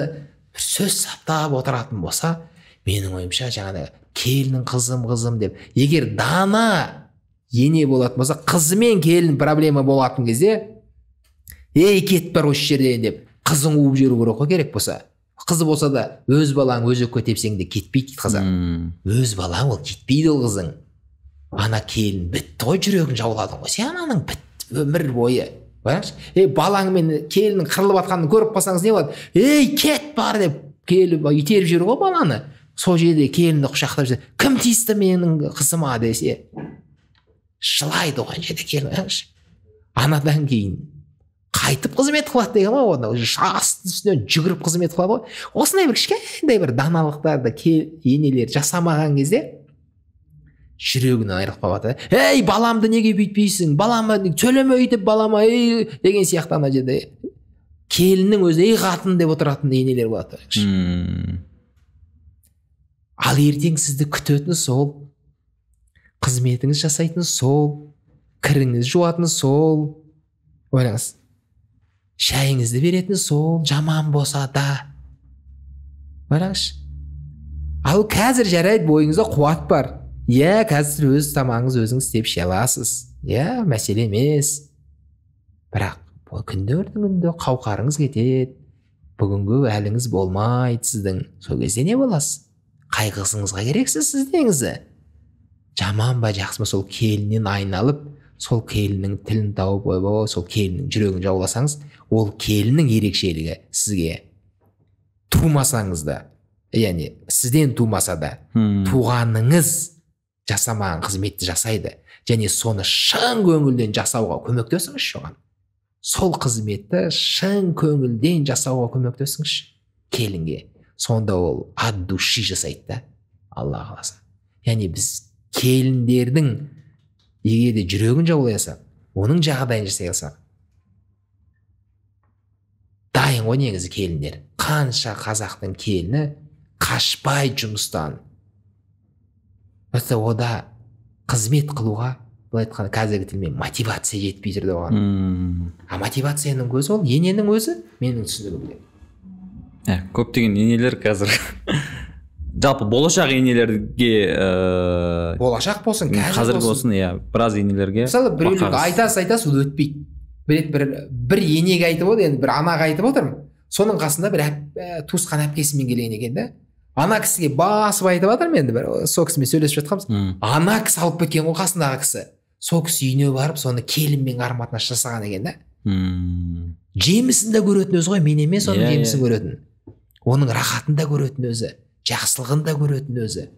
бір сөз саптап отыратын болса, менің ойымша жаңағы келінің қызым деп, егер дана ене болатын болса, қызы мен келін проблема болатын кезде, кетіп бар осы жерден деп қызың уып жүру керек қой, керек болса. Қызы болса да өз балаң өзекке тепсең де кетпейді қазақ. Өз балаң ол кетпейді, ол қызың. Ана келін бітті ғой, жүрегін жауладың ғой, сен ананың бітті өмір бойы. Балаң мен келінің қырылып атқанын көріп қалсаңыз не болады? Кет бар деп келіп итеріп жүр ғой баланы. Сол жерде келінді құшақтап жүр. Кім тиісті менің қызыма десе, жылайды оған жерде келін. Анадан кейін қайтып қызмет қылады деген ғой, астың үстінен жүгіріп қызмет қылады ғой. Осындай бір кішкентай бір даналықтарды енелер жасамаған кезде жүрегінен айырылып қалып жатыр. Ей, баламды неге бүйтпейсің, балама төлеме өйтіп, балама ей деген сияқты ана жерде келіннің өзі ей қатын деп отыратын енелер болады. Ал ертең сізді күтетін сол, қызметіңіз жасайтын сол, кіріңіз жуатын сол, ойлаңыз, шайыңызды беретін сол, жаман болса да. Ойлаңызшы. Ал қазір жарайды, бойыңызда қуат бар. Иә, қазір өз тамағыңыз өзіңіз істеп іше аласыз. Иә, мәселе емес. Бірақ күндердің қауқарыңыз кетеді. Бүгінгі әліңіз болмайды сіздің. Сол кезде не боласыз? Қайғысыңызға керексіз сіз деңізі. Жаман ба, жақсы ма, сол келіннен айналып, сол келіннің тілін тауып, сол келіннің жүрегін жауласаңыз, ол келіннің ерекшелігі сізге тумасаңыз да, яғни сізден тумаса да, туғаныңыз жасамаған қызметті жасайды, және соны шын көңілден жасауға көмектесіңізші оған. Сол қызметті шын көңілден жасауға көмектесіңізші келінге. Сонда ол от души жасайды да, Алла қаласа. Яғни біз келіндердің егерде жүрегін жаулай алсақ, оның жағдайын жасай алсақ, дайын ғой негізі келіндер. Қанша қазақтың келіні қашпай жұмыстан. Ода қызмет қылуға, былай айтқанда қазіргі тілмен мотивация жетпей жүрді оған. А мотивацияның көзі ол ененің өзі, менің түсінігімде. Көптеген енелер қазір жалпы болашақ енелерге болашақ болсын, қазір болсын, біраз енелерге мысалы біреулерге айтасыз ол өтпейді. Бір енеге айтып отыр, енді бір анаға айтып отырмын. Соның қасында бір туысқан әпкесімен келген екен да. Ана кісіге басып айтып жатырмын енді, сол кісімен сөйлесіп жатқанбыз. Ана кісі алып кеткен ғой қасындағы кісі. Сол кісі үйіне барып, соны келінмен қарым-қатынас жасаған екен да. Жемісін де көретін өзі ғой, мен емес оның жемісін көретін. Оның рахатын да көретін өзі, жақсылығын да көретін өзі.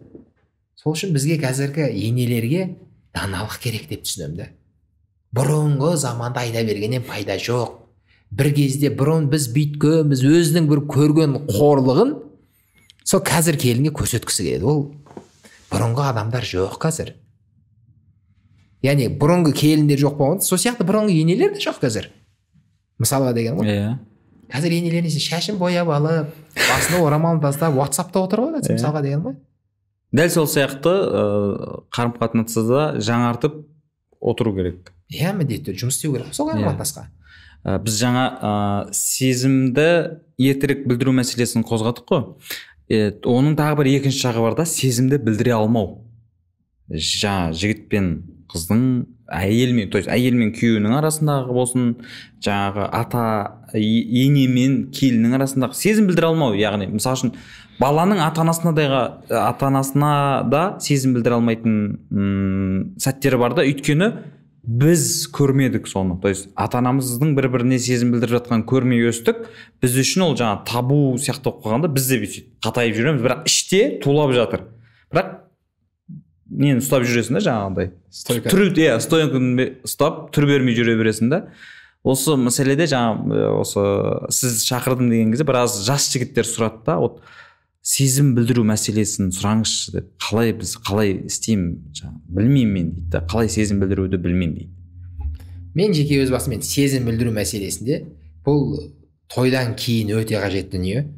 Сол үшін бізге қазіргі енелерге даналық керек деп түсінемін да. Бұрынғы заманда айта бергеннен пайда жоқ. Бір кезде бұрын біз бүйткенбіз, өзінің бір көрген қорлығын сол қазір келінге көрсеткісі келеді. Ол бұрынғы адамдар жоқ қазір. Яғни бұрынғы келіндер жоқ болғанда, сол сияқты бұрынғы енелер де жоқ қазір. Мысалға деген ғой. Қазір енелеріне шашын бояп алып, басына орамалын тастап, WhatsApp'та отыр ғой, мысалға деген ғой. Дәл сол сияқты қарым-қатынасты да жаңартып отыру керек. Міндетті жұмыс істеу керек сол қарым-қатынасқа. Біз жаңа сезімді ертерек білдіру мәселесін қозғадық қой. Оның тағы бір екінші жағы бар да, сезімді білдіре алмау. Жаңа жігіт пен қыздың, әйел мен күйеуінің арасындағы болсын, жаңағы ене мен келіннің арасындағы сезім білдіре алмау. Яғни мысалы үшін баланың ата-анасына да сезім білдіре алмайтын сәттері бар да, өйткені біз көрмедік соны. То есть ата-анамыздың бір-біріне сезім білдіріп жатқан көрмей өстік. Біз үшін ол жаңа табу сияқты болып қалғанда біз де қатайып жүреміз, бірақ іште тулап жатыр. Бірақ нені ұстап жүресің да, жаңағыдай. Стойканы ұстап, түр бермей жүре бересің да. Осы мәселеде осы сіз шақырдым деген кезде біраз жас жігіттер сұрады да, сезім білдіру мәселесін сұраңызшы деп. Қалай істеймін, білмеймін мен дейді. Қалай сезім білдіруді білмеймін дейді. Мен жеке өз басым сезім білдіру мәселесінде бұл тойдан кейін өте қажет дүние.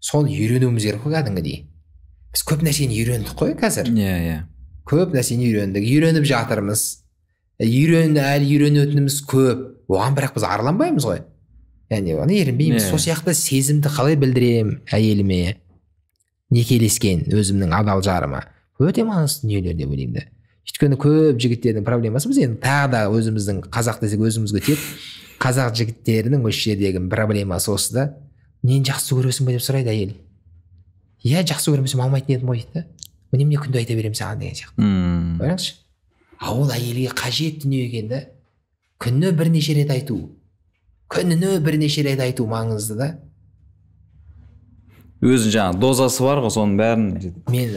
Соны үйренуіміз керек қой кәдімгідей. Біз көп нәрсені үйрендік қой қазір. Көп нәрсені үйрендік, үйреніп жатырмыз. Әлі үйренетініміз көп. Оған бірақ біз арланбаймыз ғой. Яғни оны ерінбейміз. Сол сияқты сезімді қалай білдірем әйеліме, некелескен өзімнің адал жарыма. Өте маңызды дүниелер деп ойлаймын да. Өйткені көп жігіттердің проблемасы, біз енді тағы да өзіміздің қазақ десек өзімізге тиеді. Қазақ жігіттерінің осы жердегі проблемасы осы да. Нені жақсы көресің бе деп сұрайды әйел. Иә, жақсы көрмесем алмайтын едім ғой дейді. Немене күнде айта беремін саған деген сияқты. Ойлаңызшы. Ол әйелге қажет дүние екен да. Күніне бірнеше рет айту маңызды да. Өзі жаңа дозасы бар ғой, соның бәрін. Мен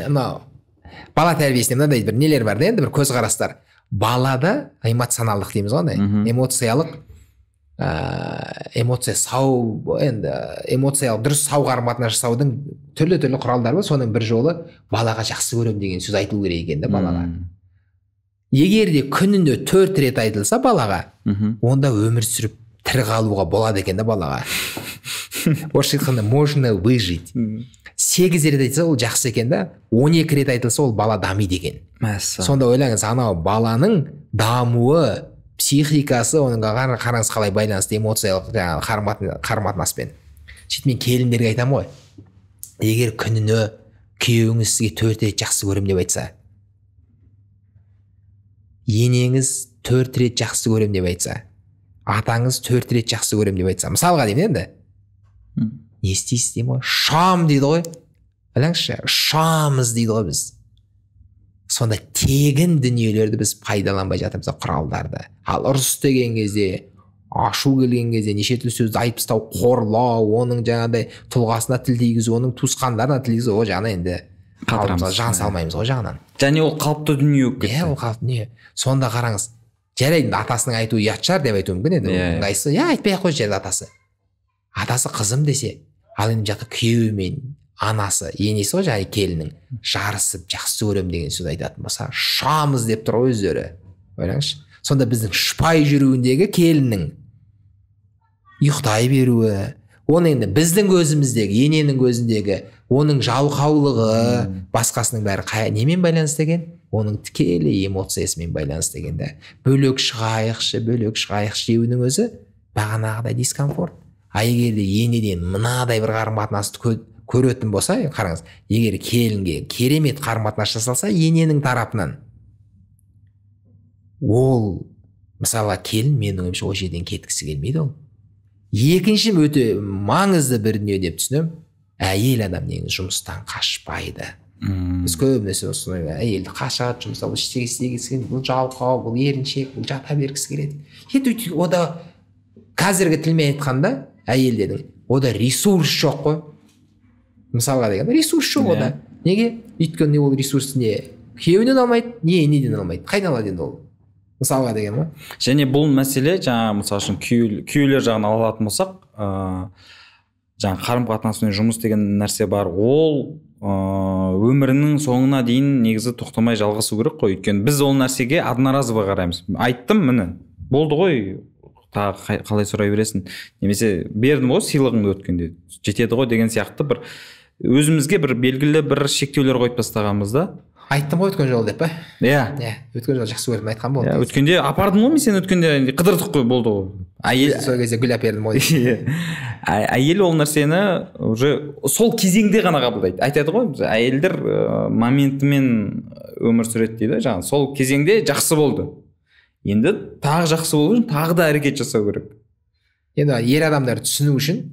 бала тәрбиесінде мынандай бір нелер бар да, енді бір көзқарастар. Балада эмоционалдық дейміз ғой, эмоциялық дұрыс сау қарым-қатынас жасаудың түрлі құралдары бар. Соның бір жолы балаға жақсы көрем деген сөз айтылу керек екен да балаға. егер де күніне 4 рет айтылса балаға, онда өмір сүріп тірі қалуға болады екен да балаға. Орысша айтқанда можно выжить. 8 рет айтса ол жақсы екен да, 12 рет айтылса ол бала дамиды екен. Сонда ойлаңыз, анау баланың дамуы, психикасы, оның қараңыз қалай байланысты эмоциялық қарым-қатынаспен. Сөйтіп мен келіндерге айтамын ғой, егер күніне күйеуіңіз сізге 4 рет жақсы көрем деп айтса, енеңіз 4 рет жақсы көрем деп айтса, атаңыз 4 рет жақсы көрем деп айтса, мысалға деймін енді, не істейсіз деймін ғой, шам дейді ғой, біліңізші, шамыз дейді ғой біз. Сонда тегін дүниелерді біз пайдаланбай жатырмыз, құралдарды. Ал ұрыс деген кезде, ашу келген кезде неше түрлі сөзді айтып тастау, қорлау, оның жаңағыдай тұлғасына тіл тигізу, оның туысқандарына тіл тигізу, ол жағынан енді жан салмаймыз ғой жағынан. Және ол қалыпты дүние өкпет. Ол қалыпты дүние. Сонда қараңыз, жарайды, атасының айтуы ұят шығар деп айтуы мүмкін еді. Ыңғайсыз, айтпай-ақ қойшы деді атасы. Атасы қызым десе, ал енді жақта күйеуі мен анасы, енесі ғой жаңағы келіннің жарысып жақсы көрем деген сөз айтатын болса, шамыз деп тұр ғой өздері. Ойлаңызшы. Сонда біздің шыпай жүруіндегі келіннің ұйықтай беруі, оны енді біздің көзіміздегі, ененің көзіндегі оның жалқаулығы, басқасының бәрі немен байланысты екен? Оның тікелей эмоциясымен байланысты екен де. Бөлек шығайықшы деуінің өзі бағанағыдай дискомфорт. Егер де енеден мынадай бір қарым-қатынасты көретін болса, қараңыз, егер келінге керемет қарым-қатынас жасалса, ененің тарапынан, ол мысалға келін менің ойымша ол жерден кеткісі келмейді ол. Екінші өте маңызды бір дүние деп түсінемін, әйел адам негізі жұмыстан қашпайды. Біз көбінесе осылай әйелді қашады, жұмыста бұл істегісі келеді, бұл жалқау, бұл еріншек, бұл жата бергісі келеді. Ода қазіргі тілмен айтқанда әйелдердің ода ресурс жоқ қой. Мысалға деген ресурс жоқ ода. Неге? Өйткені ол ресурс не күйеуінен алмайды, не енеден алмайды. Қайдан алады енді ол? Мысалға деген ма? Және бұл мәселе жаңа мысалы үшін күйеулер жағын алатын болсақ, жаңа қарым-қатынаспен жұмыс деген нәрсе бар. Ол өмірінің соңына дейін негізі тоқтамай жалғасу керек қой. Өйткені біз ол нәрсеге одноразово қараймыз. Айттым, міне, болды ғой, тағы қалай сұрай бересің, немесе бердім ғой сыйлығыңды өткенде, жетеді ғой деген сияқты бір өзімізге бір белгілі бір шектеулер қойып тастағанбыз да. Айттым ғой өткен жолы деп па? Өткен жолы жақсы көрдім айтқан болды. Өткенде апардым ғой мен сені, өткенде қыдырдық қой, болды ғой. Әйел сол кезде гүл әпердім ғой. Әйел ол нәрсені уже сол кезеңде ғана қабылдайды. Айтады ғой, әйелдер моментімен өмір сүреді дейді, жаңағы сол кезеңде жақсы болды. Енді тағы жақсы болу үшін тағы да әрекет жасау керек. Енді ер адамдар түсіну үшін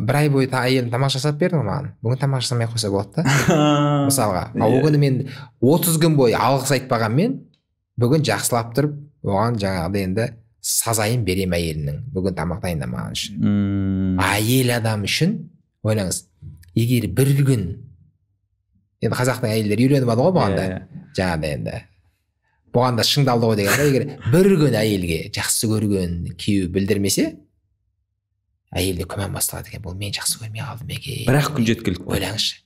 бір ай бойы әйелім тамақ жасап берді маған. Бүгін тамақ жасамай қойса болады да. Мысалға. Ол күні мен 30 күн бойы алғыс айтпағанмен, бүгін жақсылап тұрып, оған жаңағыдай енді сазайын берем әйелінің. Бүгін тамақ дайындамаған үшін. Әйел адам үшін, ойлаңыз, егер бір күн, енді қазақтың әйелдері үйреніп алды ғой бұған да. Жаңағыдай енді. Бұған да шыңдалды ғой дегенде, егер бір күн әйелге жақсы көрген күйеуі білдірмесе, әйелде күмән басталады екен, бұл мен жақсы көрмей қалдым екен. Бірақ күн жеткілікті. Ойлаңызшы.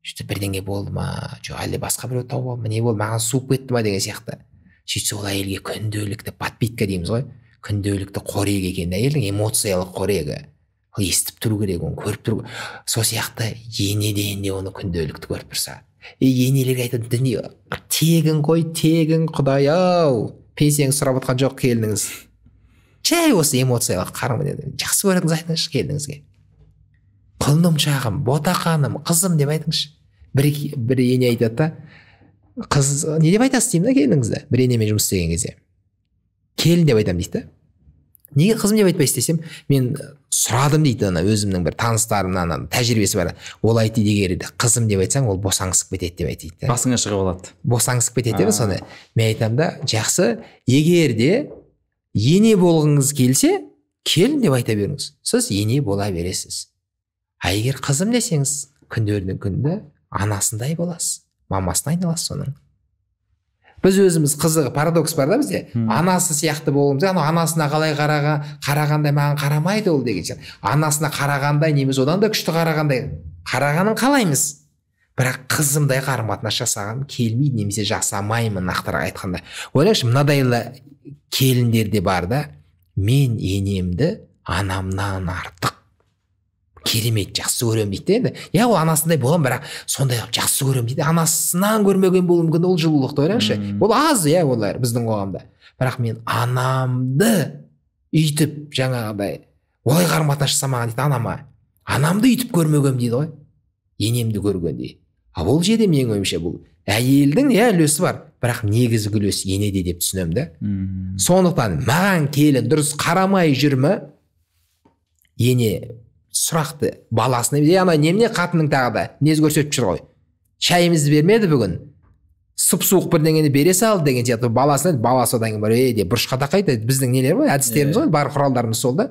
Сөйтіп бірдеңе болды ма, жоқ әлде басқа біреу тауып алды ма, не болды, маған суып кетті ма деген сияқты. Сөйтсе ол әйелге күнделікті подпитка дейміз ғой, күнделікті қорек екен, әйелдің эмоциялық қорегі. Ол естіп тұру керек, оны көріп тұру. Сол сияқты енеден де оны күнделікті көріп тұрса. Енелерге айтады, дүние тегін қой, тегін, Құдай-ау, пенсияңыз сұрап отқан жоқ келініңіз. Жай осы эмоциялық қарым деді. Жақсы көретіңіз айтыңызшы келініңізге. Құлыным шағым, ботақаным, қызым деп айтыңызшы. Бір ене айтады да, қыз не деп айтасыз деймін да келініңізді. Бір енемен жұмыс істеген кезде. Келін деп айтамын дейді да. Неге қызым деп айтпайсыз десем, мен сұрадым дейді, өзімнің бір таныстарымнан тәжірибесі бар. Ол айтты, егер қызым деп айтсаң, ол босаңсып кетеді деп айтты. Басыңа шығып алады. Босаңсып кетеді деп соны. Мен айтамын да, жақсы, егер де ене болғыңыз келсе, келін деп айта беріңіз. Сіз ене бола бересіз. Егер қызым десеңіз, күндердің күнді анасындай боласыз, мамасына айналасыз соның. Біз өзіміз қызығы парадокс бар да бізде. Анасы сияқты болуымыз, анасына қалай қарағандай маған қарамайды ол деген сияқты. Анасына қарағандай неміз одан да күшті қарағандай. Қарағанын қалаймыз. бірақ қызымдай қарым қатынас жасағым келмейді, немесе жасамаймын нақтырақ айтқанда. Ойлашы, мынадайлы келіндер де бар да, мен енемді анамнан артық керемет жақсы көремін дейді енді. Иә, ол анасындай болған, бірақ сондай жақсы көремін дейді. Анасынан көрмеген болуы мүмкін, ол жылулықты ойлаңызшы. Ол аз, иә, олар біздің қоғамда. Бірақ мен анамды үйтіп жаңағыдай олай қарым қатынас жасамаған дейді анама. Анамды үйтіп көрмегенмін дейді ғой. Енемді көргендей. Ал ол жерде менің ойымша бұл әйелдің үлесі бар, бірақ негізгі үлесі енеде деп түсінемін да. Сондықтан маған келін дұрыс қарамай жүрмі, ене сұрақты баласына, ана немене қатының тағы да нез көрсетіп жүр ғой, шайымызды бермеді бүгін, сұп-суық бірдеңені бере сал деген сияқты баласына, баласы одан кейін бар деп бұрышқа тақайды. Біздің нелер ғой, әдістеріміз ғой, бар құралдарымыз сол да.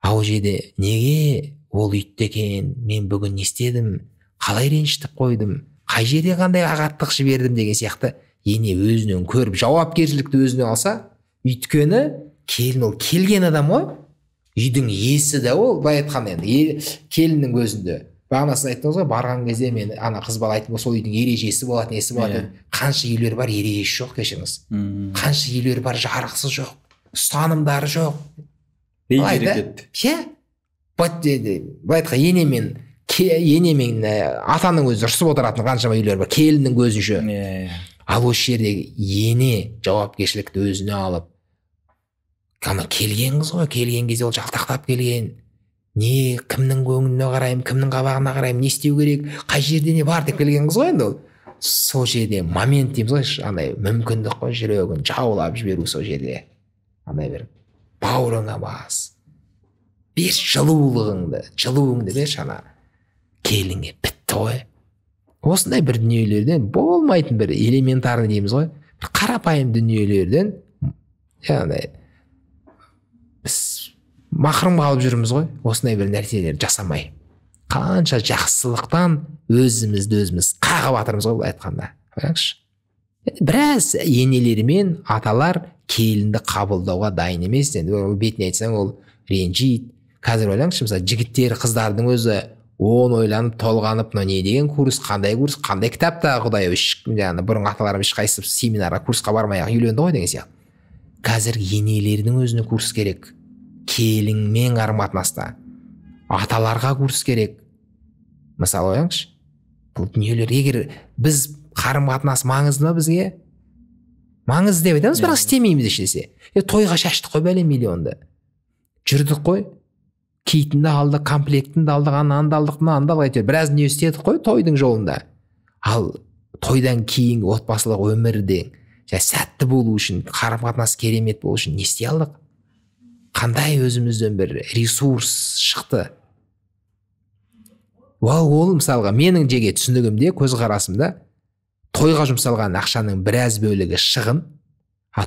Ал жерде неге ол үйтті екен, мен бүгін не істедім, қалай ренжітіп қойдым, қай жерде қандай ағаттық жібердім деген сияқты ене өзінен көріп жауапкершілікті өзіне алса, өйткені келін ол келген адам ғой, үйдің иесі де ол. Былай айтқанда енді келіннің көзінде бағана сіз айттыңыз ғой, барған кезде мен ана қыз бала айттым, сол үйдің ережесі болады, несі болады. Қанша үйлер бар, ережесі жоқ, кешіріңіз. Қанша үйлер бар, жарықсыз жоқ, ұстанымдары жоқ. Иә, былай айтқан енемен атаның өзі ұрсып отыратын қаншама үйлер бар, келіннің көзінше. Ал осы жерде ене жауапкершілікті өзіне алып, келген қыз ғой, келген кезде ол жалтақтап келген, не кімнің көңіліне қараймын, кімнің қабағына қараймын, не істеу керек, қай жерде не бар деп келген қыз ғой енді ол. Сол жерде момент дейміз ғой, андай мүмкіндік қой, жүрегін жаулап жіберу сол жерде. Андай бір бауырыңа бас, берші жылуыңды берші ана келінге, бітті ғой. Осындай бір дүниелерден, болмайтын бір элементарный дейміз ғой, бір қарапайым дүниелерден яғни біз махрұм қалып жүрміз ғой, осындай бір нәрселер жасамай. Қанша жақсылықтан өзімізді өзіміз қағып жатырмыз ғой, бұл айтқанда. Қараңызшы. Біраз енелер мен аталар келінді қабылдауға дайын емес. Енді бетіне айтсаң, ол ренжиді. Қазір ойлаңызшы, мысалы жігіттер, қыздардың өзі ойланып, толғанып, не деген курс, қандай кітапта құдай жаңағы бұрын аталарым ешқайсысы семинарға, курсқа бармай-ақ үйленді ғой деген сияқты. Қазір енелердің өзіне курс керек, келінмен қарым қатынаста, аталарға курс керек. Мысалы ойлаңызшы, бұл дүниелер, егер біз қарым қатынас маңызды ма бізге? Маңызды деп айтамыз, бірақ істемейміз ешнәрсе. Тойға шаштық қой бәле миллионды. Жүрдік қой, киітінді алдық, комплектінді алдық, ананды алдық, мынанды алдық, әйтеуір біраз дүние істедік қой тойдың жолында. Ал тойдан кейінгі отбасылық өмірде сәтті болу үшін, қарым қатынас керемет болу үшін не істей алдық? Қандай өзімізден бір ресурс шықты? Ол мысалға менің жеге түсінігімде, көзқарасымда, тойға жұмсалған ақшаның біраз бөлігі шығын,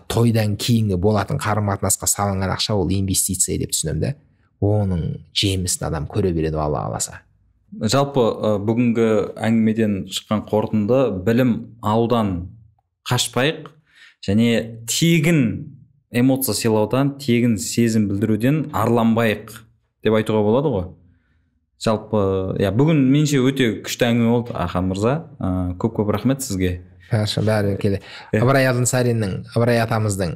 тойдан кейінгі болатын қарым қатынасқа салынған ақша ол инвестиция деп түсінемін. Оның жемісін адам көре береді, Алла қаласа. Жалпы бүгінгі әңгімеден шыққан қорытынды, білім алудан қашпайық, және тегін эмоция сыйлаудан, тегін сезім білдіруден арланбайық деп айтуға болады ғой. Жалпы, бүгін менше өте күшті әңгіме болды, Ахан мырза. Көп рахмет сізге. Бәрі келе. Ыбырай Алтынсариннің, Ыбырай атамыздың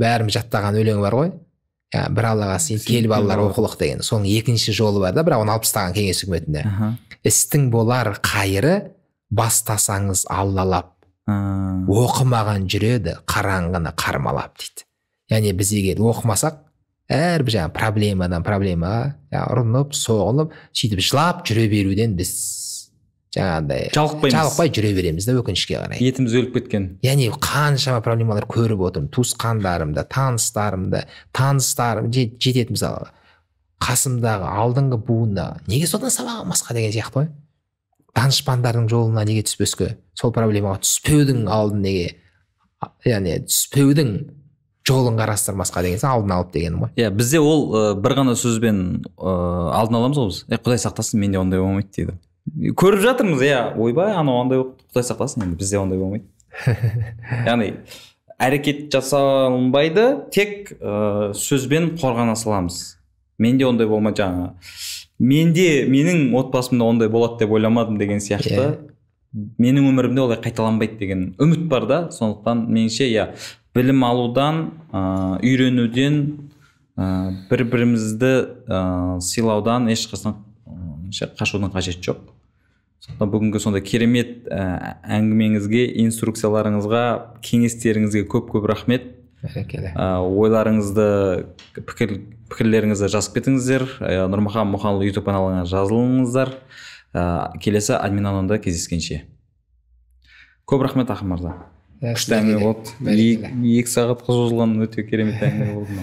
бәріміз жаттаған өлеңі бар ғой. Бір Аллаға сен кел балалар оқылық деген. Соның екінші жолы бар да, бірақ оны алып тастаған кеңес үкіметінде. Істің болар қайыры, бастасаңыз аллалап, оқымаған жүреді қараңғыны қармалап дейді. Яғни біз егер оқымасақ, әрбір жаңа проблемадан проблемаға ұрынып, соғылып, сөйтіп жылап жүре беруден біз жаңағыдай жалықпай жүре береміз да, өкінішке қарай. Етіміз өліп кеткен. Яғни қаншама проблемалар көріп отырмын, туысқандарымды, таныстарым жетеді, мысалы қасымдағы алдыңғы буында неге содан сабақ алмасқа деген сияқты ғой. Данышпандардың жолына неге түспеске, сол проблемаға түспеудің алдын неге, яғни түспеудің жолын қарастырмасқа деген алдын алып дегенім ғой. Бізде ол бір ғана сөзбен алдын аламыз ғой біз. Құдай сақтасын, менде ондай болмайды дейді. Көріп жатырмыз, ойбай, анау ондай Құдай сақтасын, енді бізде ондай болмайды. Яғни әрекет жасалынбайды, тек сөзбен қорғана саламыз. Менде ондай болмайды, жаңа менің отбасымда ондай болады деп ойламадым деген сияқты. Менің өмірімде олай қайталанбайды деген үміт бар да. Сондықтан меніңше білім алудан, үйренуден, бір-бірімізді сыйлаудан ешқашан қашудың қажеті жоқ. Сондықтан бүгінгі сондай керемет әңгімеңізге, инструкцияларыңызға, кеңестеріңізге көп рахмет. Ойларыңызды, пікірлеріңізді жазып кетіңіздер. Нұрмахан Мұханұлы YouTube каналына жазылыңыздар. Келесі админ анонда кездескенше. Көп рахмет Ақын мырза. Күшті әңгіме болды. 2 сағатқа созылған өте керемет әңгіме болды.